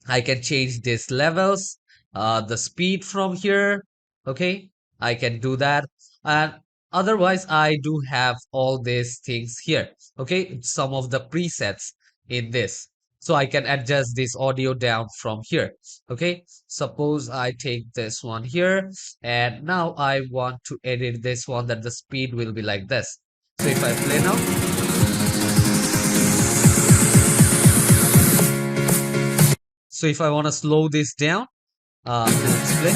I can change these levels, the speed from here. Okay, I can do that. And otherwise, I do have all these things here. Okay, some of the presets in this. So I can adjust this audio down from here. Okay, suppose I take this one here, and now I want to edit this one that the speed will be like this. So if I play now, so if I want to slow this down, let's play.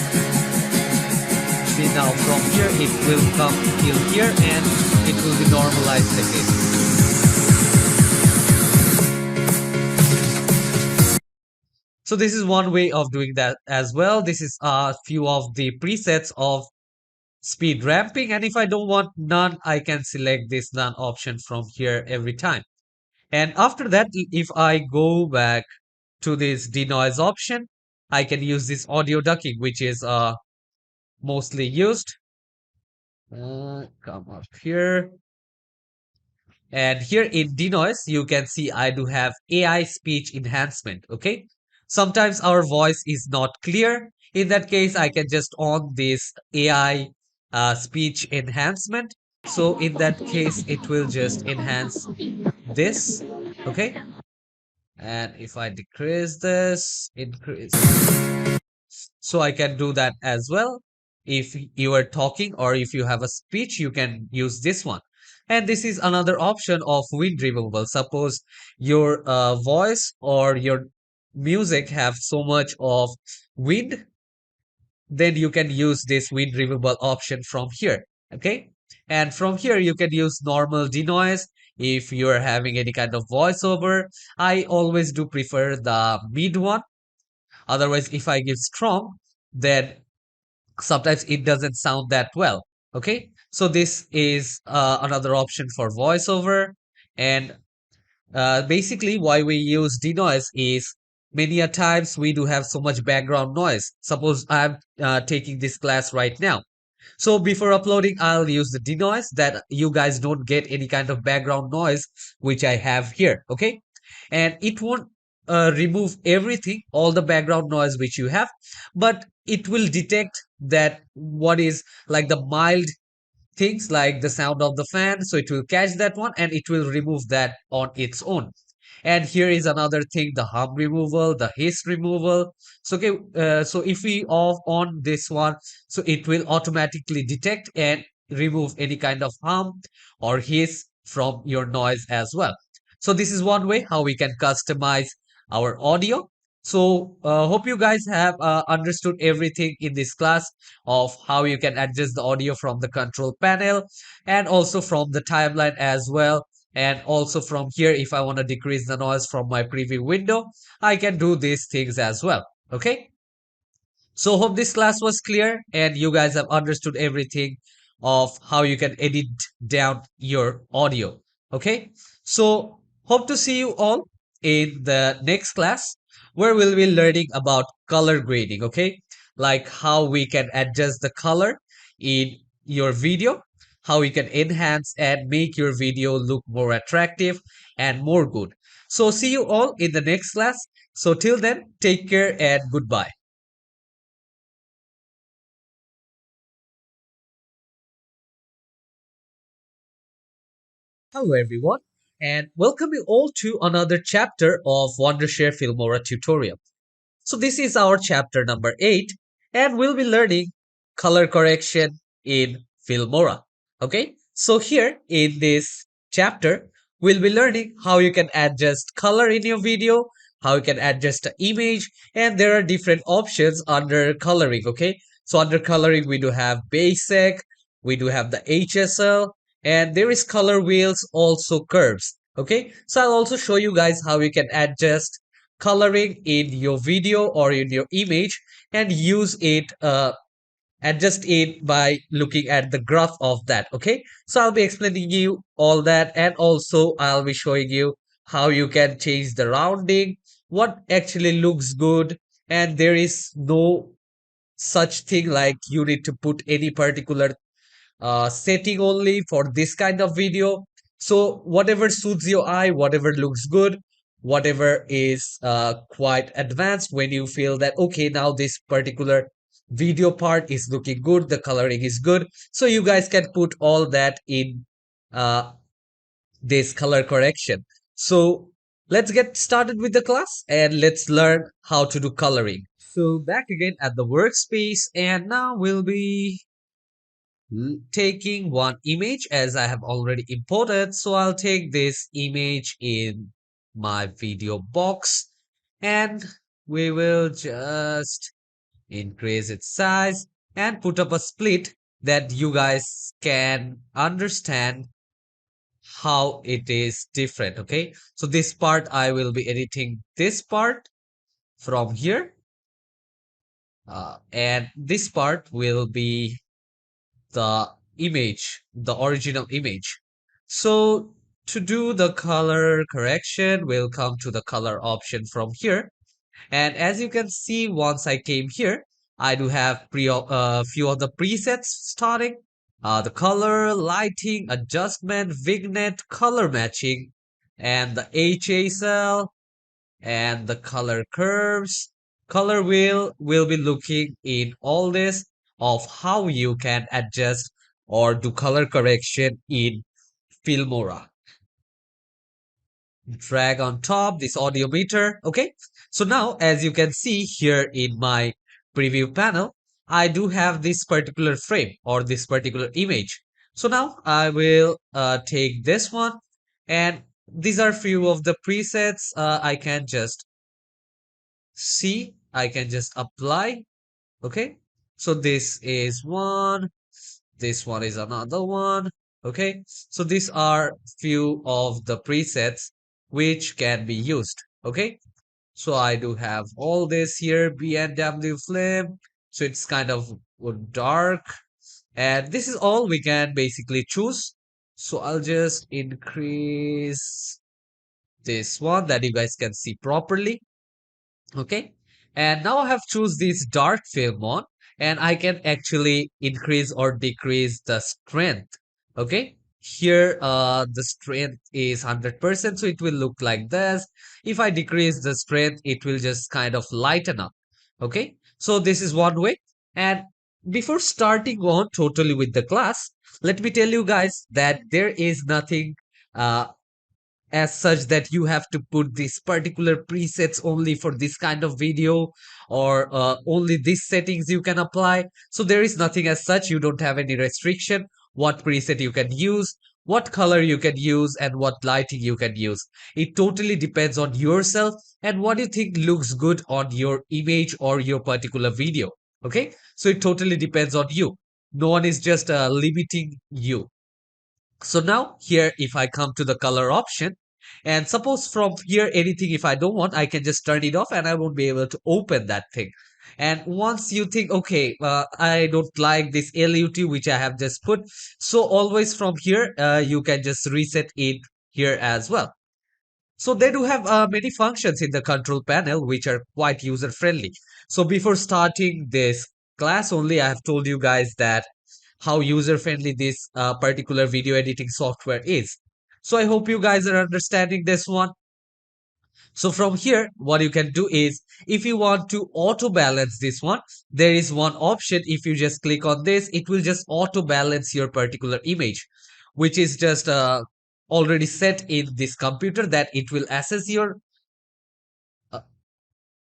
See now from here it will come till here, and it will be normalized again. So this is one way of doing that as well. This is a few of the presets of speed ramping, and if I don't want none, I can select this none option from here every time. And after that, if I go back to this denoise option, I can use this audio ducking, which is mostly used. Come up here. And here in denoise, you can see I do have AI speech enhancement. Okay. Sometimes our voice is not clear. In that case, I can just on this AI speech enhancement. So in that case, it will just enhance this. Okay. And if I decrease this, increase. So I can do that as well. If you are talking, or if you have a speech, you can use this one. And this is another option of wind removal. Suppose your voice or your music have so much of wind, then you can use this wind removal option from here. Okay. And from here, you can use normal denoise if you're having any kind of voiceover. I always do prefer the mid one. Otherwise, if I give strong, then sometimes it doesn't sound that well. Okay, so this is another option for voiceover. And Basically, why we use denoise is many a times we do have so much background noise. Suppose I'm taking this class right now. So before uploading, I'll use the denoise that you guys don't get any kind of background noise, which I have here. Okay. And it won't remove everything, all the background noise which you have, but it will detect that what is like the mild things like the sound of the fan. So it will catch that one and it will remove that on its own. And here is another thing, the hum removal, the hiss removal. So okay, so if we off on this one, so it will automatically detect and remove any kind of hum or hiss from your noise as well. So this is one way how we can customize our audio. So hope you guys have understood everything in this class of how you can adjust the audio from the control panel and also from the timeline as well. And also from here, if I want to decrease the noise from my preview window, I can do these things as well. Okay. So hope this class was clear and you guys have understood everything of how you can edit down your audio. Okay. So hope to see you all in the next class where we'll be learning about color grading. Okay. Like how we can adjust the color in your video, how we can enhance and make your video look more attractive and more good. So see you all in the next class. So till then, take care and goodbye. Hello, everyone, and welcome you all to another chapter of Wondershare Filmora tutorial. So, this is our chapter number 8, and we'll be learning color correction in Filmora. Okay, so here in this chapter, we'll be learning how you can adjust color in your video, how you can adjust the image, and there are different options under coloring. Okay, so under coloring, we do have basic, we do have the HSL, and there is color wheels, also curves. Okay, so I'll also show you guys how you can adjust coloring in your video or in your image and use it adjust it by looking at the graph of that. Okay, so I'll be explaining you all that and also I'll be showing you how you can change the rounding, what actually looks good, and there is no such thing like you need to put any particular setting only for this kind of video. So whatever suits your eye, whatever looks good, whatever is quite advanced, when you feel that okay, now this particular video part is looking good, the coloring is good, so you guys can put all that in uh, this color correction. So let's get started with the class and let's learn how to do coloring. So back again at the workspace, and now we'll be taking one image as I have already imported. So I'll take this image in my video box and we will just increase its size and put up a split that you guys can understand how it is different. Okay, so this part I will be editing this part from here, and this part will be the image, the original image. So to do the color correction, we'll come to the color option from here. And as you can see, once I came here, I do have few of the presets starting. The color, lighting, adjustment, vignette, color matching, and the HSL, and the color curves. Color wheel will be looking in all this of how you can adjust or do color correction in Filmora. Drag on top this audio meter. Okay, so now as you can see here in my preview panel, I do have this particular frame or this particular image. So now I will take this one, and these are few of the presets. I can just see, I can just apply. Okay, so this is one, this one is another one. Okay, so these are few of the presets which can be used. Okay, so I do have all this here, bnw flame, so it's kind of dark, and this is all we can basically choose. So I'll just increase this one that you guys can see properly. Okay, and now I have choose this dark film on, and I can actually increase or decrease the strength. Okay, here the strength is 100%, so it will look like this. If I decrease the strength, it will just kind of lighten up. Okay, so this is one way. And before starting on totally with the class, let me tell you guys that there is nothing uh, as such that you have to put this particular presets only for this kind of video, or only these settings you can apply. So there is nothing as such. You don't have any restriction what preset you can use, what color you can use, and what lighting you can use. It totally depends on yourself and what you think looks good on your image or your particular video. Okay, so it totally depends on you. No one is just limiting you. So now here, if I come to the color option, and suppose from here anything, if I don't want, I can just turn it off and I won't be able to open that thing. And once you think, okay, I don't like this LUT which I have just put, so always from here, you can just reset it here as well. So they do have many functions in the control panel which are quite user friendly. So before starting this class only, I have told you guys that how user friendly this particular video editing software is. So I hope you guys are understanding this one. So from here, what you can do is, if you want to auto balance this one, there is one option. If you just click on this, it will just auto balance your particular image, which is just already set in this computer, that it will assess your uh,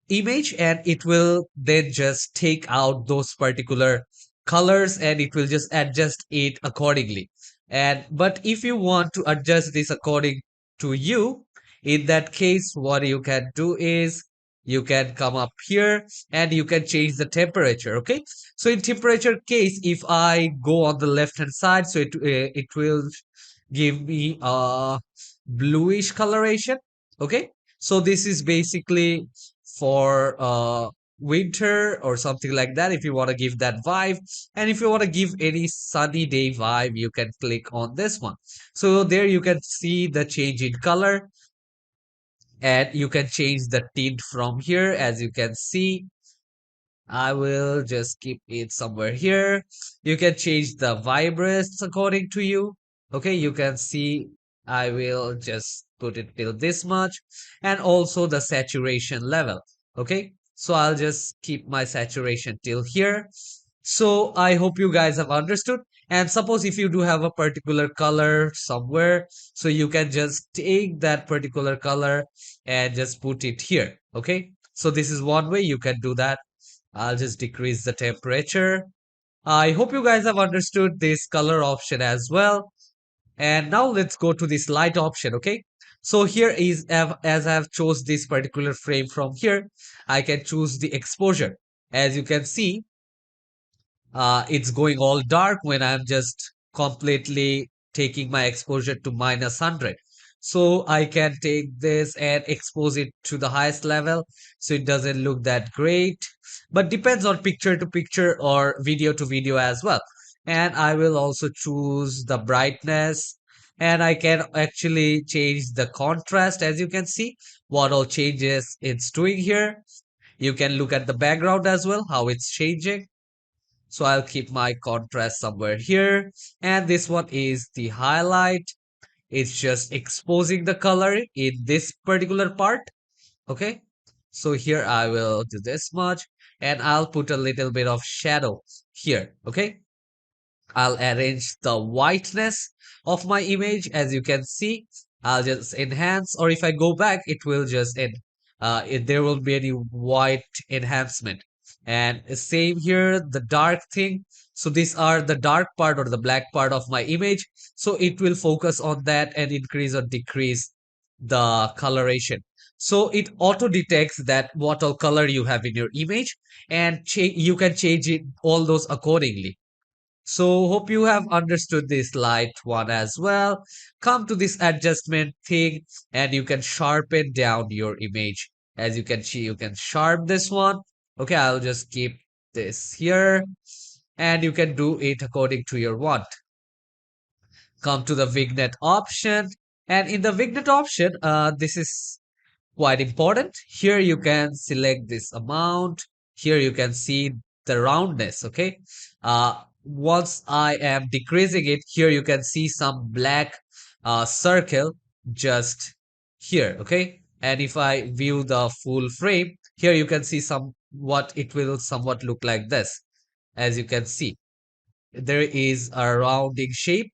image, and it will then just take out those particular colors and it will just adjust it accordingly. And but if you want to adjust this according to you, in that case what you can do is, you can come up here and you can change the temperature. Okay, so in temperature case, if I go on the left hand side, so it will give me a bluish coloration. Okay, so this is basically for winter or something like that, if you want to give that vibe. And if you want to give any sunny day vibe, you can click on this one. So there you can see the change in color, and you can change the tint from here. As you can see, I will just keep it somewhere here. You can change the vibrance according to you. Okay, you can see I will just put it till this much, and also the saturation level. Okay, so I'll just keep my saturation till here. So I hope you guys have understood. And suppose if you do have a particular color somewhere, so you can just take that particular color and just put it here. Okay, so this is one way you can do that. I'll just decrease the temperature. I hope you guys have understood this color option as well. And now let's go to this light option, okay? So here is, as I have chose this particular frame from here, I can choose the exposure. As you can see, it's going all dark when I'm just completely taking my exposure to -100. So I can take this and expose it to the highest level so it doesn't look that great. But depends on picture to picture or video to video as well. And I will also choose the brightness, and I can actually change the contrast. As you can see, what all changes it's doing here. You can look at the background as well, how it's changing. So I'll keep my contrast somewhere here. And this one is the highlight. It's just exposing the color in this particular part. Okay. So here I will do this much, and I'll put a little bit of shadow here. Okay. I'll arrange the whiteness of my image. As you can see, I'll just enhance, or if I go back, it will just there won't be any white enhancement. And same here, the dark thing. So these are the dark part or the black part of my image. So it will focus on that and increase or decrease the coloration. So it auto detects that what all color you have in your image, and you can change it all those accordingly. So hope you have understood this light one as well. Come to this adjustment thing, and you can sharpen down your image. As you can see, you can sharp this one. Okay, I'll just keep this here, and you can do it according to your want. Come to the vignette option. And in the vignette option, this is quite important. Here you can select this amount. Here you can see the roundness. Okay. Once I am decreasing it, here you can see some black circle just here. Okay. And if I view the full frame, here you can see what it will somewhat look like this. As you can see, there is a rounding shape.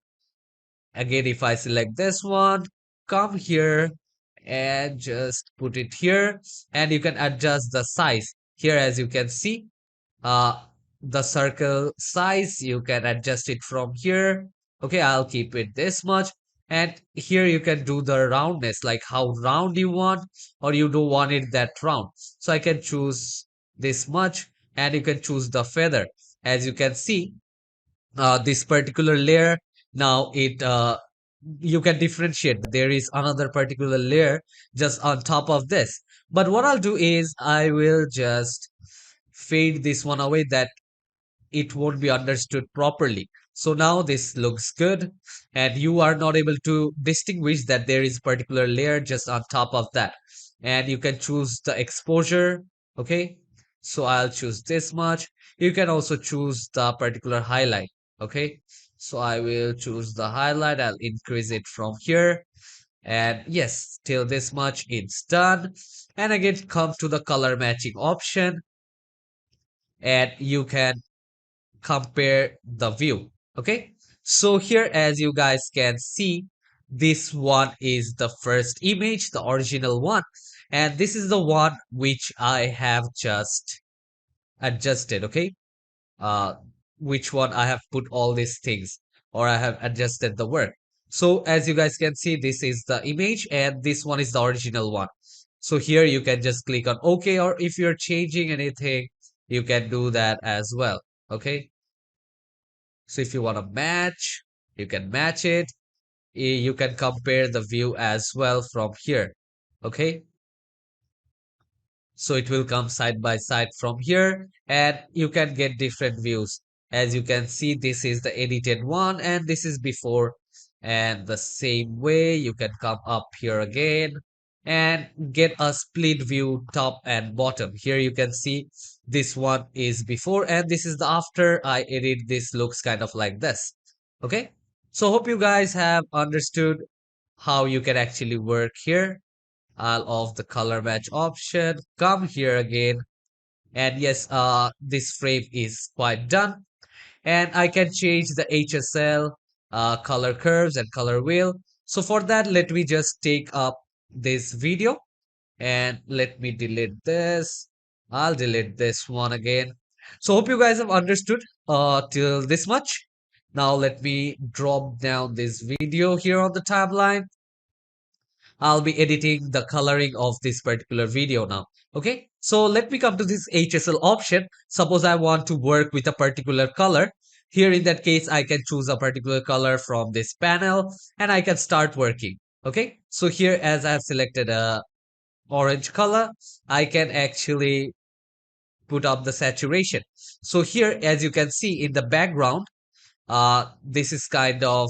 Again, if I select this one, come here and just put it here, and you can adjust the size. Here, as you can see, uh, the circle size, you can adjust it from here. Okay, I'll keep it this much. And here you can do the roundness, like how round you want, or you don't want it that round. So I can choose this much, and you can choose the feather. As you can see, this particular layer, now it you can differentiate that there is another particular layer just on top of this. But what I'll do is I will just fade this one away, that it won't be understood properly. So now this looks good, and you are not able to distinguish that there is particular layer just on top of that. And you can choose the exposure. Okay, so I'll choose this much. You can also choose the particular highlight. Okay, so I will choose the highlight. I'll increase it from here, and yes, till this much it's done. And again, come to the color matching option, and you can compare the view. Okay, so here, as you guys can see, this one is the first image, the original one, and this is the one which I have just adjusted. Okay, uh which one I have put all these things, or I have adjusted the work. So as you guys can see, this is the image and this one is the original one. So here you can just click on OK, or if you're changing anything, you can do that as well. Okay, so if you want to match, you can match it. You can compare the view as well from here. Okay, so it will come side by side from here, and you can get different views. As you can see, this is the edited one and this is before, and the same way you can come up here again and get a split view, top and bottom. Here you can see this one is before and this is the after I edit. This looks kind of like this. Okay, so hope you guys have understood how you can actually work here. I'll off the color match option, come here again, and yes, this frame is quite done. And I can change the HSL, color curves and color wheel. So for that, let me just take up this video and let me delete this. I'll delete this one again. So hope you guys have understood till this much. Now let me drop down this video here on the timeline. I'll be editing the coloring of this particular video now. Okay, so let me come to this HSL option. Suppose I want to work with a particular color. Here in that case, I can choose a particular color from this panel and I can start working. Okay, so here as I have selected a orange color, I can actually put up the saturation. So here, as you can see in the background, this is kind of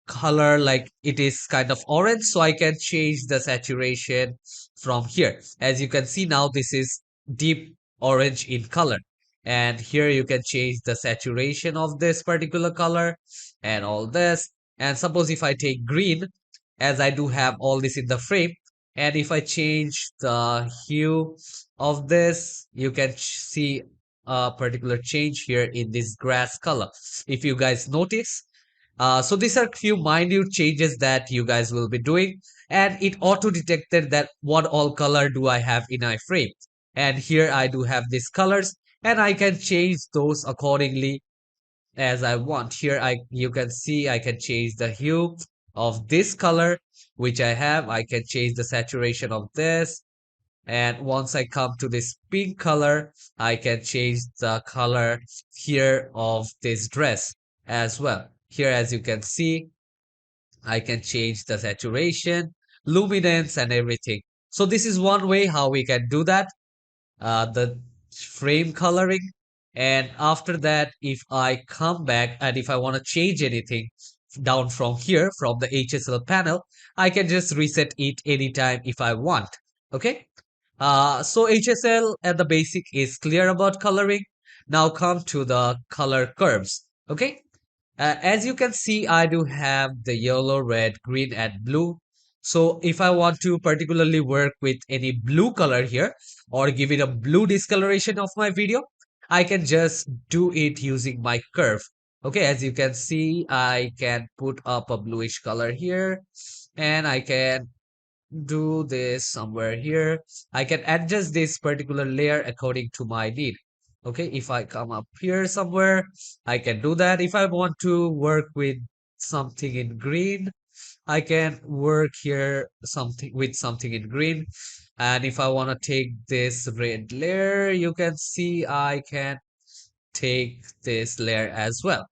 color, like it is kind of orange, so I can change the saturation from here. As you can see now, this is deep orange in color, and here you can change the saturation of this particular color and all this. And suppose if I take green, as I do have all this in the frame, and if I change the hue of this, you can see a particular change here in this grass color, if you guys notice. So these are few minute changes that you guys will be doing, and it auto detected that what all color do I have in my frame. And here I do have these colors, and I can change those accordingly as I want. Here you can see I can change the hue of this color which I have. I can change the saturation of this, and once I come to this pink color, I can change the color here of this dress as well. Here, as you can see, I can change the saturation, luminance, and everything. So this is one way how we can do that, the frame coloring. And after that, if I come back and if I want to change anything, down from here from the HSL panel, I can just reset it anytime if I want. Okay. So HSL at the basic is clear about coloring. Now come to the color curves. Okay. As you can see, I do have the yellow, red, green, and blue. So if I want to particularly work with any blue color here or give it a blue discoloration of my video, I can just do it using my curve. Okay, as you can see, I can put up a bluish color here and I can do this somewhere here. I can adjust this particular layer according to my need. Okay, if I come up here somewhere, I can do that. If I want to work with something in green, I can work here something with something in green. And if I want to take this red layer, you can see I can take this layer as well.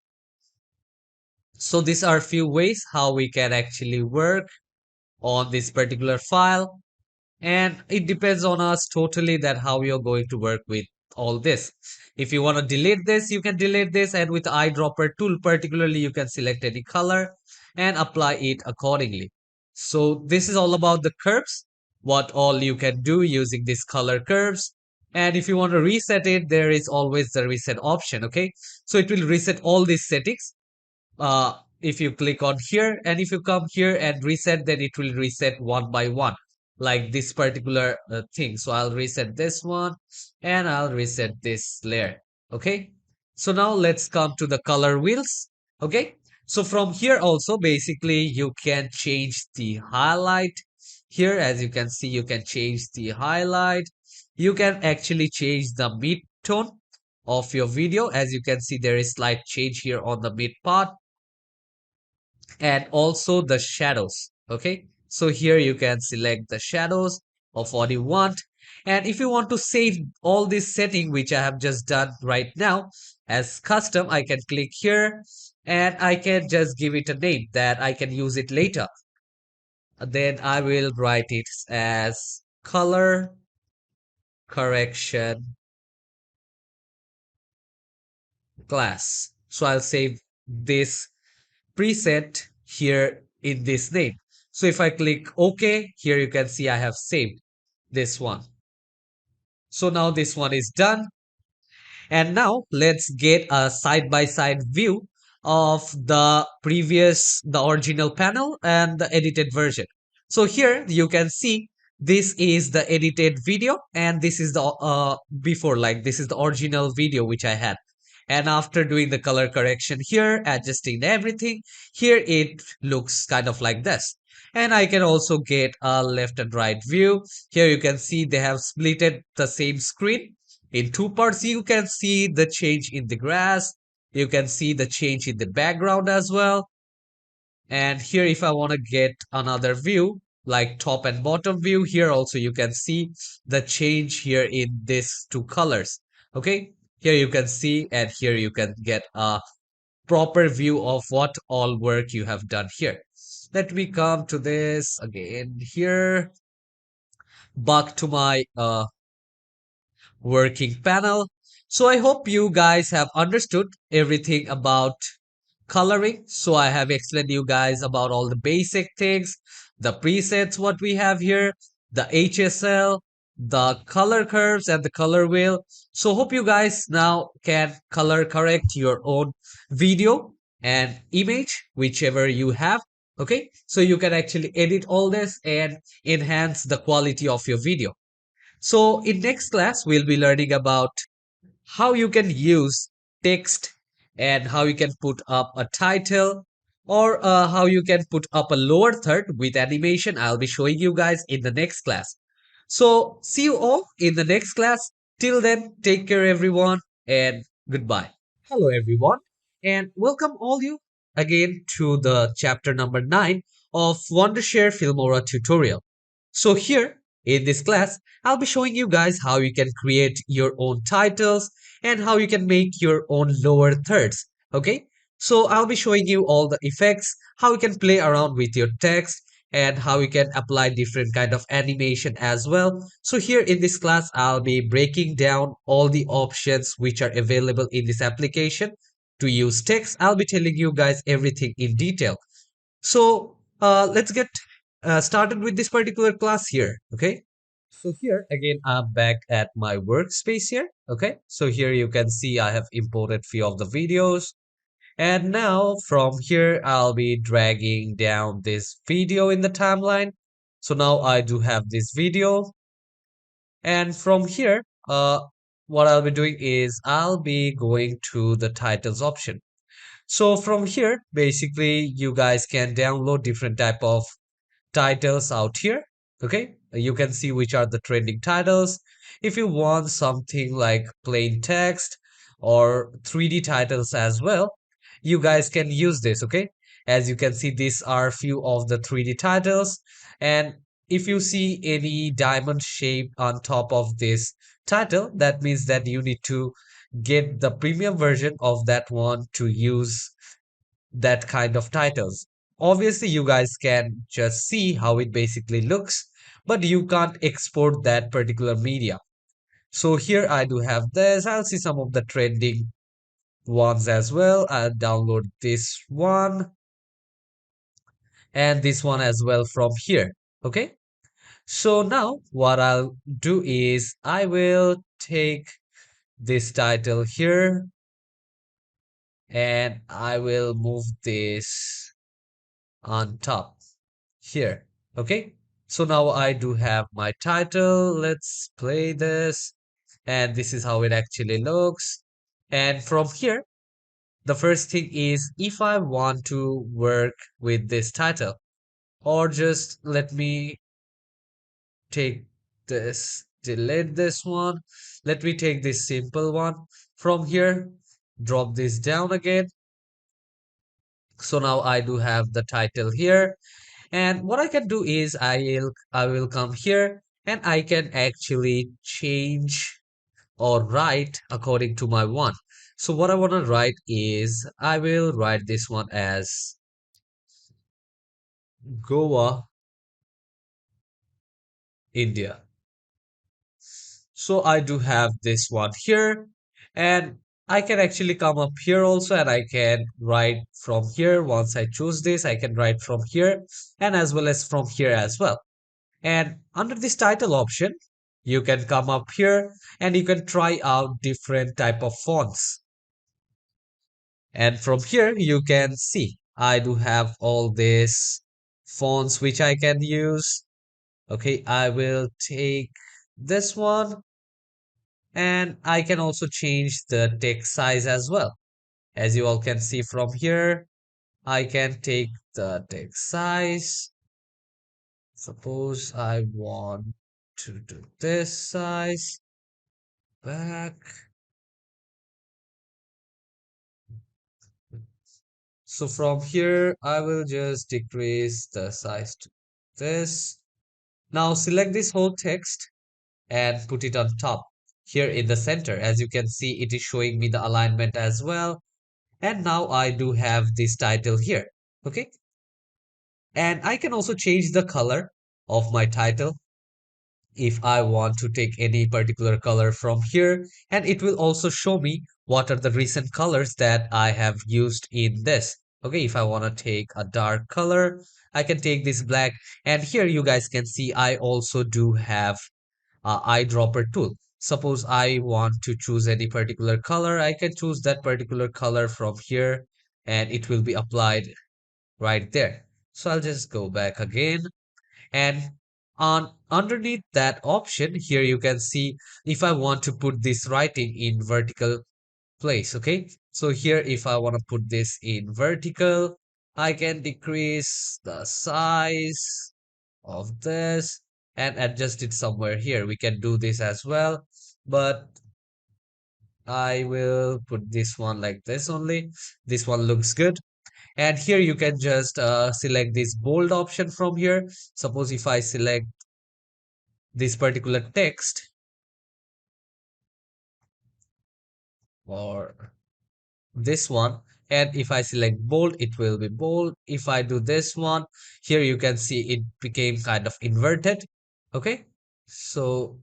So these are a few ways how we can actually work on this particular file. And it depends on us totally that how you're going to work with all this. If you want to delete this, you can delete this, and with the eyedropper tool particularly, you can select any color and apply it accordingly. So this is all about the curves, what all you can do using these color curves. And if you want to reset it, there is always the reset option. Okay, so it will reset all these settings if you click on here, and if you come here and reset, then it will reset one by one like this particular thing. So I'll reset this one and I'll reset this layer. Okay, so now let's come to the color wheels. Okay, so from here also basically you can change the highlight. Here as you can see, you can change the highlight. You can actually change the mid tone of your video. As you can see, there is slight change here on the mid part, and also the shadows. Okay, so here you can select the shadows of what you want, and if you want to save all this setting which I have just done right now as custom, I can click here and I can just give it a name that I can use it later. Then I will write it as color correction class. So I'll save this preset here in this name. So if I click OK, here you can see I have saved this one. So now this one is done. And now let's get a side-by-side view of the original panel and the edited version. So here you can see this is the edited video and this is the before, like this is the original video which I had. And after doing the color correction here, adjusting everything, here it looks kind of like this. And I can also get a left and right view. Here you can see they have splitted the same screen in two parts. You can see the change in the grass. You can see the change in the background as well. And here if I want to get another view, like top and bottom view, here also you can see the change here in these two colors. Okay, here you can see, and here you can get a proper view of what all work you have done here. Let me come to this again here, back to my working panel. So I hope you guys have understood everything about coloring. So I have explained you guys about all the basic things, the presets what we have here, the HSL, the color curves and the color wheel. So hope you guys now can color correct your own video and image, whichever you have. Okay, so you can actually edit all this and enhance the quality of your video. So in next class, we'll be learning about how you can use text and how you can put up a title, or how you can put up a lower third with animation. I'll be showing you guys in the next class. So see you all in the next class. Till then, take care everyone and goodbye. Hello everyone and welcome all you again to the chapter number 9 of Wondershare Filmora tutorial. So here in this class, I'll be showing you guys how you can create your own titles and how you can make your own lower thirds. Okay, so I'll be showing you all the effects, how you can play around with your text, and how you can apply different kind of animation as well. So here in this class, I'll be breaking down all the options which are available in this application. to use text, I'll be telling you guys everything in detail. So let's get started with this particular class here. Okay. So here again, I'm back at my workspace here. Okay. So here you can see I have imported few of the videos. And now from here, I'll be dragging down this video in the timeline. So now I do have this video. And from here, what I'll be doing is I'll be going to the titles option. So from here, basically, you guys can download different type of titles out here. Okay, you can see which are the trending titles. If you want something like plain text or 3D titles as well, you guys can use this. Okay, as you can see, these are few of the 3D titles. And if you see any diamond shape on top of this title, that means that you need to get the premium version of that one to use that kind of titles. Obviously, you guys can just see how it basically looks, but you can't export that particular media. So here I do have this. I'll see some of the trending ones as well. I'll download this one and this one as well from here. Okay. So now what I'll do is I will take this title here and I will move this on top here. Okay, so now I do have my title. Let's play this, and this is how it actually looks. And from here, the first thing is if I want to work with this title, or just let me take this, delete this one. Let me take this simple one from here, drop this down again. So now I do have the title here. And what I can do is I will come here and I can actually change or write according to my one. So what I want to write is I will write this one as Goa, India. So I do have this one here and I can actually come up here also and I can write from here. Once I choose this, I can write from here and as well as from here as well. And under this title option, you can come up here and you can try out different type of fonts. And from here, you can see I do have all these fonts which I can use. Okay, I will take this one and I can also change the text size as well. As you all can see from here, I can take the text size. Suppose I want to do this size back. So from here, I will just decrease the size to this. Now select this whole text and put it on top here in the center. As you can see, it is showing me the alignment as well. And now I do have this title here. Okay. And I can also change the color of my title if I want to take any particular color from here, and it will also show me what are the recent colors that I have used in this. Okay, if I want to take a dark color, I can take this black, and here you guys can see I also do have a eyedropper tool. Suppose I want to choose any particular color, I can choose that particular color from here, and it will be applied right there. So I'll just go back again and on underneath that option here you can see if I want to put this writing in vertical place. Okay, so here if I want to put this in vertical, I can decrease the size of this and adjust it somewhere here. We can do this as well, but I will put this one like this only. This one looks good. And here you can just select this bold option from here. Suppose if I select this particular text or this one, and if I select bold, it will be bold. If I do this one, here you can see it became kind of inverted. Okay, so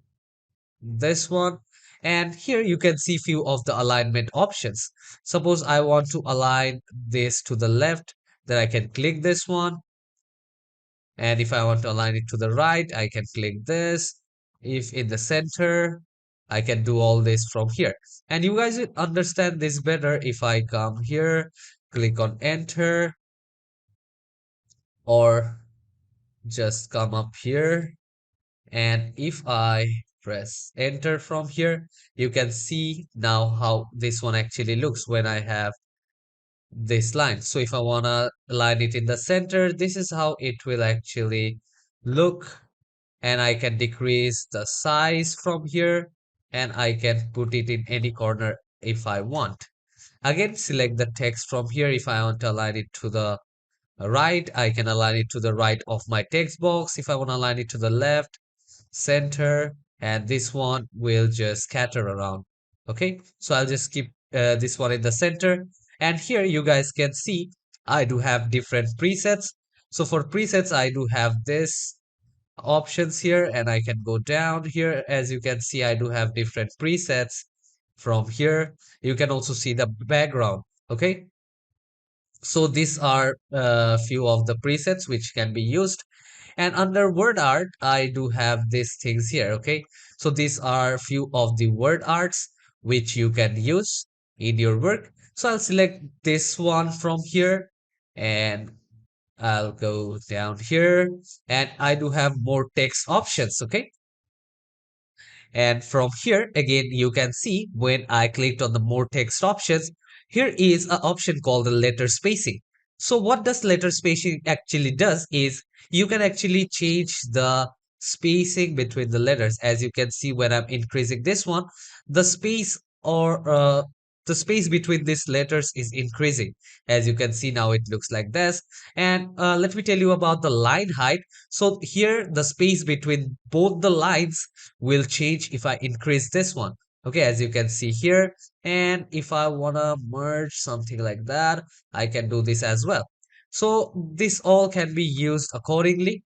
this one, And here you can see few of the alignment options. Suppose I want to align this to the left, then I can click this one. And if I want to align it to the right, I can click this. If in the center, I can do all this from here. And you guys will understand this better if I come here, click on enter, or just come up here. And if I press enter from here, you can see now how this one actually looks when I have this line. So if I want to align it in the center, this is how it will actually look. And I can decrease the size from here, and I can put it in any corner if I want. Again, select the text from here. If I want to align it to the right, I can align it to the right of my text box. If I want to align it to the left, center, and this one will just scatter around. Okay, so I'll just keep this one in the center. And here you guys can see I do have different presets. So for presets, I do have this options here, and I can go down here. As you can see, I do have different presets from here. You can also see the background. Okay, so these are a few of the presets which can be used. And under word art, I do have these things here. Okay, so these are few of the word arts which you can use in your work. So I'll select this one from here, and I'll go down here, and I do have more text options. Okay, and from here, again, you can see when I clicked on the more text options, here is an option called the letter spacing. So what does letter spacing actually does is you can actually change the spacing between the letters. As you can see, when I'm increasing this one, the space or the space between these letters is increasing. As you can see now, it looks like this. And let me tell you about the line height. So here, the space between both the lines will change if I increase this one. Okay, as you can see here. And if I want to merge something like that, I can do this as well. So this all can be used accordingly.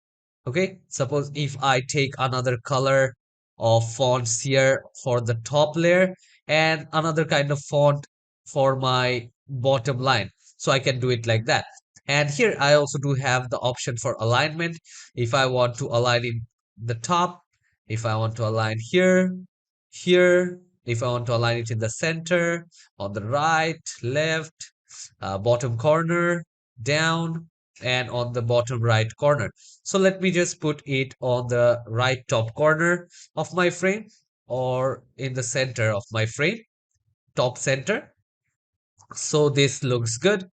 Okay, suppose if I take another color of fonts here for the top layer and another kind of font for my bottom line. So I can do it like that. And here I also do have the option for alignment. If I want to align in the top, if I want to align here, here, if I want to align it in the center, on the right, left, bottom corner, down, and on the bottom right corner. So let me just put it on the right top corner of my frame, or in the center of my frame, top center. So this looks good.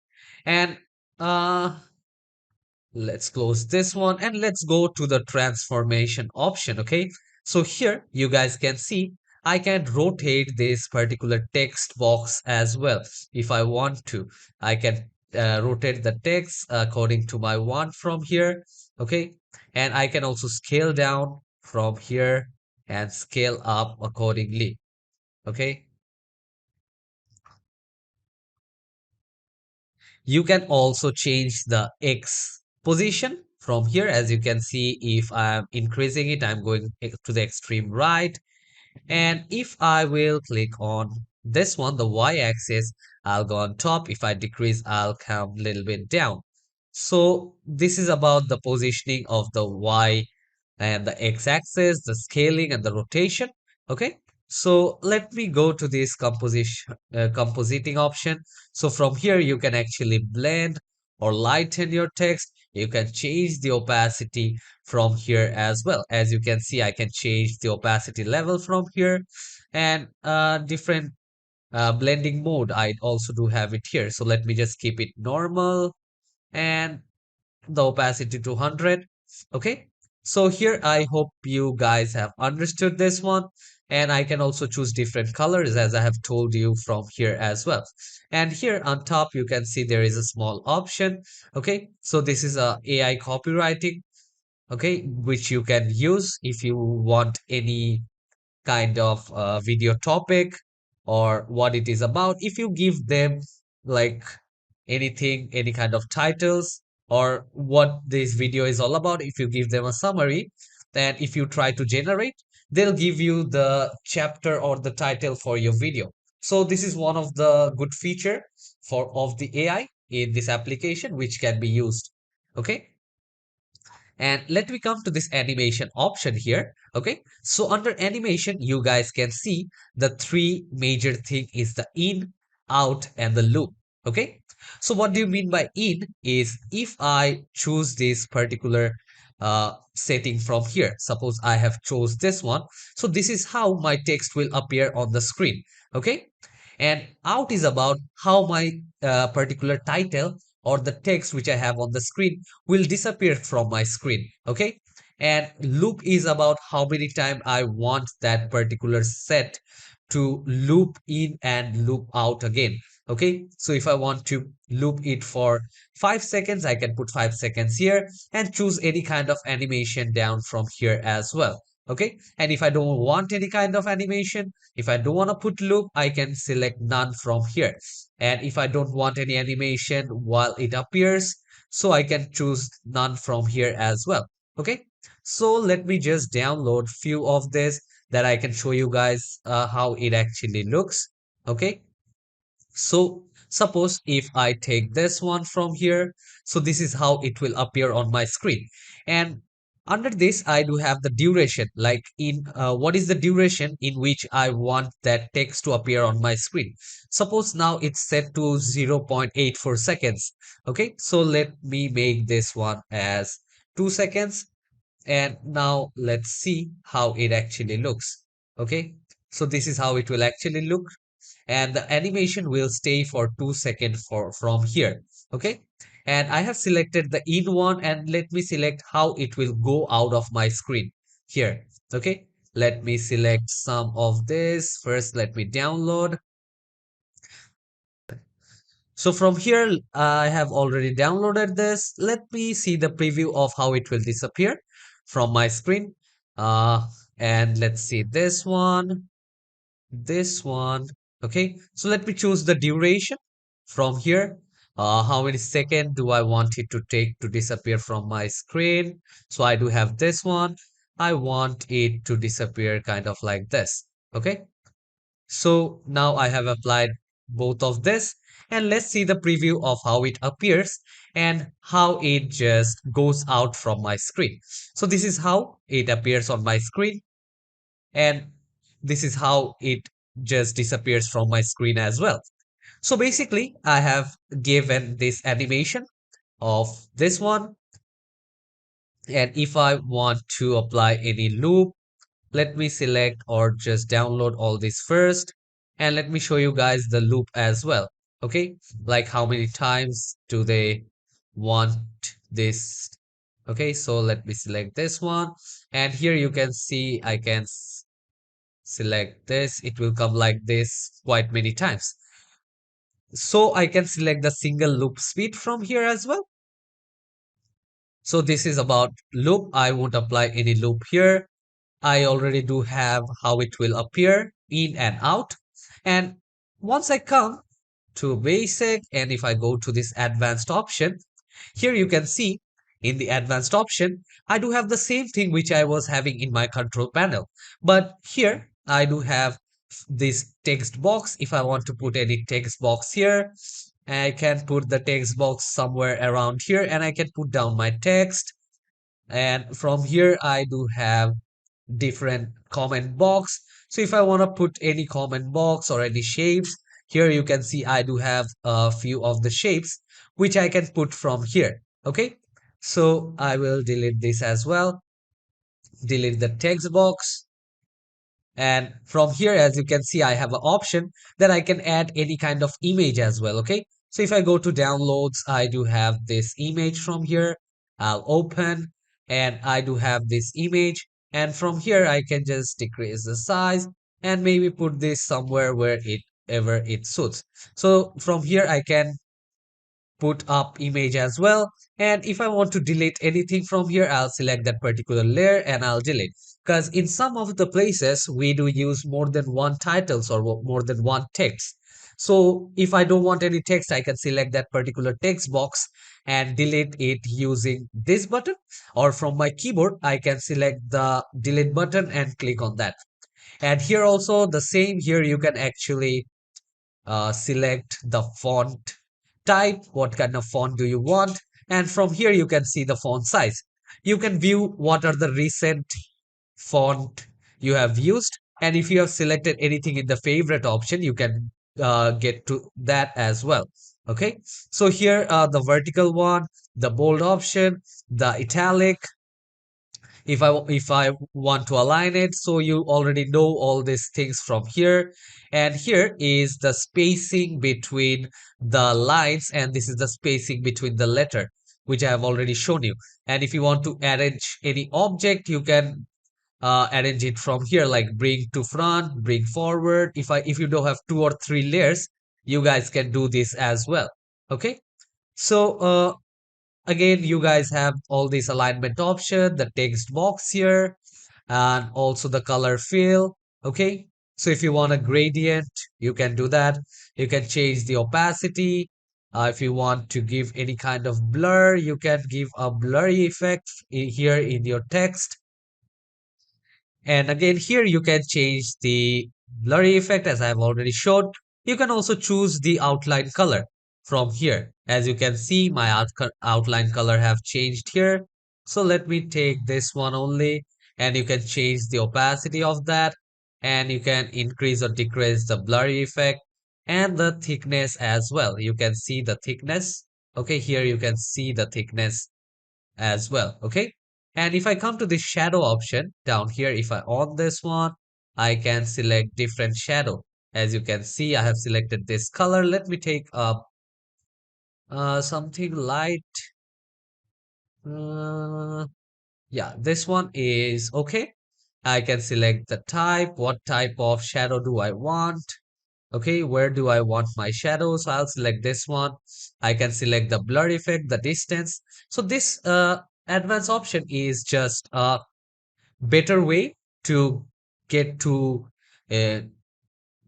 And uh, let's close this one, and let's go to the transformation option. Okay, so here you guys can see I can rotate this particular text box as well. If I want to, I can rotate the text according to my want from here. Okay, and I can also scale down from here and scale up accordingly. Okay, you can also change the X position from here. As you can see, if I'm increasing it, I'm going to the extreme right. And if I will click on this one, the Y axis, I'll go on top. If I decrease, I'll come a little bit down. So this is about the positioning of the Y and the X axis, the scaling and the rotation. Okay. So let me go to this compositing option. So from here, you can actually blend or lighten your text. You can change the opacity from here as well. As you can see, I can change the opacity level from here, and different blending mode. I also do have it here. So let me just keep it normal and the opacity to 100. Okay, so here I hope you guys have understood this one, and I can also choose different colors as I have told you from here as well. And here on top you can see there is a small option. Okay, so this is a AI copywriting, okay, which you can use if you want any kind of video topic or what it is about. If you give them like anything, any kind of titles or what this video is all about, if you give them a summary, then if you try to generate, they'll give you the chapter or the title for your video. So this is one of the good feature for of the AI in this application which can be used. Okay. And let me come to this animation option here. Okay. So under animation, you guys can see the three major thing is the in, out, and the loop. Okay. So what do you mean by in is if I choose this particular setting from here, suppose I have chose this one. So this is how my text will appear on the screen. Okay. And out is about how my particular title or the text which I have on the screen will disappear from my screen. Okay. And loop is about how many times I want that particular set to loop in and loop out again. Okay. So if I want to loop it for 5 seconds, I can put 5 seconds here and choose any kind of animation down from here as well. Okay. And if I don't want any kind of animation, if I don't want to put loop, I can select none from here. And if I don't want any animation while it appears, so I can choose none from here as well. Okay. So let me just download few of this that I can show you guys how it actually looks. Okay. So suppose if I take this one from here, so this is how it will appear on my screen. And under this, I do have the duration, like in what is the duration in which I want that text to appear on my screen. Suppose now it's set to 0.84 seconds. Okay, so let me make this one as 2 seconds. And now let's see how it actually looks. Okay, so this is how it will actually look, and the animation will stay for 2 seconds from here. Okay, and I have selected the in one, and let me select how it will go out of my screen here. Okay, let me select some of this first. Let me download. So from here I have already downloaded this. Let me see the preview of how it will disappear from my screen. And let's see this one. Okay, so let me choose the duration from here. How many seconds do I want it to take to disappear from my screen? So I do have this one. I want it to disappear kind of like this. Okay, so now I have applied both of this, and let's see the preview of how it appears and how it just goes out from my screen. So this is how it appears on my screen, and this is how it just disappears from my screen as well. So basically, I have given this animation of this one. And if I want to apply any loop, let me select or just download all this first. And let me show you guys the loop as well. Okay, like how many times do they want this? Okay, so let me select this one. And here you can see I can select this. It will come like this quite many times. So I can select the single loop speed from here as well. So this is about loop. I won't apply any loop here. I already do have how it will appear in and out. And once I come to basic, and if I go to this advanced option, here you can see in the advanced option, I do have the same thing which I was having in my control panel. But here I do have this text box. If I want to put any text box here, I can put the text box somewhere around here, and I can put down my text. And from here, I do have different comment box. So if I want to put any comment box or any shapes, here you can see I do have a few of the shapes which I can put from here. Okay, so I will delete this as well, delete the text box. And from here, as you can see, I have an option that I can add any kind of image as well. Okay, so if I go to downloads, I do have this image from here. I'll open, and I do have this image. And from here, I can just decrease the size and maybe put this somewhere where it ever it suits. So from here, I can put up image as well. And if I want to delete anything from here, I'll select that particular layer and I'll delete. Because in some of the places, we do use more than one titles or more than one text. So if I don't want any text, I can select that particular text box and delete it using this button, or from my keyboard, I can select the delete button and click on that. And here also the same, here you can actually select the font type, what kind of font do you want, and from here you can see the font size. You can view what are the recent font you have used, and if you have selected anything in the favorite option, you can get to that as well. Okay, so here the vertical one, the bold option, the italic, if I want to align it, so you already know all these things from here. And here is the spacing between the lines, and this is the spacing between the letter, which I have already shown you. And if you want to arrange any object, you can arrange it from here, like bring to front, bring forward. If you don't have 2 or 3 layers, you guys can do this as well. Okay, so again, you guys have all these alignment option, the text box here, and also the color fill. Okay, so if you want a gradient, you can do that. You can change the opacity. If you want to give any kind of blur, you can give a blurry effect here in your text. And again, here you can change the blurry effect as I have already showed. You can also choose the outline color from here. As you can see, my outline color have changed here. So let me take this one only, and you can change the opacity of that, and you can increase or decrease the blurry effect and the thickness as well. You can see the thickness. Okay, here you can see the thickness as well. Okay, and if I come to the shadow option down here, if I on this one, I can select different shadow. As you can see, I have selected this color. Let me take up something light. uh, yeah, this one is okay. I can select the type, what type of shadow do I want. Okay, where do I want my shadow? So I'll select this one. I can select the blur effect, the distance. So this advanced option is just a better way to get to uh,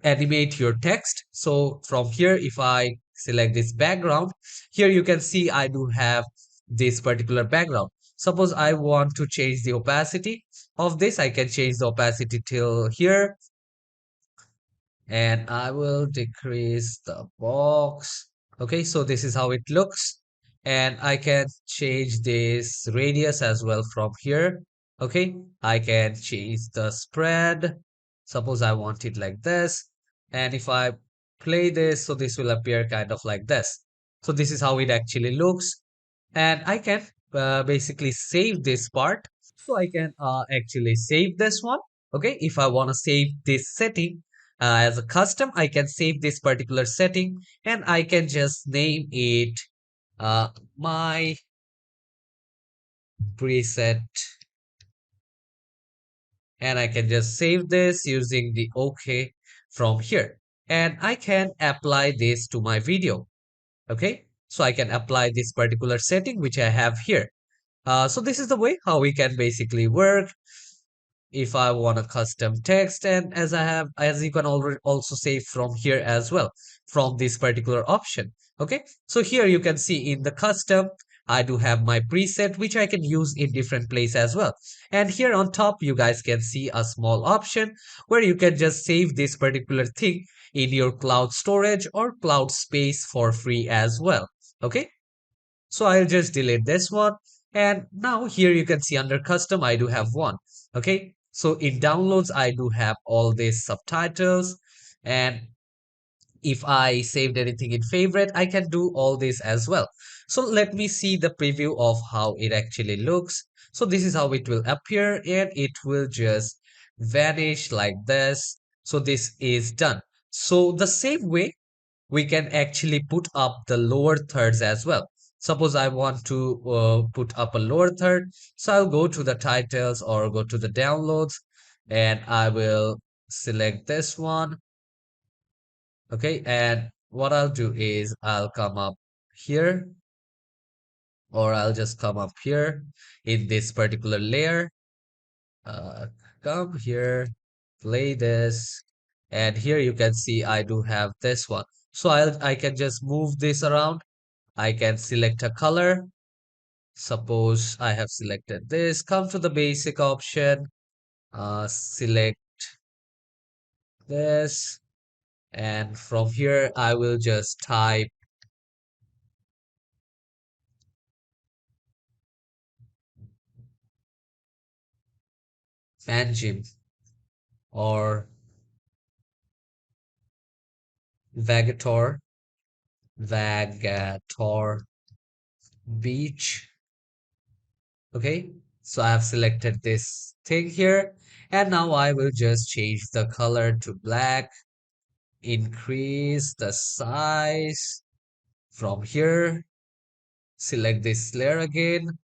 animate your text. So from here, if I select this background, here you can see I do have this particular background. Suppose I want to change the opacity of this, I can change the opacity till here, and I will decrease the box. Okay, so this is how it looks. And I can change this radius as well from here. Okay, I can change the spread. Suppose I want it like this. And if I play this, so this will appear kind of like this. So this is how it actually looks. And I can basically save this part. So I can actually save this one. Okay, if I want to save this setting as a custom, I can save this particular setting, and I can just name it my preset, and I can just save this using the OK from here. And I can apply this to my video. Okay, so I can apply this particular setting which I have here. So this is the way how we can basically work if I want a custom text, and as you can already also save from here as well, from this particular option. Okay, so here you can see in the custom, I do have my preset which I can use in different place as well. And here on top, you guys can see a small option where you can just save this particular thing in your cloud storage or cloud space for free as well. Okay, so I'll just delete this one. And now here you can see under custom, I do have one. Okay. So in downloads, I do have all these subtitles. And if I saved anything in favorite, I can do all this as well. So let me see the preview of how it actually looks. So this is how it will appear, and it will just vanish like this. So this is done. So the same way, we can actually put up the lower thirds as well. Suppose I want to put up a lower third. So I'll go to the titles or go to the downloads, and I will select this one. Okay, and what I'll do is I'll come up here, or I'll just come up here in this particular layer. Uh, Come here, play this, and here you can see I do have this one. So I can just move this around. I can select a color. Suppose I have selected this. Come to the basic option. Select this. And from here, I will just type engine or Vagator, Vagator Beach. Okay, so I have selected this thing here, and now I will just change the color to black, increase the size from here, select this layer again,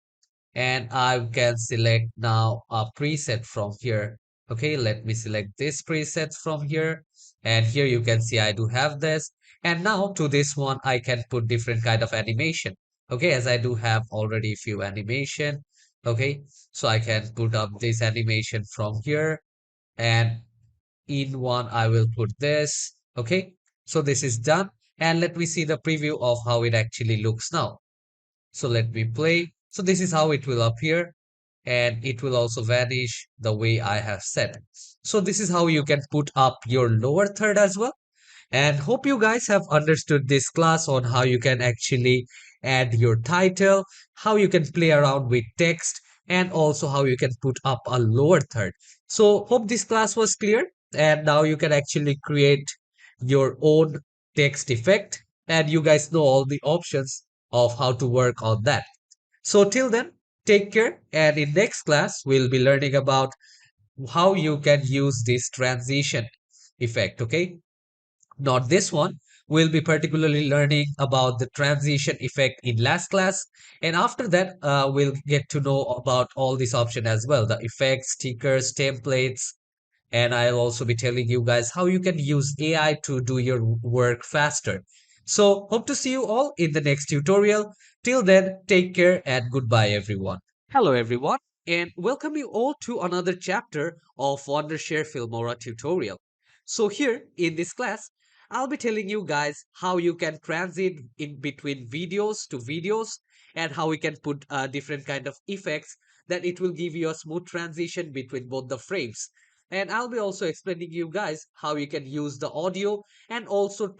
and I can select now a preset from here. Okay, let me select this preset from here, and here you can see I do have this. And now to this one I can put different kind of animation. Okay, as I do have already few animation. Okay, so I can put up this animation from here, and in one I will put this. Okay, so this is done, and let me see the preview of how it actually looks now. So let me play. So this is how it will appear, and it will also vanish the way I have said. So this is how you can put up your lower third as well. And hope you guys have understood this class on how you can actually add your title, how you can play around with text, and also how you can put up a lower third. So hope this class was clear, and now you can actually create your own text effect, and you guys know all the options of how to work on that. So till then, take care, and in next class we'll be learning about how you can use this transition effect. Okay, not this one. We'll be particularly learning about the transition effect in last class. And after that, we'll get to know about all these options as well, the effects, stickers, templates. And I'll also be telling you guys how you can use AI to do your work faster. So hope to see you all in the next tutorial. Till then, take care and goodbye, everyone. Hello, everyone, and welcome you all to another chapter of Wondershare Filmora tutorial. So here in this class, I'll be telling you guys how you can transit in between videos to videos, and how we can put different kind of effects that it will give you a smooth transition between both the frames. And I'll be also explaining you guys how you can use the audio and also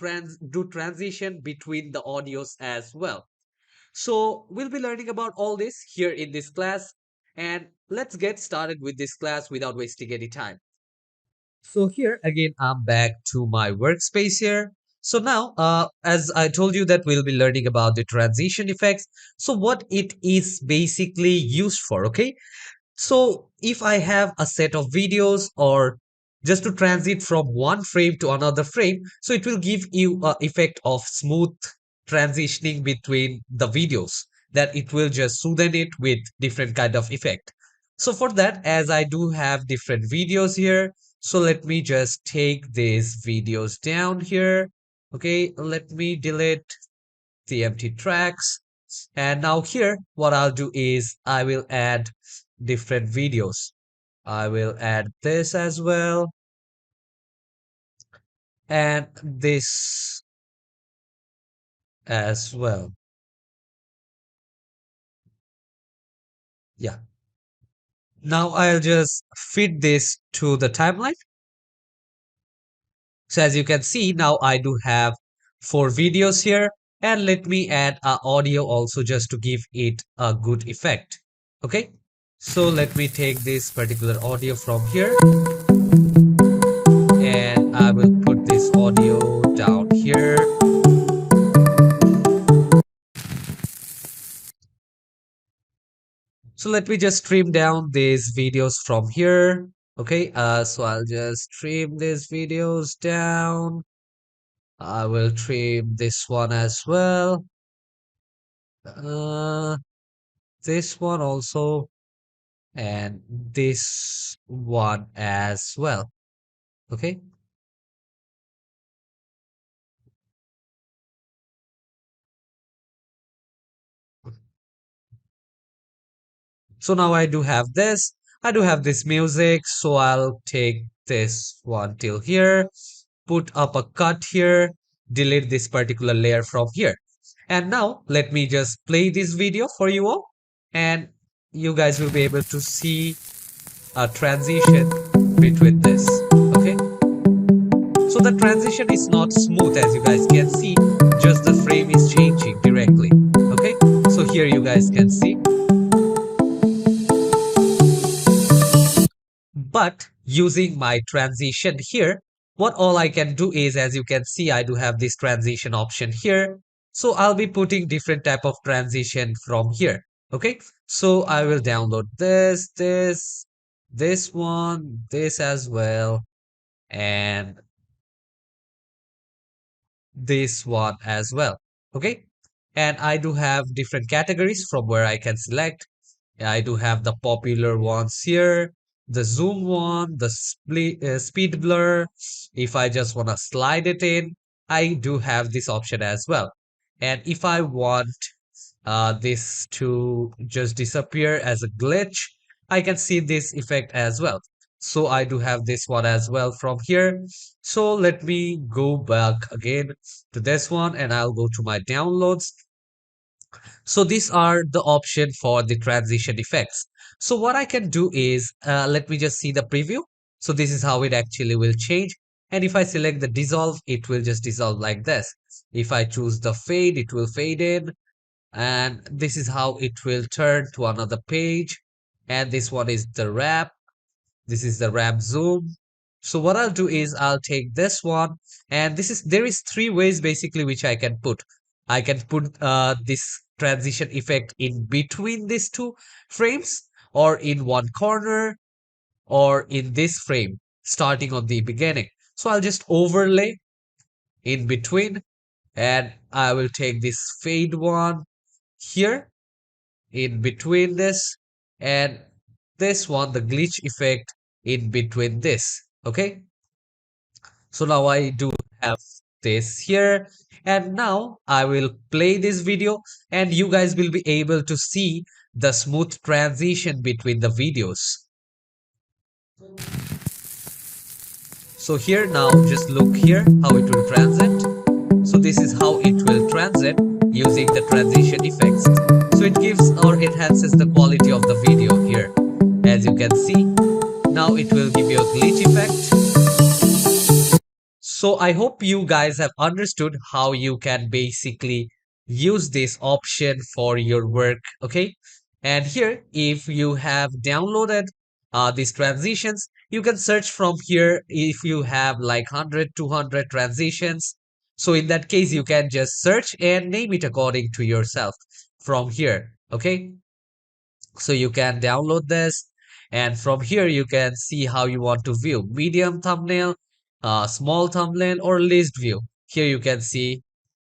do transition between the audios as well. So we'll be learning about all this here in this class, and let's get started with this class without wasting any time. So here again, I'm back to my workspace here. So now, as I told you that we'll be learning about the transition effects. So what it is basically used for, okay? So if I have a set of videos or just to transit from one frame to another frame, so it will give you a effect of smooth transitioning between the videos, that it will just smoothen it with different kind of effect. So for that, as I do have different videos here, so let me just take these videos down here. Okay, let me delete the empty tracks. And now here, what I'll do is I will add different videos. I will add this as well, and this as well. Yeah. Now I'll just fit this to the timeline. So as you can see, now I do have four videos here, and let me add a audio also just to give it a good effect. Okay. So let me take this particular audio from here, and I will put this audio down here. So let me just trim down these videos from here. Okay, so I'll just trim these videos down. I will trim this one as well. Uh, this one also, and this one as well. Okay, so now I do have this. I do have this music, so I'll take this one till here, put up a cut here, delete this particular layer from here. And now let me just play this video for you all, and you guys will be able to see a transition between this. Okay, so the transition is not smooth, as you guys can see, just the frame is changing directly. Okay, so here you guys can see. But using my transition here, what all I can do is, as you can see, I do have this transition option here. So I'll be putting different type of transition from here. Okay, so I will download this one, this as well, and this one as well. Okay, and I do have different categories from where I can select. I do have the popular ones here, the zoom one, the speed blur. If I just want to slide it in, I do have this option as well. And if I want this to just disappear as a glitch, I can see this effect as well. So I do have this one as well from here. So let me go back again to this one, and I'll go to my downloads. So these are the option for the transition effects. So what I can do is, let me just see the preview. So this is how it actually will change. And if I select the dissolve, it will just dissolve like this. If I choose the fade, it will fade in. And this is how it will turn to another page. And this one is the wrap. This is the wrap zoom. So what I'll do is I'll take this one, and there is three ways basically which I can put. I can put this transition effect in between these two frames, or in one corner, or in this frame starting on the beginning. So I'll just overlay in between, and I will take this fade one here in between this, and this one, the glitch effect, in between this. Okay, so now I do have this here, and now I will play this video, and you guys will be able to see the smooth transition between the videos. So here now, just look here how it will transit. So this is how it will transit using the transition effects. So it gives or enhances the quality of the video here. As you can see, now it will give you a glitch effect. So I hope you guys have understood how you can basically use this option for your work. Okay, and here, if you have downloaded these transitions, you can search from here. If you have like 100 200 transitions, so in that case you can just search and name it according to yourself from here. Okay, so you can download this, and from here you can see how you want to view medium thumbnail, small thumbnail, or list view. Here you can see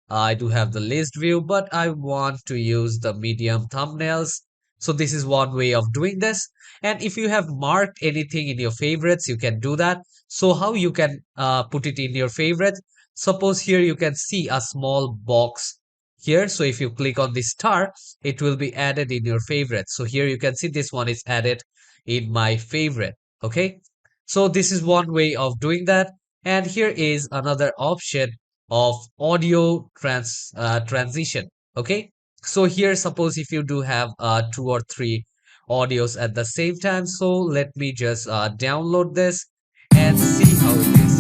I do have the list view, but I want to use the medium thumbnails. So this is one way of doing this. And if you have marked anything in your favorites, you can do that. So how you can put it in your favorites? Suppose here you can see a small box here. So if you click on the star, it will be added in your favorites. So here you can see this one is added in my favorite. Okay, so this is one way of doing that. And here is another option of audio transition. Okay, so here, suppose if you do have two or three audios at the same time, so let me just download this and see how it is.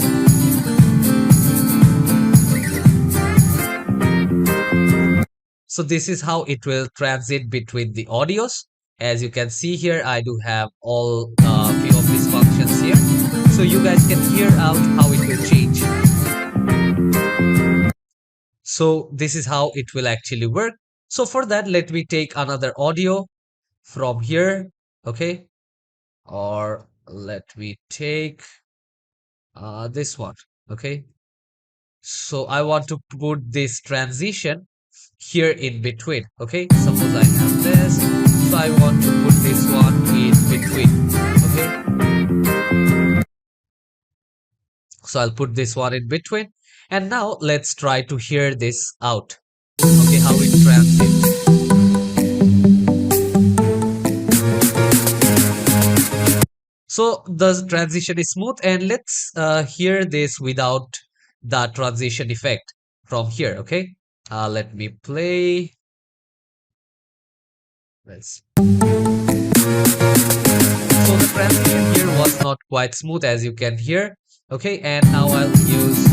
So this is how it will transit between the audios. As you can see here, I do have all few of these functions here. So you guys can hear out how it will change. So this is how it will actually work. So for that, let me take another audio from here. Okay. Or let me take this one. Okay. So I want to put this transition here in between. Okay, suppose I have this, so I want to put this one in between. Okay, so I'll put this one in between, and now let's try to hear this out. Okay, how it translates. So the transition is smooth, and let's hear this without the transition effect. from here. Okay, let me play. Let's. So the transition here was not quite smooth as you can hear. Okay, and now I'll use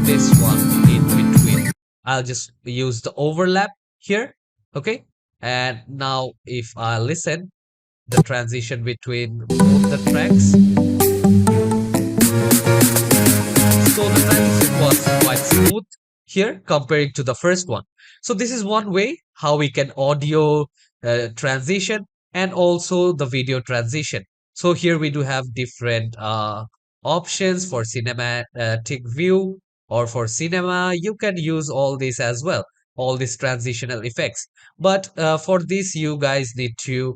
this one in between. I'll just use the overlap here. Okay, and now if I listen the transition between both the tracks, so the transition was quite smooth here comparing to the first one. So this is one way how we can audio transition and also the video transition. So here we do have different options for cinematic view or for cinema. You can use all this as well, all these transitional effects. But for this, you guys need to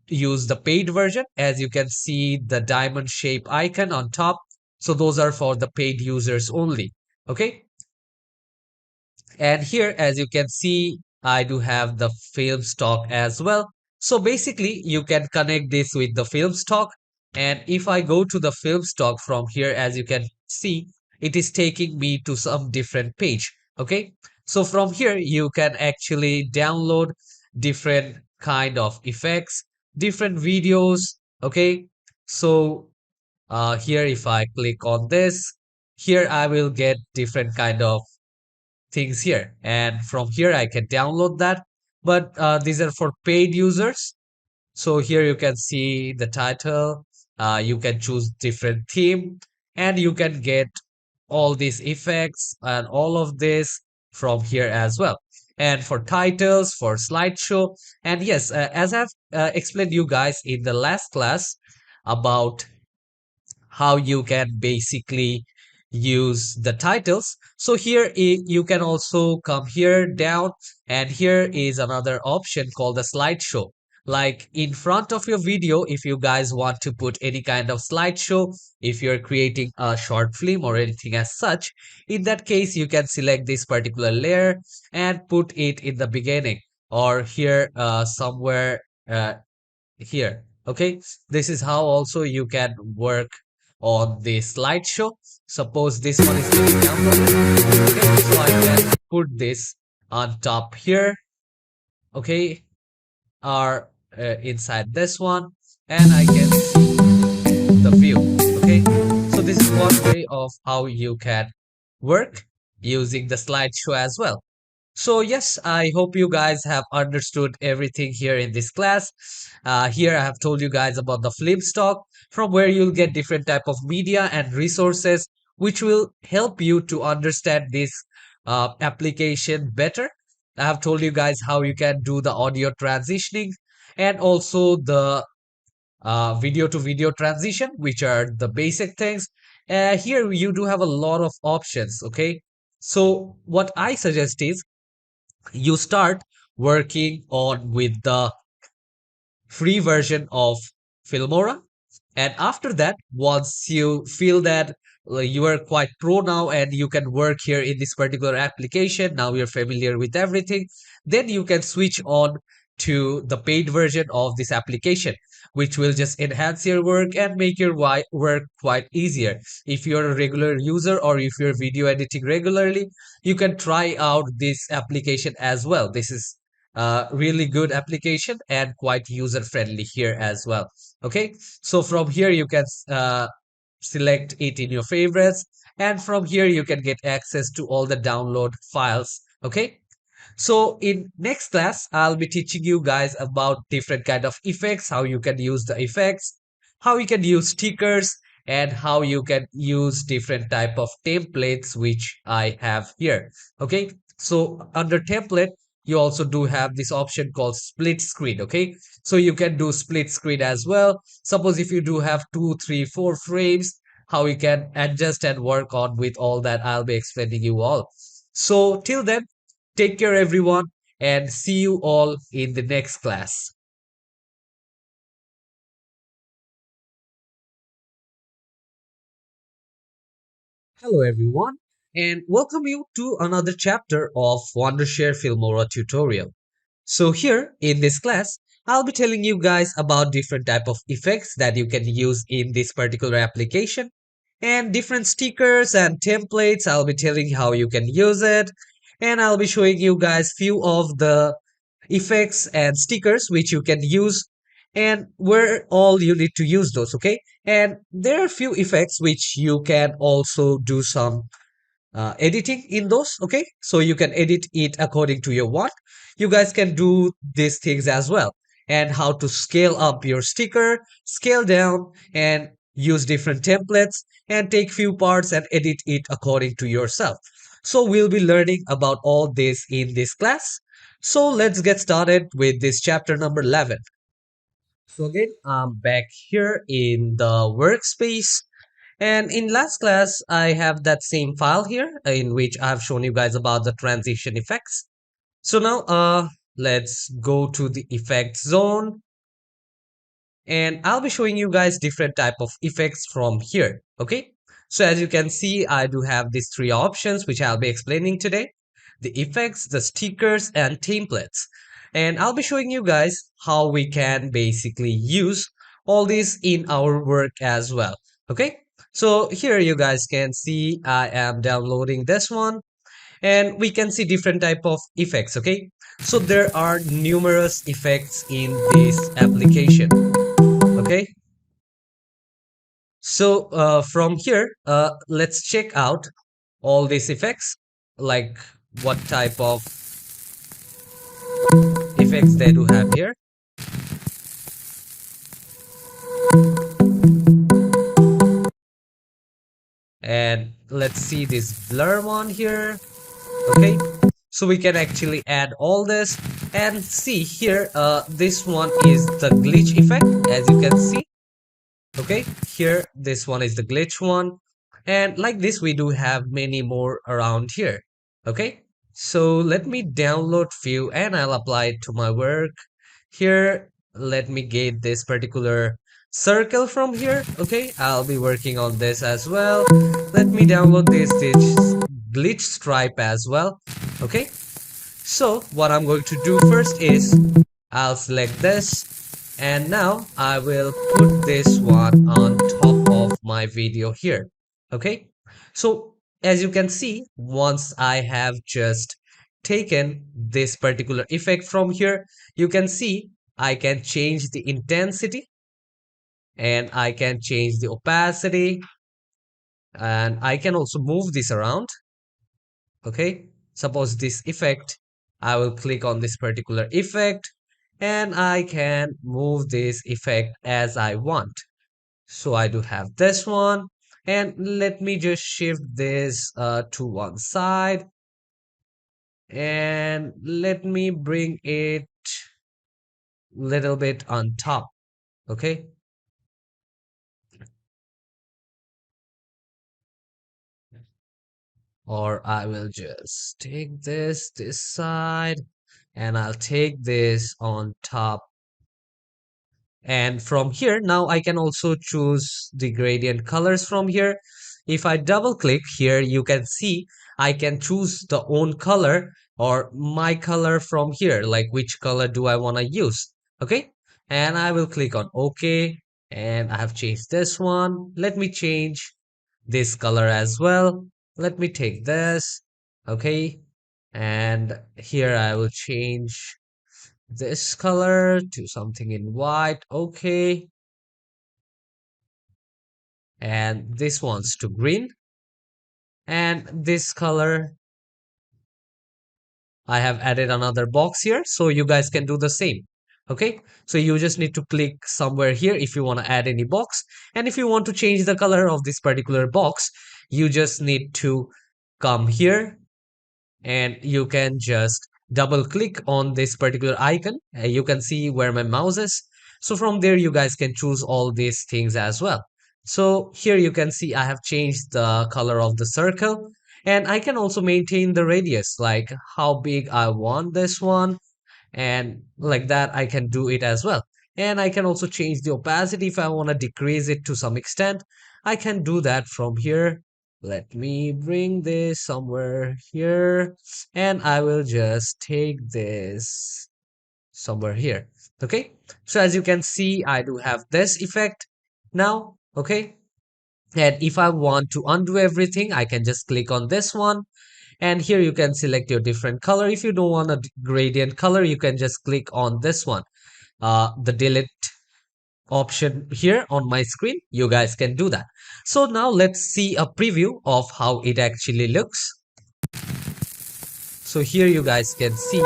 use the paid version. As you can see the diamond shape icon on top, so those are for the paid users only. Okay, and here as you can see I do have the film stock as well. So basically you can connect this with the film stock, and if I go to the film stock from here, as you can see, it is taking me to some different page. Okay, so from here you can actually download different kind of effects, different videos. Okay, so here if I click on this, here I will get different kind of things here, and from here I can download that. But these are for paid users. So here you can see the title, you can choose different theme, and you can get all these effects and all of this from here as well. And for titles, for slideshow, and yes, as I've explained you guys in the last class about how you can basically use the titles. So here you can also come here down, and here is another option called the slideshow. Like in front of your video, if you guys want to put any kind of slideshow, if you're creating a short film or anything as such, in that case you can select this particular layer and put it in the beginning, or here somewhere here. Okay, this is how also you can work on the slideshow. Suppose this one is getting downloaded. Okay, so I can put this on top here. Okay, or inside this one, and I can see the view. Okay, so this is one way of how you can work using the slideshow as well. So yes, I hope you guys have understood everything here in this class. Here I have told you guys about the film stock, from where you'll get different type of media and resources, which will help you to understand this application better. I have told you guys how you can do the audio transitioning and also the video to video transition, which are the basic things. Here you do have a lot of options. Okay, so what I suggest is you start working on with the free version of Filmora. And after that, once you feel that you are quite pro now and you can work here in this particular application, now you're familiar with everything, then you can switch on to the paid version of this application, which will just enhance your work and make your work quite easier. If you're a regular user or if you're video editing regularly, you can try out this application as well. This is a really good application and quite user friendly here as well. Okay, so from here you can select it in your favorites, and from here you can get access to all the download files. Okay, so in next class, I'll be teaching you guys about different kind of effects, how you can use the effects, how you can use stickers, and how you can use different type of templates, which I have here. Okay, so under template, you also do have this option called split screen. Okay, so you can do split screen as well. Suppose if you do have 2, 3, 4 frames, how you can adjust and work on with all that, I'll be explaining you all. So till then, take care, everyone, and see you all in the next class. Hello, everyone, and welcome you to another chapter of Wondershare Filmora tutorial. So here in this class, I'll be telling you guys about different type of effects that you can use in this particular application. And different stickers and templates. I'll be telling you how you can use it. And I'll be showing you guys few of the effects and stickers which you can use and where all you need to use those, okay? And there are few effects which you can also do some editing in those, okay? So you can edit it according to your want. You guys can do these things as well, and how to scale up your sticker, scale down, and use different templates and take few parts and edit it according to yourself. So we'll be learning about all this in this class. So let's get started with this chapter number 11. So again, I'm back here in the workspace, and in last class, I have that same file here in which I've shown you guys about the transition effects. So now, let's go to the effect zone, and I'll be showing you guys different type of effects from here. Okay. So as you can see, I do have these three options, which I'll be explaining today: the effects, the stickers, and templates. And I'll be showing you guys how we can basically use all these in our work as well. Okay. So here you guys can see I am downloading this one, and we can see different type of effects. Okay. So there are numerous effects in this application. Okay. So from here, let's check out all these effects, like what type of effects they do have here. And let's see this blur one here. Okay. So we can actually add all this and see here, this one is the glitch effect, as you can see. Okay, here this one is the glitch one, and like this we do have many more around here. Okay, so let me download few and I'll apply it to my work. Here, let me get this particular circle from here. Okay, I'll be working on this as well. Let me download this glitch stripe as well. Okay, so what I'm going to do first is I'll select this, and now I will put this one on top of my video here. Okay, so as you can see, once I have just taken this particular effect from here, you can see I can change the intensity and I can change the opacity, and I can also move this around. Okay, suppose this effect, I will click on this particular effect and I can move this effect as I want. So I do have this one, and let me just shift this to one side, and let me bring it little bit on top. Okay, or I will just take this side, and I'll take this on top. And from here, now I can also choose the gradient colors from here. If I double click here, you can see I can choose the own color or my color from here, like which color do I want to use. Okay. And I will click on OK. And I have changed this one. Let me change this color as well. Let me take this. Okay. And here I will change this color to something in white. Okay, and this one's to green, and this color, I have added another box here, so you guys can do the same. Okay, so you just need to click somewhere here if you want to add any box, and if you want to change the color of this particular box, you just need to come here and you can just double click on this particular icon. You can see where my mouse is. So from there, you guys can choose all these things as well. So here you can see I have changed the color of the circle, and I can also maintain the radius, like how big I want this one, and like that I can do it as well. And I can also change the opacity if I want to decrease it to some extent. I can do that from here. Let me bring this somewhere here, and I will just take this somewhere here. Okay, so as you can see, I do have this effect now. Okay, And if I want to undo everything, I can just click on this one. And here you can select your different color. If you don't want a gradient color, you can just click on this one, the delete option here on my screen. You guys can do that. So now let's see a preview of how it actually looks. So here you guys can see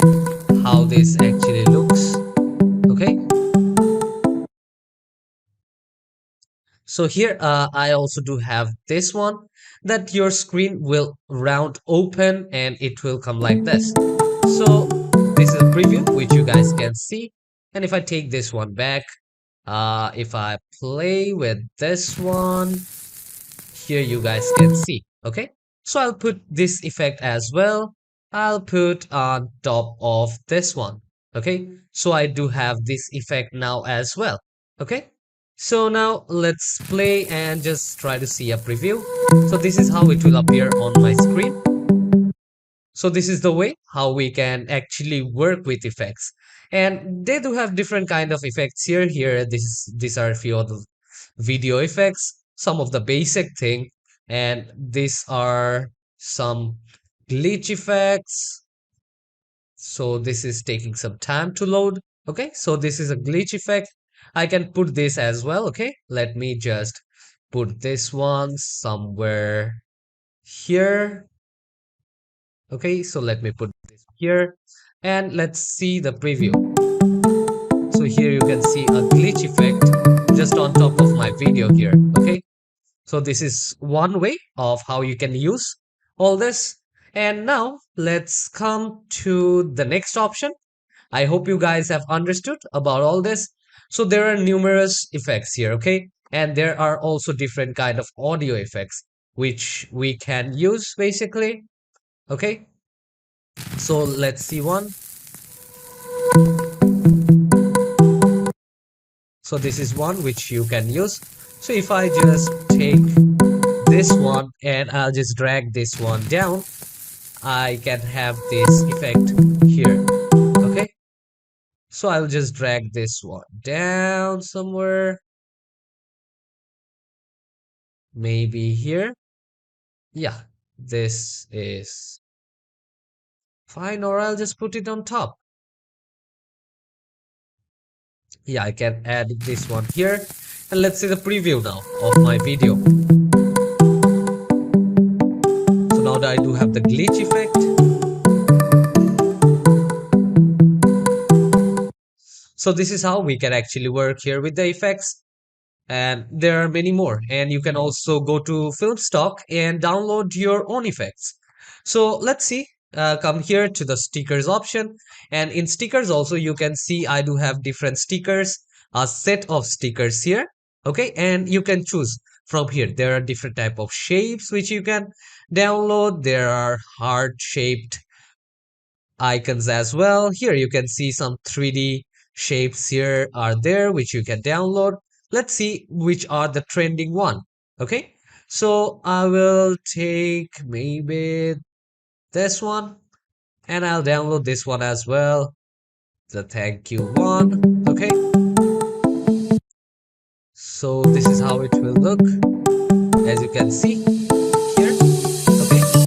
how this actually looks. Okay. So here I also do have this one, that your screen will round open and it will come like this. So this is a preview which you guys can see. And if I take this one back, if I play with this one, here you guys can see. Okay, so I'll put this effect as well. I'll put on top of this one. Okay, so I do have this effect now as well. Okay, so now let's play and just try to see a preview. So this is how it will appear on my screen. So this is the way how we can actually work with effects. And they do have different kind of effects here. These are a few of the video effects, some of the basic thing, and these are some glitch effects. So this is taking some time to load. Okay, so this is a glitch effect. I can put this as well. Okay, let me just put this one somewhere here. Okay, so let me put this here and let's see the preview. So here you can see a glitch effect just on top of my video here. Okay, so this is one way of how you can use all this. And now let's come to the next option. I hope you guys have understood about all this. So there are numerous effects here, okay? And there are also different kind of audio effects which we can use basically, okay? So let's see one. So this is one which you can use. So if I just take this one and I'll just drag this one down, I can have this effect here. Okay. So I'll just drag this one down somewhere. Maybe here. Yeah, this is fine, or I'll just put it on top. Yeah, I can add this one here. And let's see the preview now of my video. So now that I do have the glitch effect. So this is how we can actually work here with the effects. And there are many more. And you can also go to Filmstock and download your own effects. So let's see. Come here to the stickers option, and in stickers also you can see I do have different stickers, a set of stickers here. Okay, and you can choose from here. There are different type of shapes which you can download. There are heart shaped icons as well. Here you can see some 3D shapes here are there which you can download. Let's see which are the trending one. Okay, so I will take maybe this one and I'll download this one as well, the thank you one. Okay, so this is how it will look, as you can see here. Okay,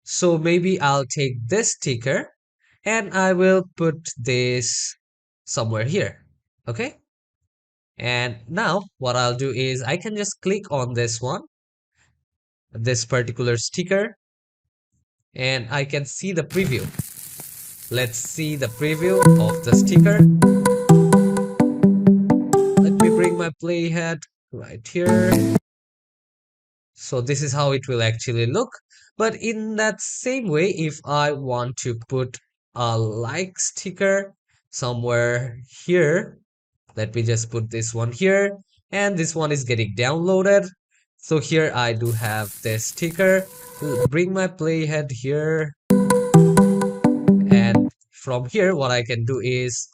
so maybe I'll take this sticker and I will put this somewhere here. Okay, and now what I'll do is I can just click on this one, this particular sticker, and I can see the preview. Let's see the preview of the sticker. Let me bring my playhead right here. So this is how it will actually look. But in that same way, if I want to put a like sticker somewhere here, let me just put this one here. And this one is getting downloaded. So here I do have this sticker. Bring my playhead here. And from here, what I can do is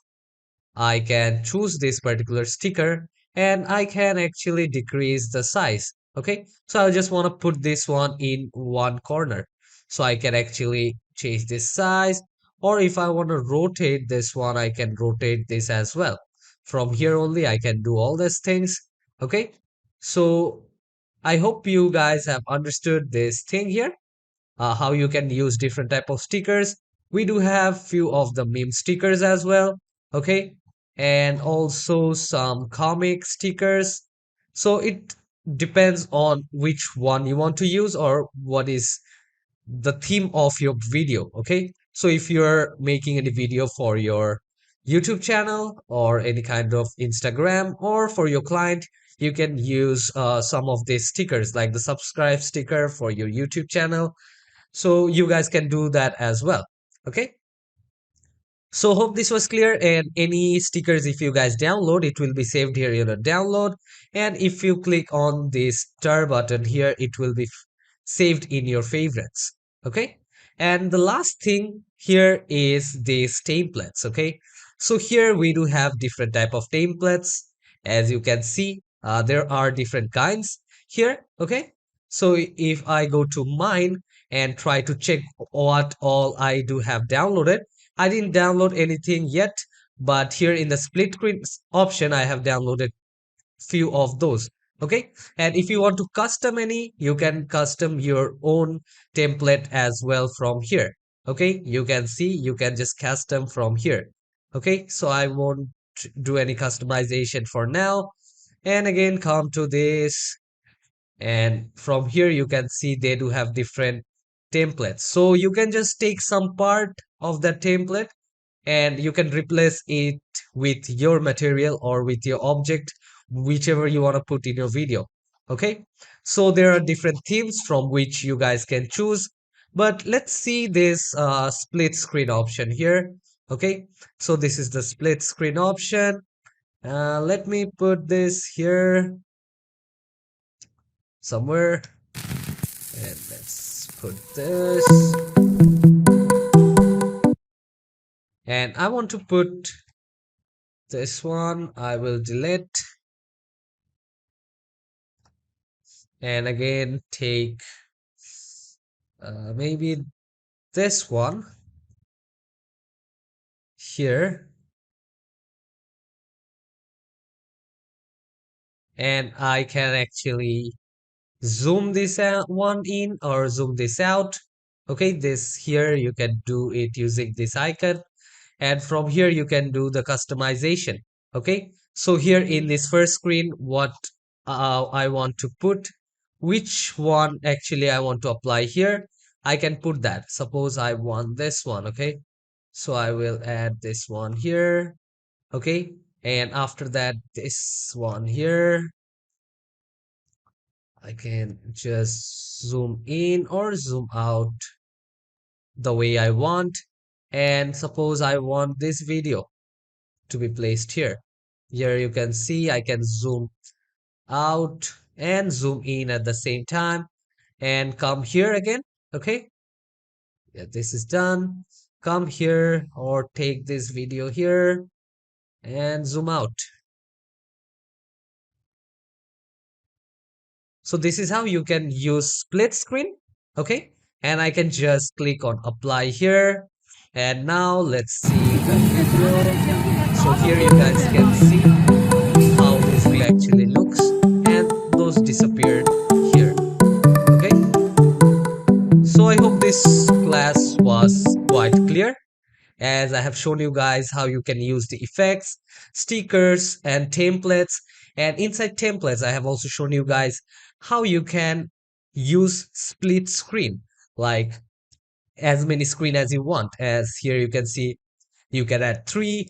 I can choose this particular sticker and I can actually decrease the size. Okay, so I just want to put this one in one corner. So I can actually change this size, or if I want to rotate this one, I can rotate this as well. From here only, I can do all these things. Okay, so I hope you guys have understood this thing here, how you can use different type of stickers. We do have few of the meme stickers as well, okay, and also some comic stickers. So it depends on which one you want to use or what is the theme of your video. Okay, so if you're making any video for your YouTube channel or any kind of Instagram or for your client, you can use some of these stickers like the subscribe sticker for your YouTube channel, so you guys can do that as well. Okay, so hope this was clear, and any stickers if you guys download, it will be saved here in a download, and if you click on this star button here, it will be saved in your favorites. Okay, and the last thing here is these templates. Okay, so here we do have different type of templates. As you can see, there are different kinds here. Okay, so if I go to mine and try to check what all I do have downloaded, I didn't download anything yet, but here in the split screen option, I have downloaded few of those. Okay, and if you want to custom any, you can custom your own template as well from here. Okay, you can see you can just custom from here. Okay, so I won't do any customization for now. And again, come to this, and from here you can see they do have different templates, so you can just take some part of that template and you can replace it with your material or with your object, whichever you want to put in your video. Okay, so there are different themes from which you guys can choose, but let's see this split screen option here. Okay, so this is the split screen option. Let me put this here somewhere, and let's put this, and I want to put this one. I will delete, and again take maybe this one here, and I can actually zoom this out one in or zoom this out. Okay, this here you can do it using this icon, and from here you can do the customization. Okay, so here in this first screen, what I want to put, which one actually I want to apply here, I can put that. Suppose I want this one. Okay, so I will add this one here. Okay, and after that this one here, I can just zoom in or zoom out the way I want. And suppose I want this video to be placed here. Here you can see I can zoom out and zoom in at the same time and come here again. Okay, yeah, this is done. Come here or take this video here and zoom out. So this is how you can use split screen. Okay, and I can just click on apply here, and now let's see the video. So here you guys can see how this video actually looks, and those disappeared here. Okay, so I hope this class was quite clear, as I have shown you guys how you can use the effects, stickers, and templates. And inside templates, I have also shown you guys how you can use split screen, like as many screen as you want. As here you can see, you can add 3,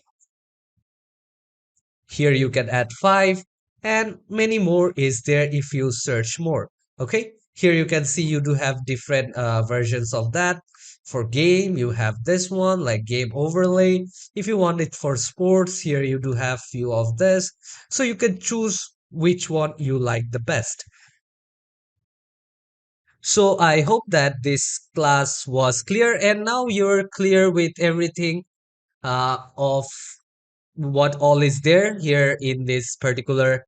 here you can add 5, and many more is there if you search more. Okay, here you can see you do have different versions of that. For game, you have this one like game overlay. If you want it for sports, here you do have few of this. So you can choose which one you like the best. So I hope that this class was clear, and now you're clear with everything of what all is there here in this particular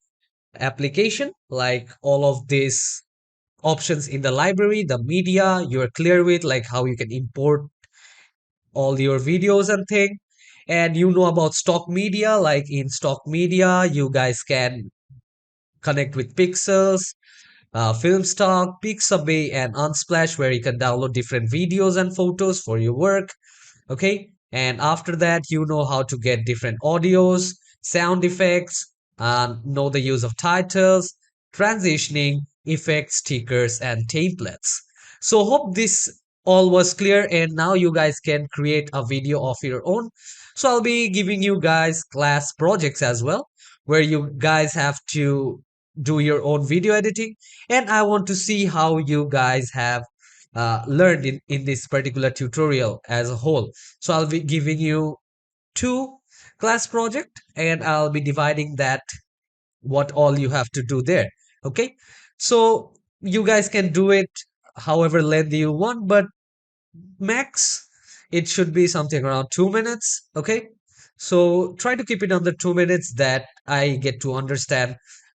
application, like all of these options in the library, the media, you're clear with, like how you can import all your videos and thing. And you know about stock media, like in stock media, you guys can connect with pixels, Film Stock, Pixabay, and Unsplash, where you can download different videos and photos for your work. Okay, and after that, you know how to get different audios, sound effects, know the use of titles, transitioning, effects, stickers, and templates. So hope this all was clear, and now you guys can create a video of your own. So I'll be giving you guys class projects as well, where you guys have to do your own video editing, and I want to see how you guys have learned in this particular tutorial as a whole. So I'll be giving you two class project, and I'll be dividing that what all you have to do there. Okay. So you guys can do it however lengthy you want, but max it should be something around 2 minutes. Okay. So try to keep it under 2 minutes that I get to understand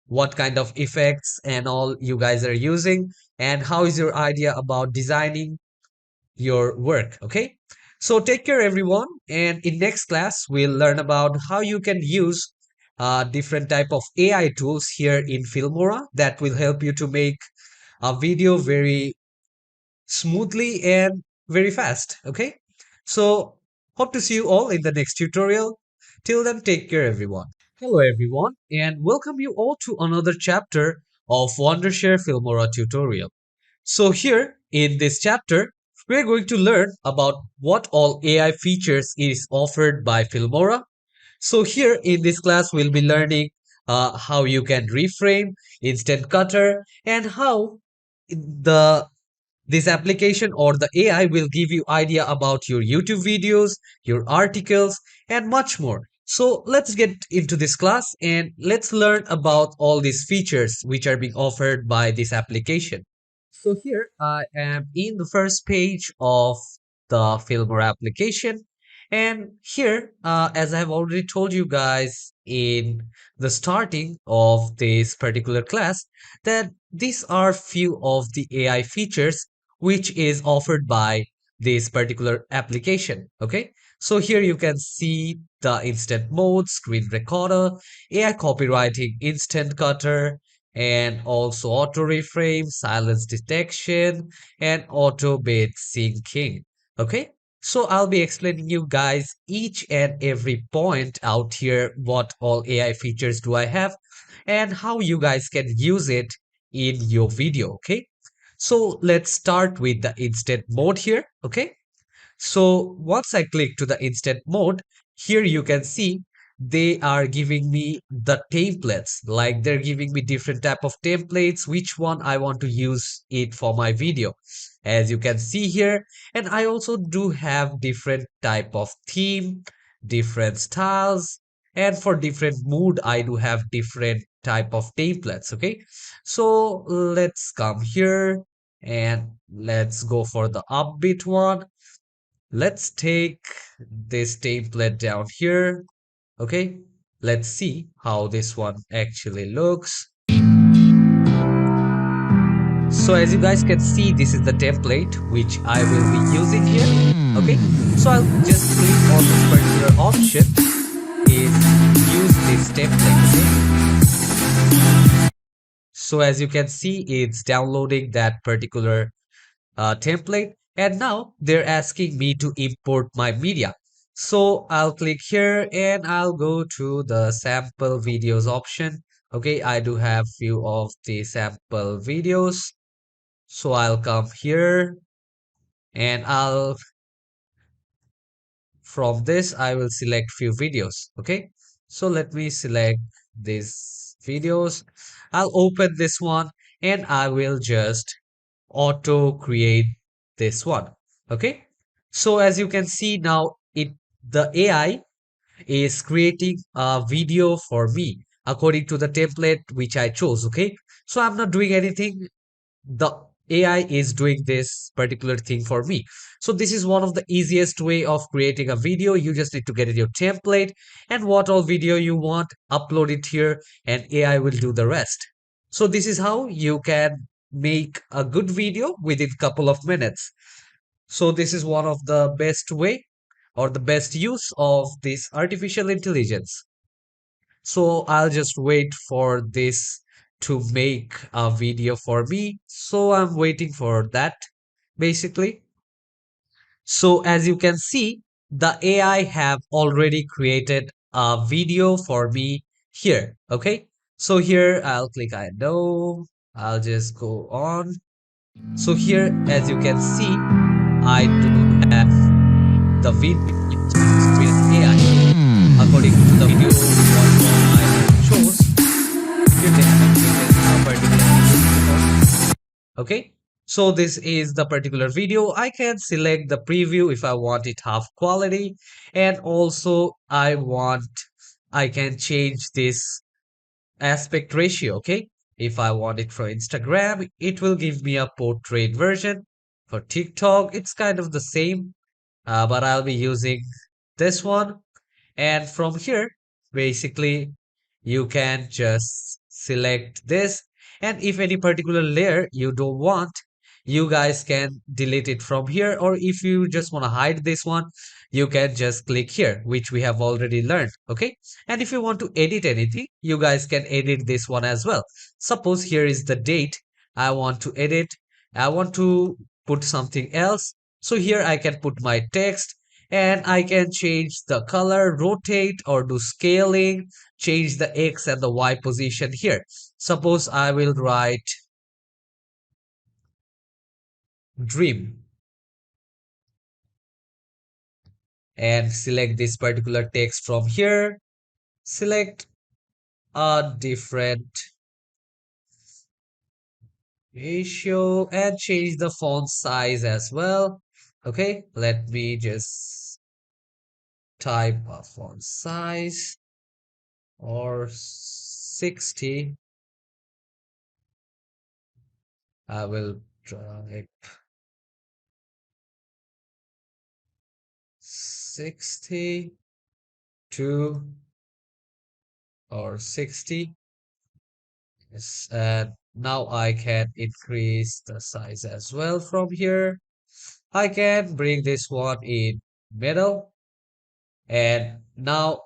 what kind of effects and all you guys are using and how is your idea about designing your work. Okay, so take care everyone, and in next class we'll learn about how you can use different type of AI tools here in Filmora that will help you to make a video very smoothly and very fast. Okay, so hope to see you all in the next tutorial. Till then, take care everyone. Hello everyone, and welcome you all to another chapter of Wondershare Filmora tutorial. So here in this chapter, we're going to learn about what all AI features is offered by Filmora. So here in this class, we'll be learning how you can reframe, instant cutter, and how the this application or the AI will give you idea about your YouTube videos, your articles, and much more. So let's get into this class and let's learn about all these features which are being offered by this application. So here I am in the first page of the Filmora application. And here, as I have already told you guys in the starting of this particular class, that these are few of the AI features which is offered by this particular application. Okay, so here you can see the instant mode, screen recorder, AI copywriting, instant cutter, and also auto reframe, silence detection, and auto bait syncing. Okay, so I'll be explaining you guys each and every point out here, what all AI features do I have, and how you guys can use it in your video. Okay, so let's start with the instant mode here. Okay, so once I click to the instant mode, here you can see they are giving me the templates, like they're giving me different type of templates, which one I want to use it for my video. As you can see here, and I also do have different type of theme, different styles, and for different mood, I do have different type of templates. Okay, so let's come here and let's go for the upbeat one. Let's take this template down here. Okay, let's see how this one actually looks. So as you guys can see, this is the template which I will be using here. Okay, so I'll just click on this particular option is use this template. Okay, so as you can see, it's downloading that particular template, and now they're asking me to import my media. So I'll click here and I'll go to the sample videos option. Okay, I do have few of the sample videos, so I'll come here and I'll from this I will select few videos. Okay, so let me select these videos. I'll open this one and I will just auto create this one. Okay, so as you can see now, it the AI is creating a video for me according to the template which I chose. Okay, so I'm not doing anything, the AI is doing this particular thing for me. So this is one of the easiest way of creating a video. You just need to get your template and what all video you want, upload it here, and AI will do the rest. So this is how you can make a good video within couple of minutes. So this is one of the best way or the best use of this artificial intelligence. So I'll just wait for this to make a video for me. So I'm waiting for that basically. So as you can see, the AI have already created a video for me here. Okay. So here I'll click I know. I'll just go on. So here, as you can see, I do have the video with AI. According to the video what I chose, here they have created a particular video. Okay. So this is the particular video. I can select the preview if I want it half quality. And also I can change this aspect ratio. Okay. If I want it for Instagram, it will give me a portrait version. For TikTok, it's kind of the same, but I'll be using this one. And from here, basically, you can just select this. And if any particular layer you don't want, you guys can delete it from here. Or if you just want to hide this one, you can just click here, which we have already learned. Okay. And if you want to edit anything, you guys can edit this one as well. Suppose here is the date. I want to edit. I want to put something else. So here I can put my text and I can change the color, rotate or do scaling, change the X and the Y position here. Suppose I will write dream and select this particular text from here. Select a different ratio and change the font size as well. Okay, let me just type a font size or 60. I will type 62 or 60. Yes, and now I can increase the size as well from here. I can bring this one in middle. And now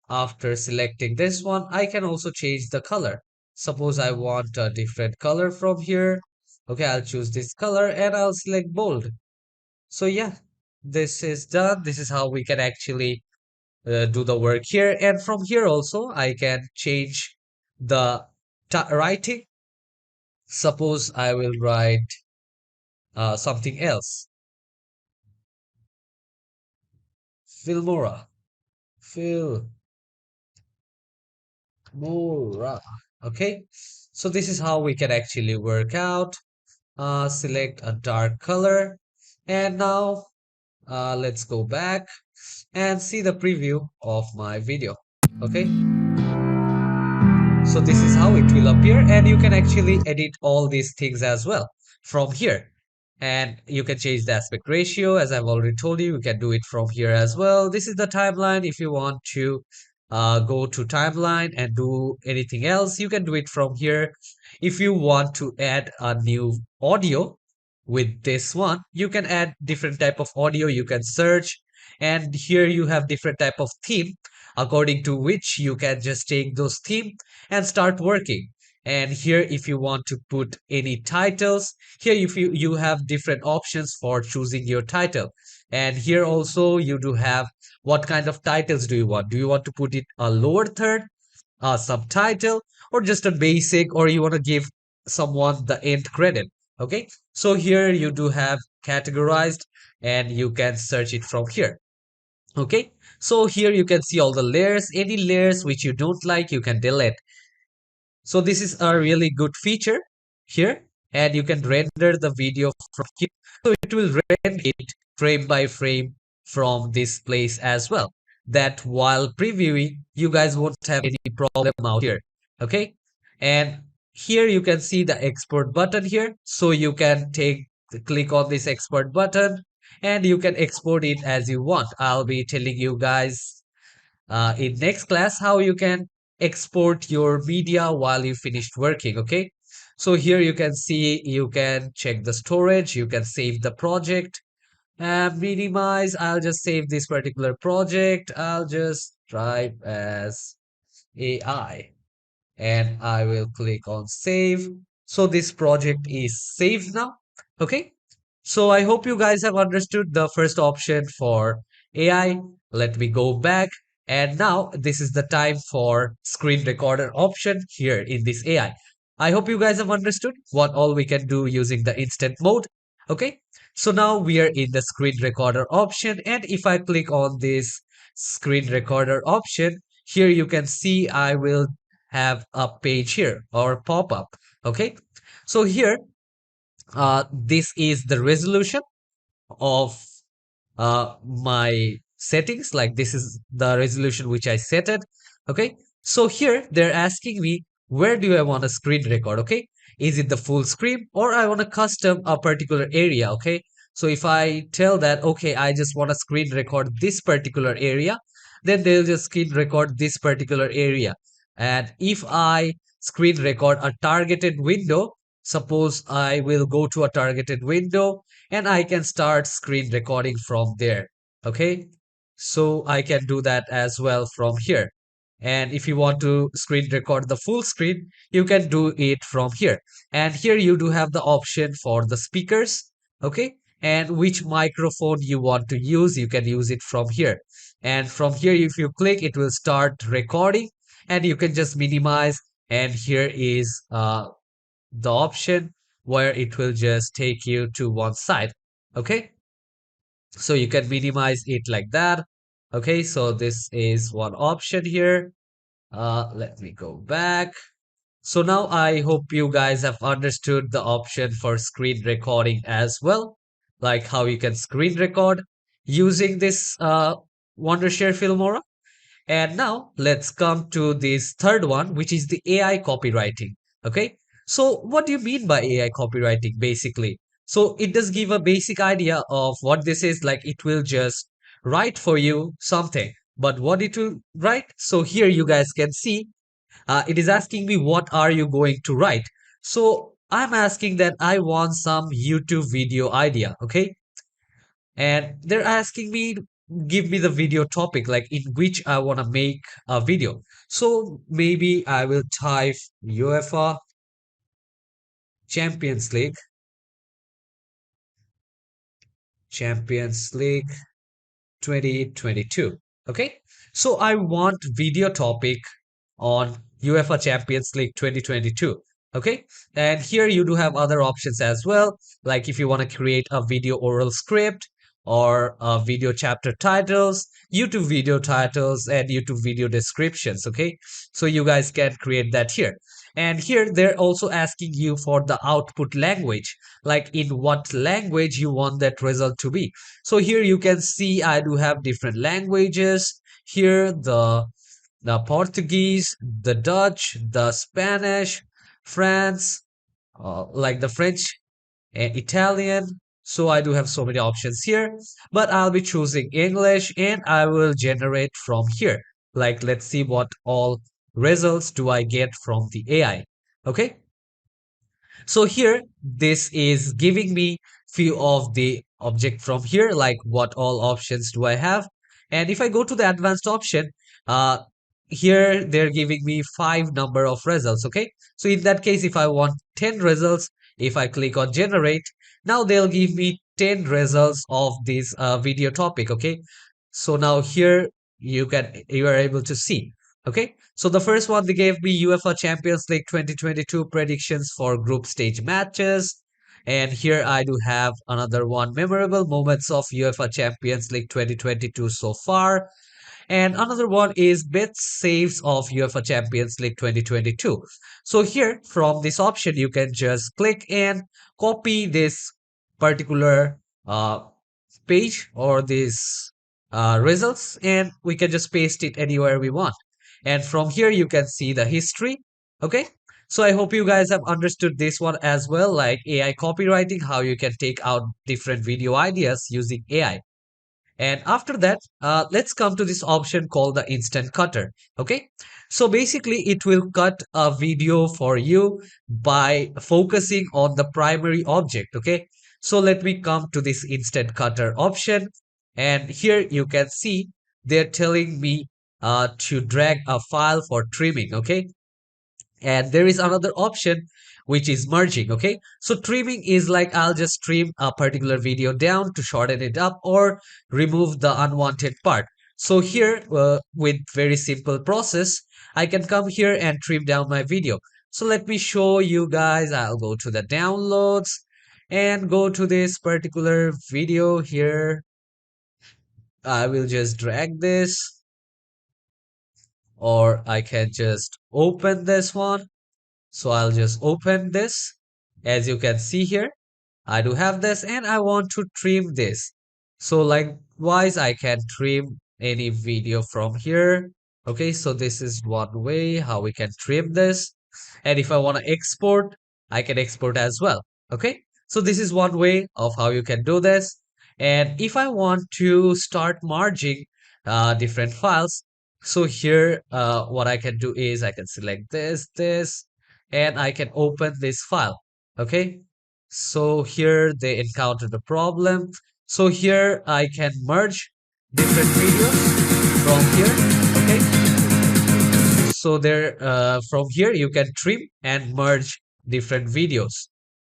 after selecting this one, I can also change the color. Suppose I want a different color from here. Okay, I'll choose this color and I'll select bold. So yeah, this is done. This is how we can actually do the work here. And from here also, I can change the writing. Suppose I will write something else. Filmora. Filmora. Okay. So this is how we can actually work out. Select a dark color. And now let's go back and see the preview of my video. Okay. So this is how it will appear and you can actually edit all these things as well from here. And you can change the aspect ratio as I've already told you. You can do it from here as well. This is the timeline. If you want to go to timeline and do anything else, you can do it from here. If you want to add a new audio with this one, you can add different type of audio. You can search and here you have different type of theme according to which you can just take those theme and start working. And here if you want to put any titles, here if you have different options for choosing your title. And here also you do have what kind of titles do you want. Do you want to put it a lower third, a subtitle, or just a basic, or you want to give someone the end credit. Okay, so here you do have categorized and you can search it from here. Okay, so here you can see all the layers. Any layers which you don't like, you can delete. So this is a really good feature here, and you can render the video from here. So it will render it frame by frame from this place as well. That while previewing, you guys won't have any problem out here. Okay, and here you can see the export button here. So you can click on this export button and you can export it as you want. I'll be telling you guys in next class how you can export your media while you finished working. Okay, so here you can see you can check the storage, you can save the project and minimize. I'll just save this particular project. I'll just type as AI. and I will click on save. So this project is saved now. Okay. So I hope you guys have understood the first option for AI. Let me go back. And now this is the time for screen recorder option here in this AI. I hope you guys have understood what all we can do using the instant mode. Okay. So now we are in the screen recorder option. And if I click on this screen recorder option, here you can see I will have a page here or pop up. Okay. So here, this is the resolution of my settings. Like this is the resolution which I set it. Okay. So here they're asking me, where do I want to screen record? Okay. Is it the full screen or I want to custom a particular area? Okay. So if I tell that, okay, I just want to screen record this particular area, then they'll just screen record this particular area. And if I screen record a targeted window, suppose I will go to a targeted window and I can start screen recording from there. Okay, so I can do that as well from here. And if you want to screen record the full screen, you can do it from here. And here you do have the option for the speakers. Okay, and which microphone you want to use, you can use it from here. And from here, if you click, it will start recording and you can just minimize. And here is the option where it will just take you to one side. Okay, so you can minimize it like that. Okay, so this is one option here. Let me go back. So now I hope you guys have understood the option for screen recording as well, like how you can screen record using this Wondershare Filmora. And now let's come to this third one, which is the AI copywriting. Okay. So what do you mean by AI copywriting basically? So it does give a basic idea of what this is. Like it will just write for you something, but what it will write. So here you guys can see, it is asking me, what are you going to write? So I'm asking that I want some YouTube video idea. Okay. And they're asking me, give me the video topic, like in which I want to make a video. So maybe I will type UEFA Champions League, Champions League 2022. Okay, so I want video topic on UEFA Champions League 2022. Okay, and here you do have other options as well, like if you want to create a video oral script or video chapter titles, YouTube video titles, and YouTube video descriptions. Okay, so you guys can create that here. And here they're also asking you for the output language, like in what language you want that result to be. So here you can see I do have different languages. Here the Portuguese, the Dutch, the Spanish, France, like the French and Italian. So I do have so many options here, but I'll be choosing English and I will generate from here. Like, let's see what all results do I get from the AI. Okay. So here, this is giving me few of the object from here, like what all options do I have. And if I go to the advanced option, uh, here they're giving me 5 number of results. Okay. So in that case, if I want 10 results, if I click on generate, now they'll give me 10 results of this video topic. Okay. So now here you are able to see. Okay, so the first one they gave me UEFA Champions League 2022 predictions for group stage matches. And here I do have another one, memorable moments of UEFA Champions League 2022 so far. And another one is best saves of UEFA Champions League 2022. So here from this option, you can just click and copy this particular page or these results, and we can just paste it anywhere we want. And from here, you can see the history. Okay. So I hope you guys have understood this one as well, like AI copywriting, how you can take out different video ideas using AI. And after that, let's come to this option called the instant cutter. Okay. So basically it will cut a video for you by focusing on the primary object. Okay. So let me come to this instant cutter option. And here you can see they're telling me to drag a file for trimming. Okay. And there is another option which is merging. Okay, so trimming is like I'll just trim a particular video down to shorten it up or remove the unwanted part. So here with very simple process, I can come here and trim down my video. So let me show you guys. I'll go to the downloads and go to this particular video here. I will just drag this, or I can just open this one. So I'll just open this. As you can see here, I do have this and I want to trim this. So likewise, I can trim any video from here. Okay, so this is one way how we can trim this. And if I want to export, I can export as well. Okay, so this is one way of how you can do this. And if I want to start merging different files, so here what I can do is I can select this, and I can open this file. Okay, so here they encountered a problem. So here I can merge different videos from here. Okay, so there from here you can trim and merge different videos.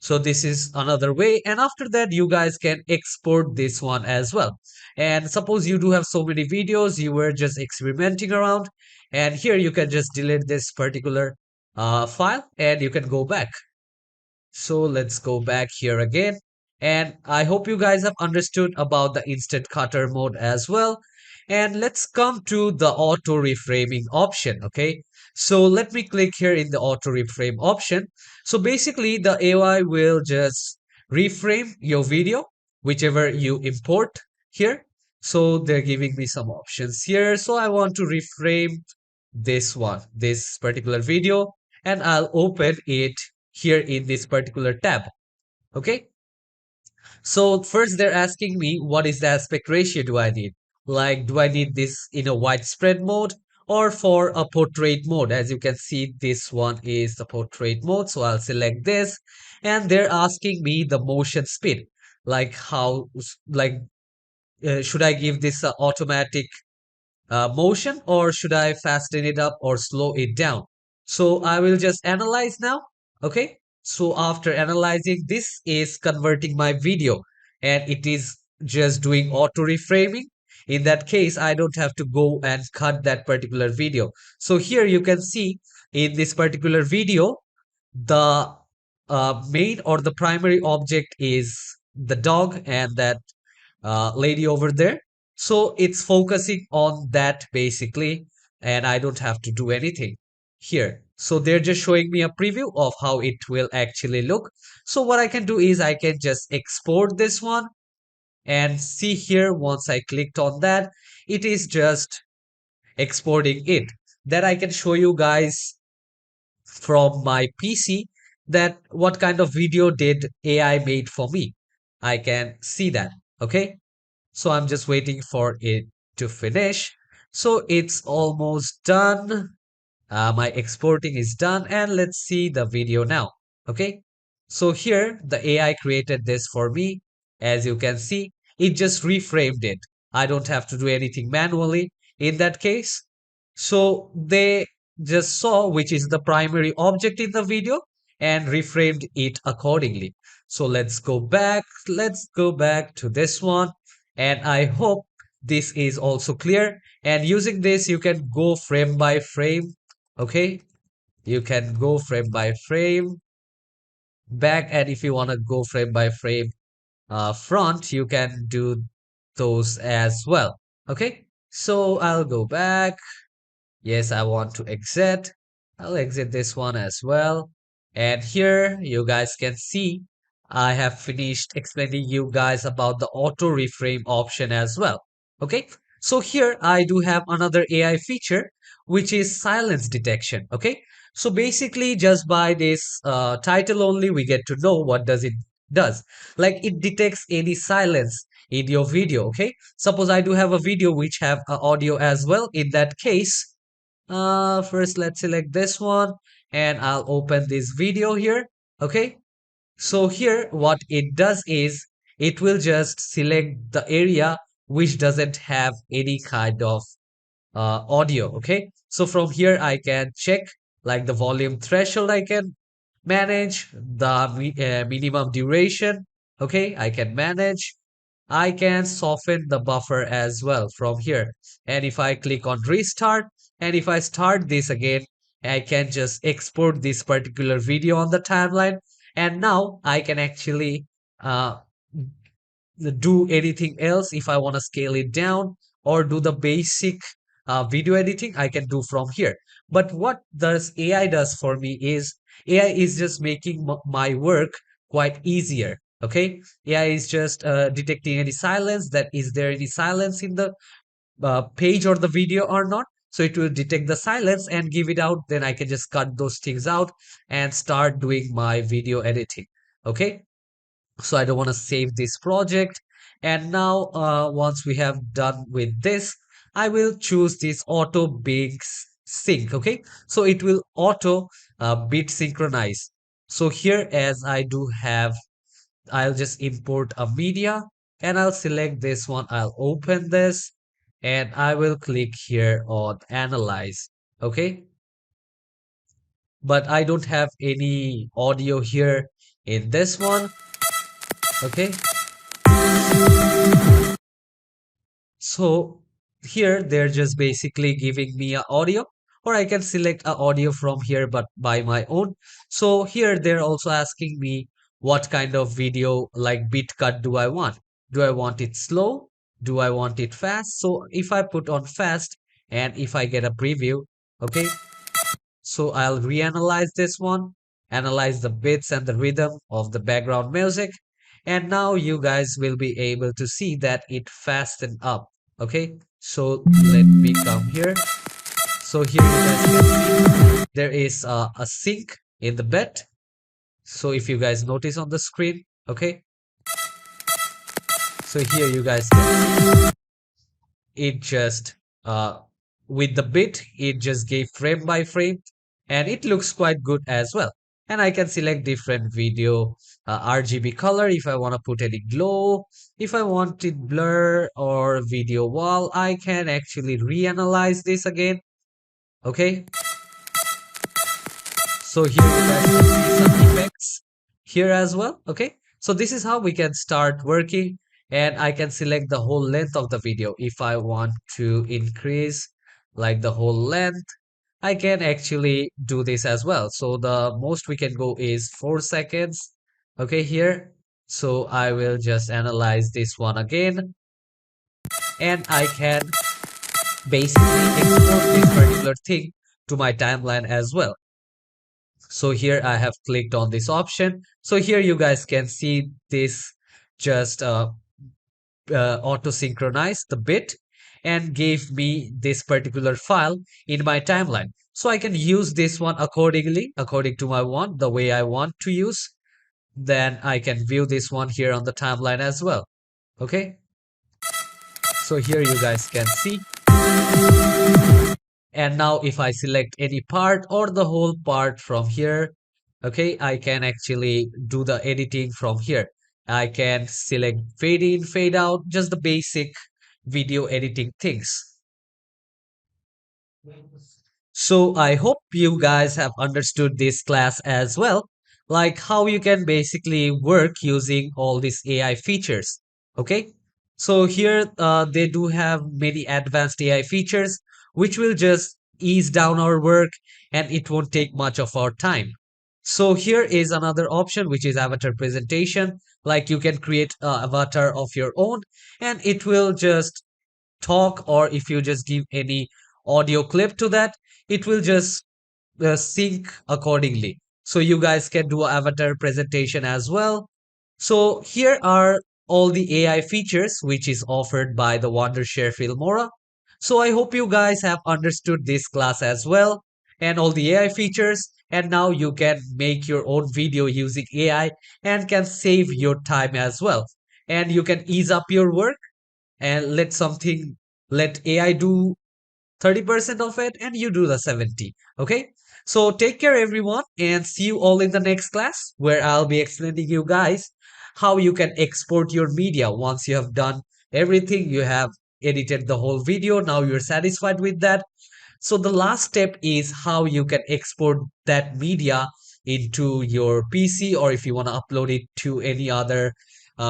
So this is another way, and after that you guys can export this one as well. And suppose you do have so many videos, you were just experimenting around, and here you can just delete this particular file and you can go back. So let's go back here again. And I hope you guys have understood about the instant cutter mode as well. And let's come to the auto reframing option. Okay. So let me click here in the auto reframe option. So basically the AI will just reframe your video, whichever you import here. So they're giving me some options here. So I want to reframe this one, this particular video, and I'll open it here in this particular tab. Okay, so first they're asking me what is the aspect ratio do I need? Like, do I need this in a widespread mode or for a portrait mode? As you can see, this one is the portrait mode. So I'll select this, and they're asking me the motion speed. Like should I give this automatic motion, or should I fasten it up or slow it down? So I will just analyze now. Okay. So after analyzing, this is converting my video and it is just doing auto reframing. In that case, I don't have to go and cut that particular video. So here you can see in this particular video, the main or the primary object is the dog and that lady over there. So it's focusing on that basically, and I don't have to do anything here. So they're just showing me a preview of how it will actually look. So what I can do is I can just export this one and see here once I clicked on that, it is just exporting it. That I can show you guys from my PC that what kind of video did AI made for me. I can see that. Okay. So I'm just waiting for it to finish. So it's almost done. My exporting is done, and let's see the video now. Okay. So here the AI created this for me. As you can see, it just reframed it. I don't have to do anything manually in that case. So they just saw which is the primary object in the video and reframed it accordingly. So let's go back. Let's go back to this one. And I hope this is also clear. And using this, you can go frame by frame. Okay. You can go frame by frame back. And if you want to go frame by frame front, you can do those as well. Okay. So I'll go back. Yes, I want to exit. I'll exit this one as well. And here you guys can see I have finished explaining you guys about the auto reframe option as well. Okay, so here I do have another AI feature which is silence detection. Okay, so basically just by this title only we get to know what does it does. Like it detects any silence in your video. Okay, suppose I do have a video which have audio as well. In that case, first let's select this one and I'll open this video here. Okay. So here what it does is it will just select the area which doesn't have any kind of audio. Okay. So from here I can check like the volume threshold I can manage, the minimum duration, okay, I can manage. I can soften the buffer as well from here. And if I click on restart, and if I start this again, I can just export this particular video on the timeline. And now I can actually uh, do anything else. If I want to scale it down or do the basic video editing, I can do from here. But what does AI does for me is AI is just making my work quite easier. Okay, AI is just detecting any silence, that is there any silence in the page or the video or not. So it will detect the silence and give it out. Then I can just cut those things out and start doing my video editing. Okay, so I don't want to save this project. And now once we have done with this, I will choose this auto big sync. Okay, so it will auto bit synchronize. So here, as I do have, I'll just import a media and I'll select this one. I'll open this and I will click here on analyze. Okay, but I don't have any audio here in this one. Okay, so here they're just basically giving me a audio, or I can select a audio from here but by my own. So here they're also asking me what kind of video like bit cut do I want. Do I want it slow? Do I want it fast? So if I put on fast and if I get a preview, okay, so I'll reanalyze this one, analyze the bits and the rhythm of the background music. And now you guys will be able to see that it fastened up. Okay, so let me come here. So here you guys can see there is a sync in the bed. So if you guys notice on the screen, okay, so here you guys can see it just with the bit it just gave frame by frame, and it looks quite good as well. And I can select different video RGB color if I want to put any glow, if I want it blur or video wall. I can actually reanalyze this again. Okay, so here you guys can see some effects here as well. Okay, so this is how we can start working, and I can select the whole length of the video. If I want to increase like the whole length, I can actually do this as well. So the most we can go is 4 seconds. Okay, here. So I will just analyze this one again, and I can basically export this particular thing to my timeline as well. So here I have clicked on this option. So here you guys can see this just auto synchronize the bit and gave me this particular file in my timeline. So I can use this one accordingly, according to my want, the way I want to use. Then I can view this one here on the timeline as well. Okay. So here you guys can see. And now if I select any part or the whole part from here, okay, I can actually do the editing from here. I can select fade in, fade out, just the basic video editing things. So I hope you guys have understood this class as well, like how you can basically work using all these AI features. Okay, so here they do have many advanced AI features which will just ease down our work and it won't take much of our time. So here is another option which is avatar presentation. Like you can create an avatar of your own and it will just talk, or if you just give any audio clip to that, it will just sync accordingly. So you guys can do an avatar presentation as well. So here are all the AI features which is offered by the Wondershare Filmora. So I hope you guys have understood this class as well and all the AI features, and now you can make your own video using AI and can save your time as well. And you can ease up your work and let AI do 30% of it and you do the 70. Okay, so take care everyone and see you all in the next class where I'll be explaining you guys how you can export your media. Once you have done everything, you have edited the whole video, now you're satisfied with that, So the last step is how you can export that media into your PC, or if you want to upload it to any other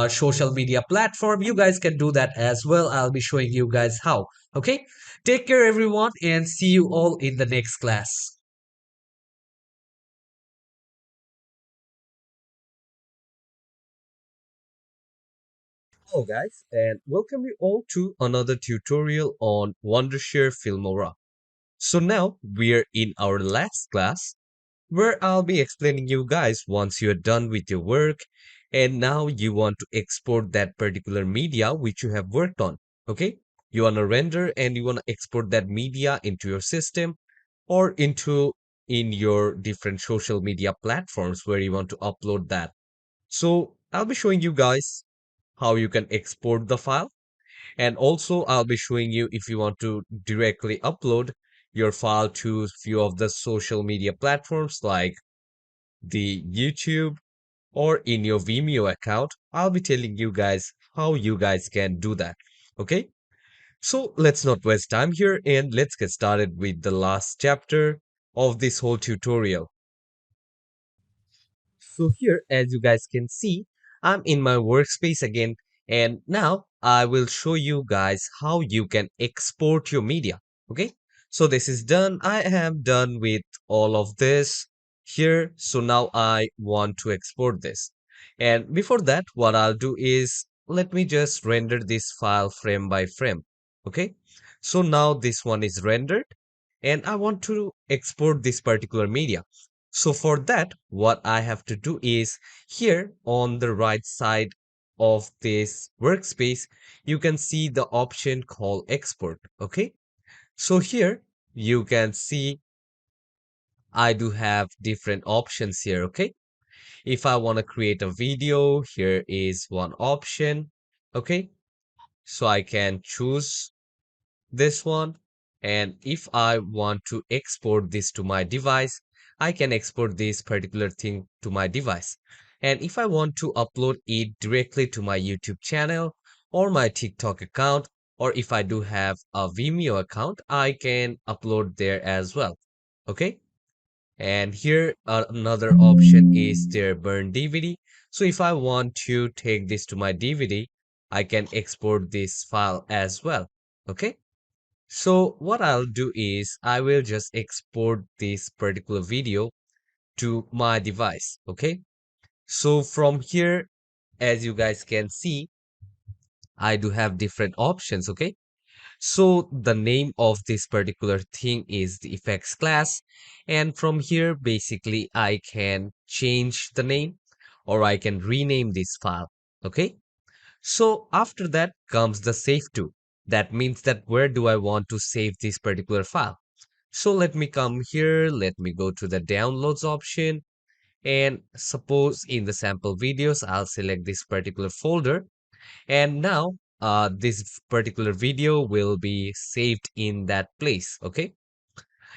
social media platform, you guys can do that as well. I'll be showing you guys how. Okay, take care everyone, and see you all in the next class. Hello guys, and welcome you all to another tutorial on Wondershare Filmora. So now we're in our last class, where I'll be explaining you guys once you're done with your work and now you want to export that particular media which you have worked on. Okay, you want to render and you want to export that media into your system or into in your different social media platforms where you want to upload that. So I'll be showing you guys how you can export the file, and also I'll be showing you if you want to directly upload your file to few of the social media platforms like the YouTube or in your Vimeo account. I'll be telling you guys how you guys can do that. Okay, so let's not waste time here and let's get started with the last chapter of this whole tutorial. So here, as you guys can see, I'm in my workspace again, and now I will show you guys how you can export your media. Okay, so this is done. I am done with all of this here. So now I want to export this. And before that, what I'll do is let me just render this file frame by frame. Okay, so now this one is rendered, and I want to export this particular media. So for that, what I have to do is here on the right side of this workspace, you can see the option called export. Okay. So here you can see I do have different options here. Okay. If I want to create a video, here is one option. Okay. So I can choose this one. And if I want to export this to my device, I can export this particular thing to my device. And if I want to upload it directly to my YouTube channel or my TikTok account, or if I do have a Vimeo account, I can upload there as well. Okay. And here another option is their burn DVD. So if I want to take this to my DVD, I can export this file as well. Okay. So what I'll do is I will just export this particular video to my device. Okay. So from here, as you guys can see, I do have different options. Okay. So the name of this particular thing is the effects class. And from here, basically, I can change the name or I can rename this file. Okay. So after that comes the save to. That means that where do I want to save this particular file? So let me come here, let me go to the downloads option, and suppose in the sample videos, I'll select this particular folder. And now this particular video will be saved in that place. Okay.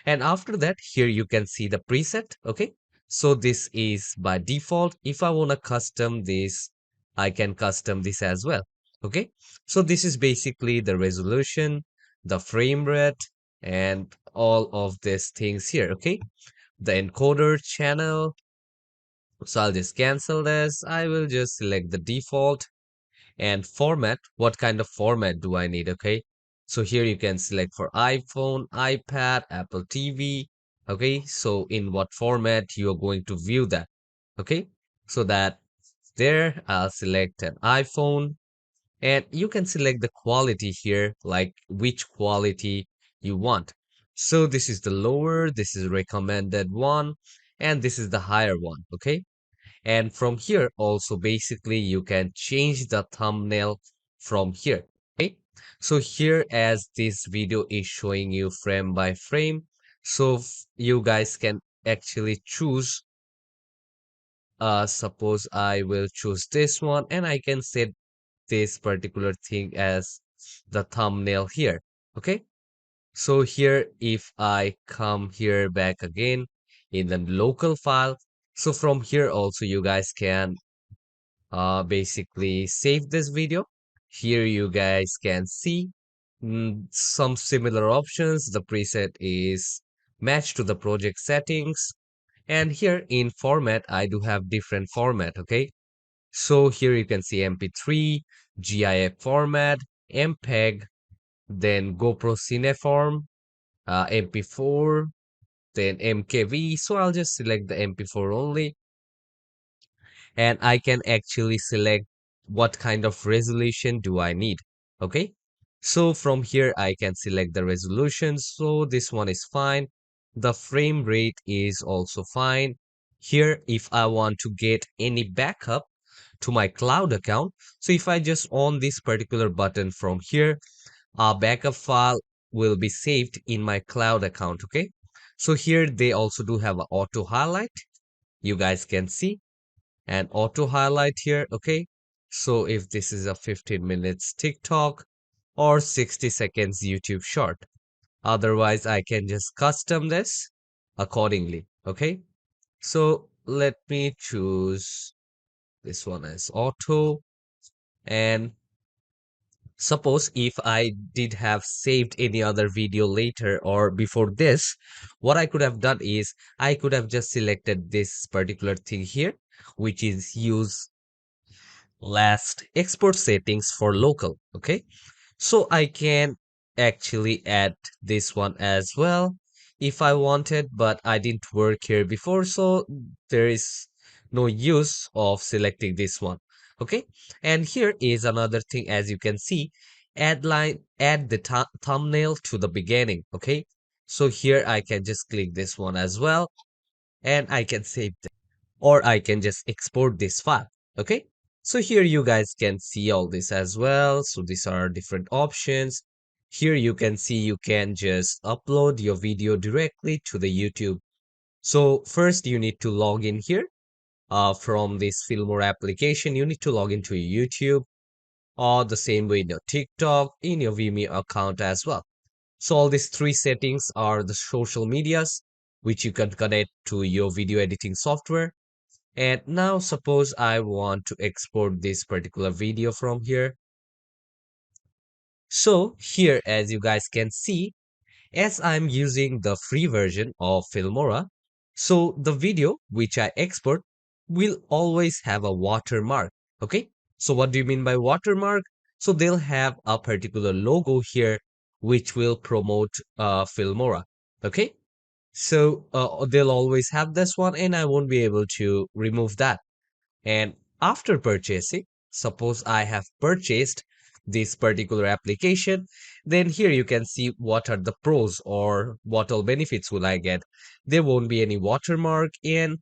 And after that, here you can see the preset. Okay. So this is by default. If I want to custom this, I can custom this as well. Okay. So this is basically the resolution, the frame rate, and all of these things here. Okay. The encoder channel. So I'll just cancel this. I will just select the default and format. What kind of format do I need? Okay. So here you can select for iPhone, iPad, Apple TV. Okay. So in what format you are going to view that. Okay. So that there I'll select an iPhone, and you can select the quality here, like which quality you want. So this is the lower, this is recommended one, and this is the higher one. Okay. And from here also basically you can change the thumbnail from here. Okay. So here as this video is showing you frame by frame, so you guys can actually choose suppose I will choose this one and I can set this particular thing as the thumbnail here. Okay. So here if I come here back again in the local file, so from here also you guys can basically save this video. Here you guys can see some similar options. The preset is matched to the project settings. And here in format, I do have different format, okay? So here you can see MP3, GIF format, MPEG, then GoPro Cineform, MP4, then MKV. So I'll just select the MP4 only, and I can actually select what kind of resolution do I need. Okay. So from here, I can select the resolution. So this one is fine. The frame rate is also fine. Here, if I want to get any backup to my cloud account, so if I just on this particular button from here, a backup file will be saved in my cloud account. Okay. So here they also do have an auto highlight. You guys can see and auto highlight here. Okay. So if this is a 15 minutes TikTok or 60 seconds YouTube short, otherwise I can just custom this accordingly. Okay. So let me choose this one as auto. And suppose if I did have saved any other video later or before this, what I could have done is I could have just selected this particular thing here, which is use last export settings for local. Okay. So I can actually add this one as well if I wanted, but I didn't work here before, so there is no use of selecting this one. Okay, and here is another thing. As you can see, add the thumbnail to the beginning. Okay, so here I can just click this one as well, and I can save this, or I can just export this file. Okay, so here you guys can see all this as well. So these are different options. Here you can see you can just upload your video directly to the YouTube. So first you need to log in here from this Filmora application. You need to log into your YouTube, or the same way in your TikTok, in your Vimeo account as well. So all these three settings are the social medias which you can connect to your video editing software. And now suppose I want to export this particular video from here. So here, as you guys can see, as I'm using the free version of Filmora, so the video which I export will always have a watermark. Okay. So what do you mean by watermark? So they'll have a particular logo here which will promote Filmora. Okay. So they'll always have this one, and I won't be able to remove that. And after purchasing, suppose I have purchased this particular application, then here you can see what are the pros or what all benefits will I get. There won't be any watermark in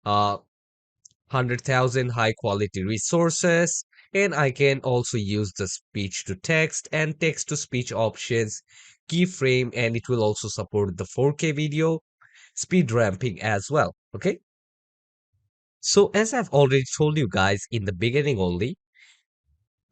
100,000 high quality resources, and I can also use the speech to text and text to speech options, keyframe, and it will also support the 4K video, speed ramping as well. Okay. So as I've already told you guys in the beginning only,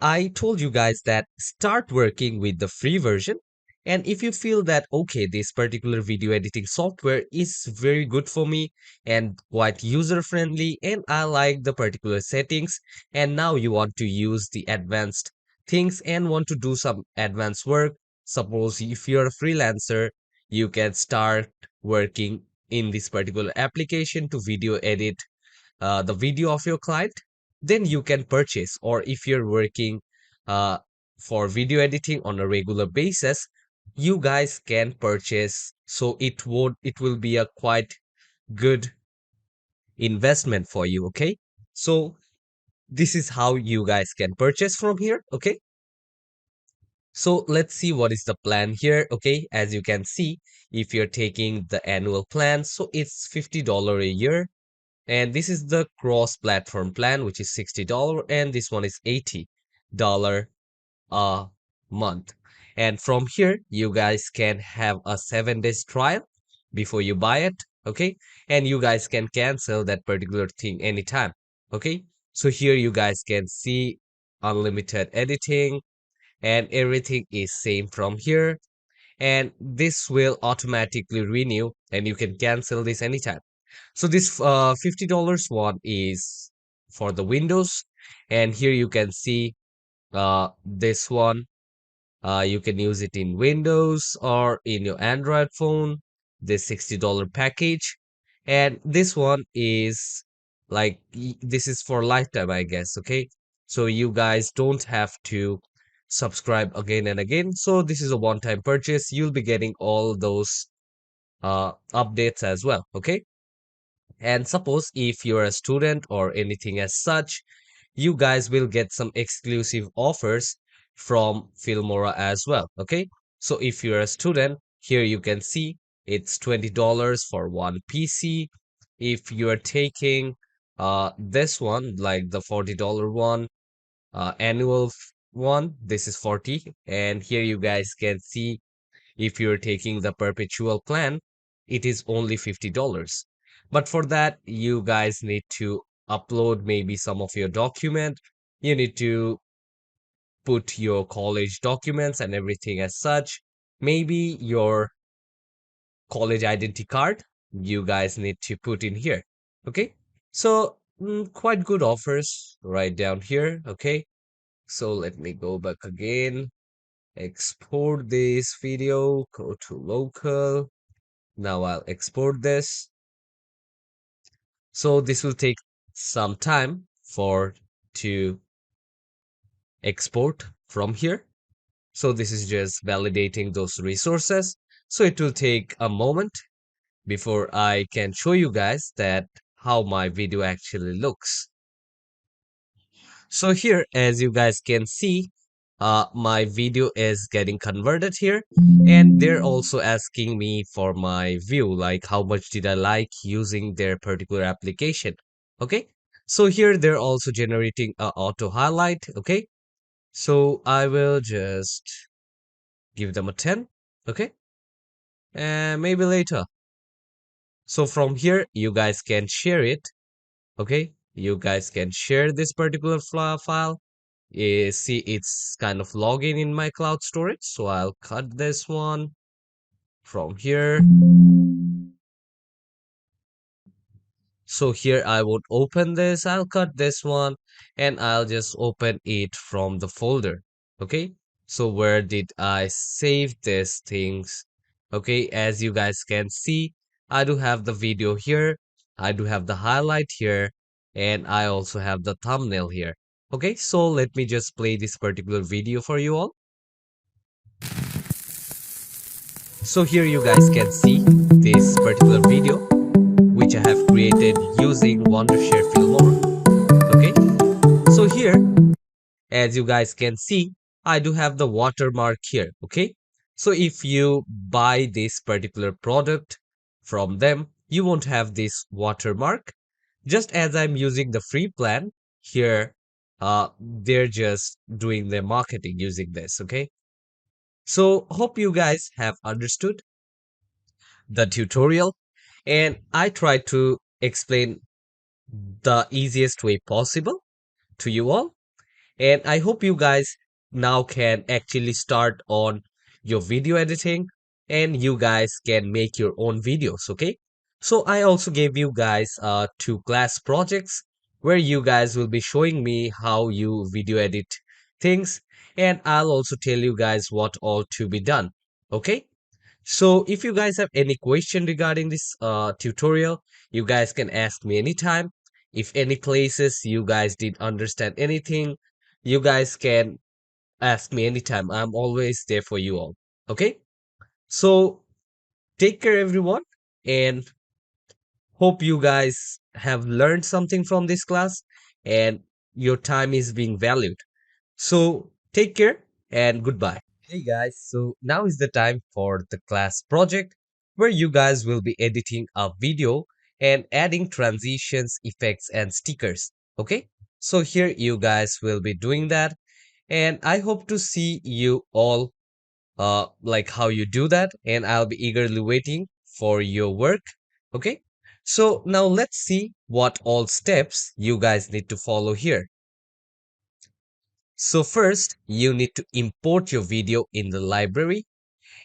I told you guys that start working with the free version. And if you feel that, okay, this particular video editing software is very good for me and quite user friendly, and I like the particular settings, and now you want to use the advanced things and want to do some advanced work, suppose if you're a freelancer, you can start working in this particular application to video edit the video of your client, then you can purchase. Or if you're working uh, for video editing on a regular basis, you guys can purchase. So it will be a quite good investment for you. Okay. So this is how you guys can purchase from here. Okay. So let's see what is the plan here. Okay. As you can see, if you're taking the annual plan, so it's $50 a year. And this is the cross-platform plan, which is $60, and this one is $80 a month. And from here, you guys can have a 7 days trial before you buy it, okay? And you guys can cancel that particular thing anytime, okay? So here you guys can see unlimited editing, and everything is same from here. And this will automatically renew, and you can cancel this anytime. So this $50 one is for the Windows, and here you can see this one. You can use it in Windows or in your Android phone. This $60 package. And this one is like, this is for lifetime, I guess. Okay. So you guys don't have to subscribe again and again. So this is a one-time purchase. You'll be getting all those updates as well. Okay. And suppose if you're a student or anything as such, you guys will get some exclusive offers from Filmora as well. Okay. So if you're a student, here you can see it's $20 for one PC. If you are taking this one, like the $40 one, one, this is 40. And here you guys can see if you're taking the perpetual plan, it is only $50. But for that, you guys need to upload maybe some of your document. You need to put your college documents and everything as such. Maybe your college identity card, you guys need to put in here. Okay. So quite good offers right down here. Okay. So let me go back again. Export this video, go to local. Now I'll export this. So this will take some time for to export from here. So this is just validating those resources. So it will take a moment before I can show you guys that how my video actually looks. So here, as you guys can see, my video is getting converted here, and they're also asking me for my view, like how much did I like using their particular application. Okay, so here they're also generating a auto highlight. Okay, so I will just give them a 10. Okay, and maybe later. So from here, you guys can share it. Okay, you guys can share this particular file. See, it's kind of logging in my cloud storage, so I'll cut this one from here. So here I would open this, I'll cut this one, and I'll just open it from the folder. Okay, so where did I save these things? Okay, as you guys can see, I do have the video here, I do have the highlight here, and I also have the thumbnail here. Okay, so let me just play this particular video for you all. So here you guys can see this particular video which I have created using Wondershare Filmora. Okay, so here, as you guys can see, I do have the watermark here. Okay, so if you buy this particular product from them, you won't have this watermark. Just as I'm using the free plan here, they're just doing their marketing using this. Okay, so hope you guys have understood the tutorial, and I tried to explain the easiest way possible to you all. And I hope you guys now can actually start on your video editing, and you guys can make your own videos. Okay, so I also gave you guys two class projects where you guys will be showing me how you video edit things, and I'll also tell you guys what all to be done. Okay, so if you guys have any question regarding this tutorial, you guys can ask me anytime. If any places you guys didn't understand anything, you guys can ask me anytime. I'm always there for you all. Okay? So take care everyone, and hope you guys have learned something from this class and your time is being valued. So take care and goodbye. Hey guys, so now is the time for the class project where you guys will be editing a video and adding transitions, effects, and stickers. Okay, so here you guys will be doing that, and I hope to see you all like how you do that, and I'll be eagerly waiting for your work. Okay, so now let's see what all steps you guys need to follow here. So first, you need to import your video in the library,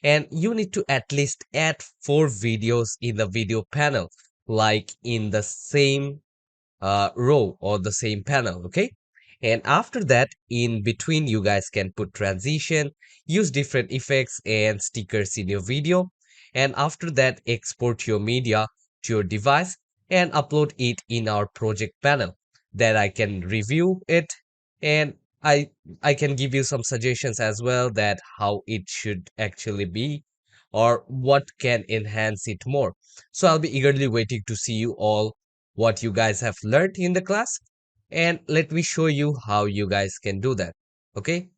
and you need to at least add 4 videos in the video panel, like in the same row or the same panel. Okay, And after that, in between, you guys can put transition, use different effects and stickers in your video. And after that, export your media to your device and upload it in our project panel that I can review it. And I I can give you some suggestions as well that how it should actually be or what can enhance it more. So I'll be eagerly waiting to see you all what you guys have learned in the class and let me show you how you guys can do that. Okay,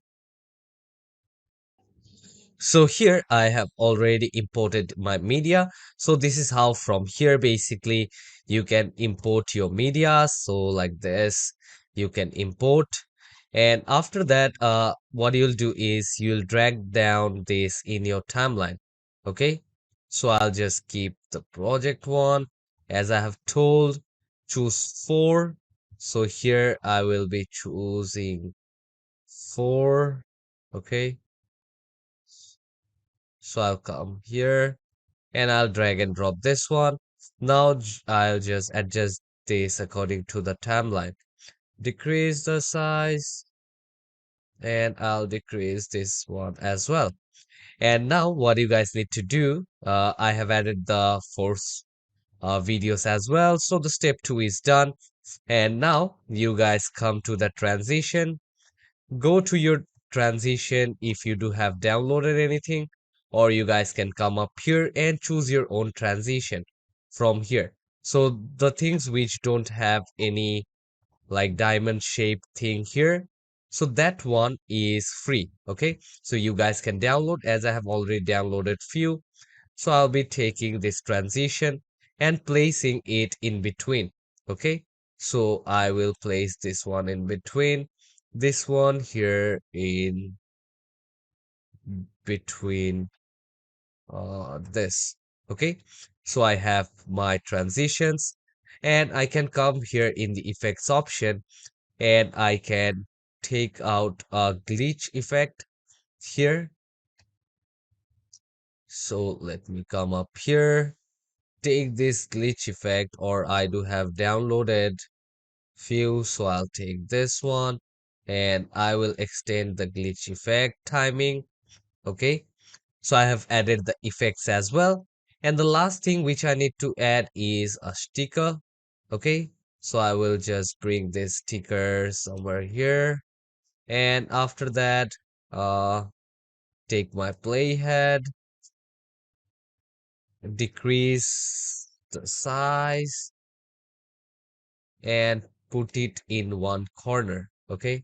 so here I have already imported my media. So this is how from here basically you can import your media. So like this, you can import. And after that, what you'll do is you'll drag down this in your timeline. Okay, so I'll just keep the project one as I have told, choose four. So here I will be choosing four. Okay, so I'll come here and I'll drag and drop this one. Now I'll just adjust this according to the timeline. Decrease the size and I'll decrease this one as well. And now what you guys need to do, I have added the force videos as well. So the step two is done. And now you guys come to the transition. Go to your transition if you do have downloaded anything, or you guys can come up here and choose your own transition from here. So the things which don't have any like diamond shape thing here, so that one is free. Okay, so you guys can download as I have already downloaded few. So I'll be taking this transition and placing it in between. Okay, so I will place this one in between, this one here in between this. Okay, so I have my transitions and I can come here in the effects option and I can take out a glitch effect here. So let me come up here, take this glitch effect, or I do have downloaded few, so I'll take this one and I will extend the glitch effect timing. Okay, so I have added the effects as well. And the last thing which I need to add is a sticker. Okay, so I will just bring this sticker somewhere here. And after that, take my playhead, decrease the size, and put it in one corner. Okay,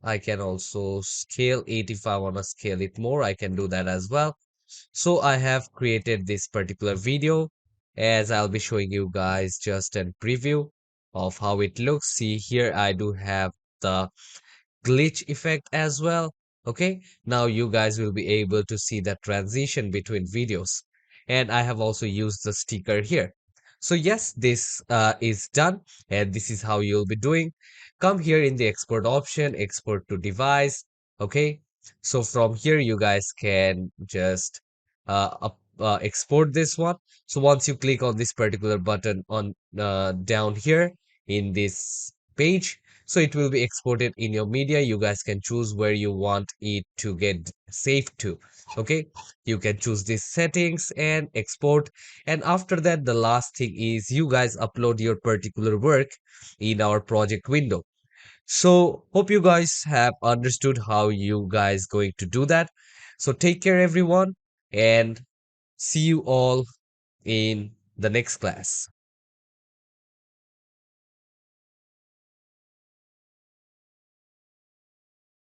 I can also scale it if I want to scale it more. I can do that as well. So I have created this particular video as I'll be showing you guys just a preview of how it looks. See here, I do have the glitch effect as well. Okay, now you guys will be able to see the transition between videos. And I have also used the sticker here. So yes, this is done and this is how you'll be doing. Come here in the export option, export to device. Okay, so from here you guys can just export this one. So once you click on this particular button on down here in this page, so it will be exported in your media. You guys can choose where you want it to get saved to. Okay, you can choose these settings and export. And after that, the last thing is you guys upload your particular work in our project window. So hope you guys have understood how you guys going to do that. So take care everyone and see you all in the next class.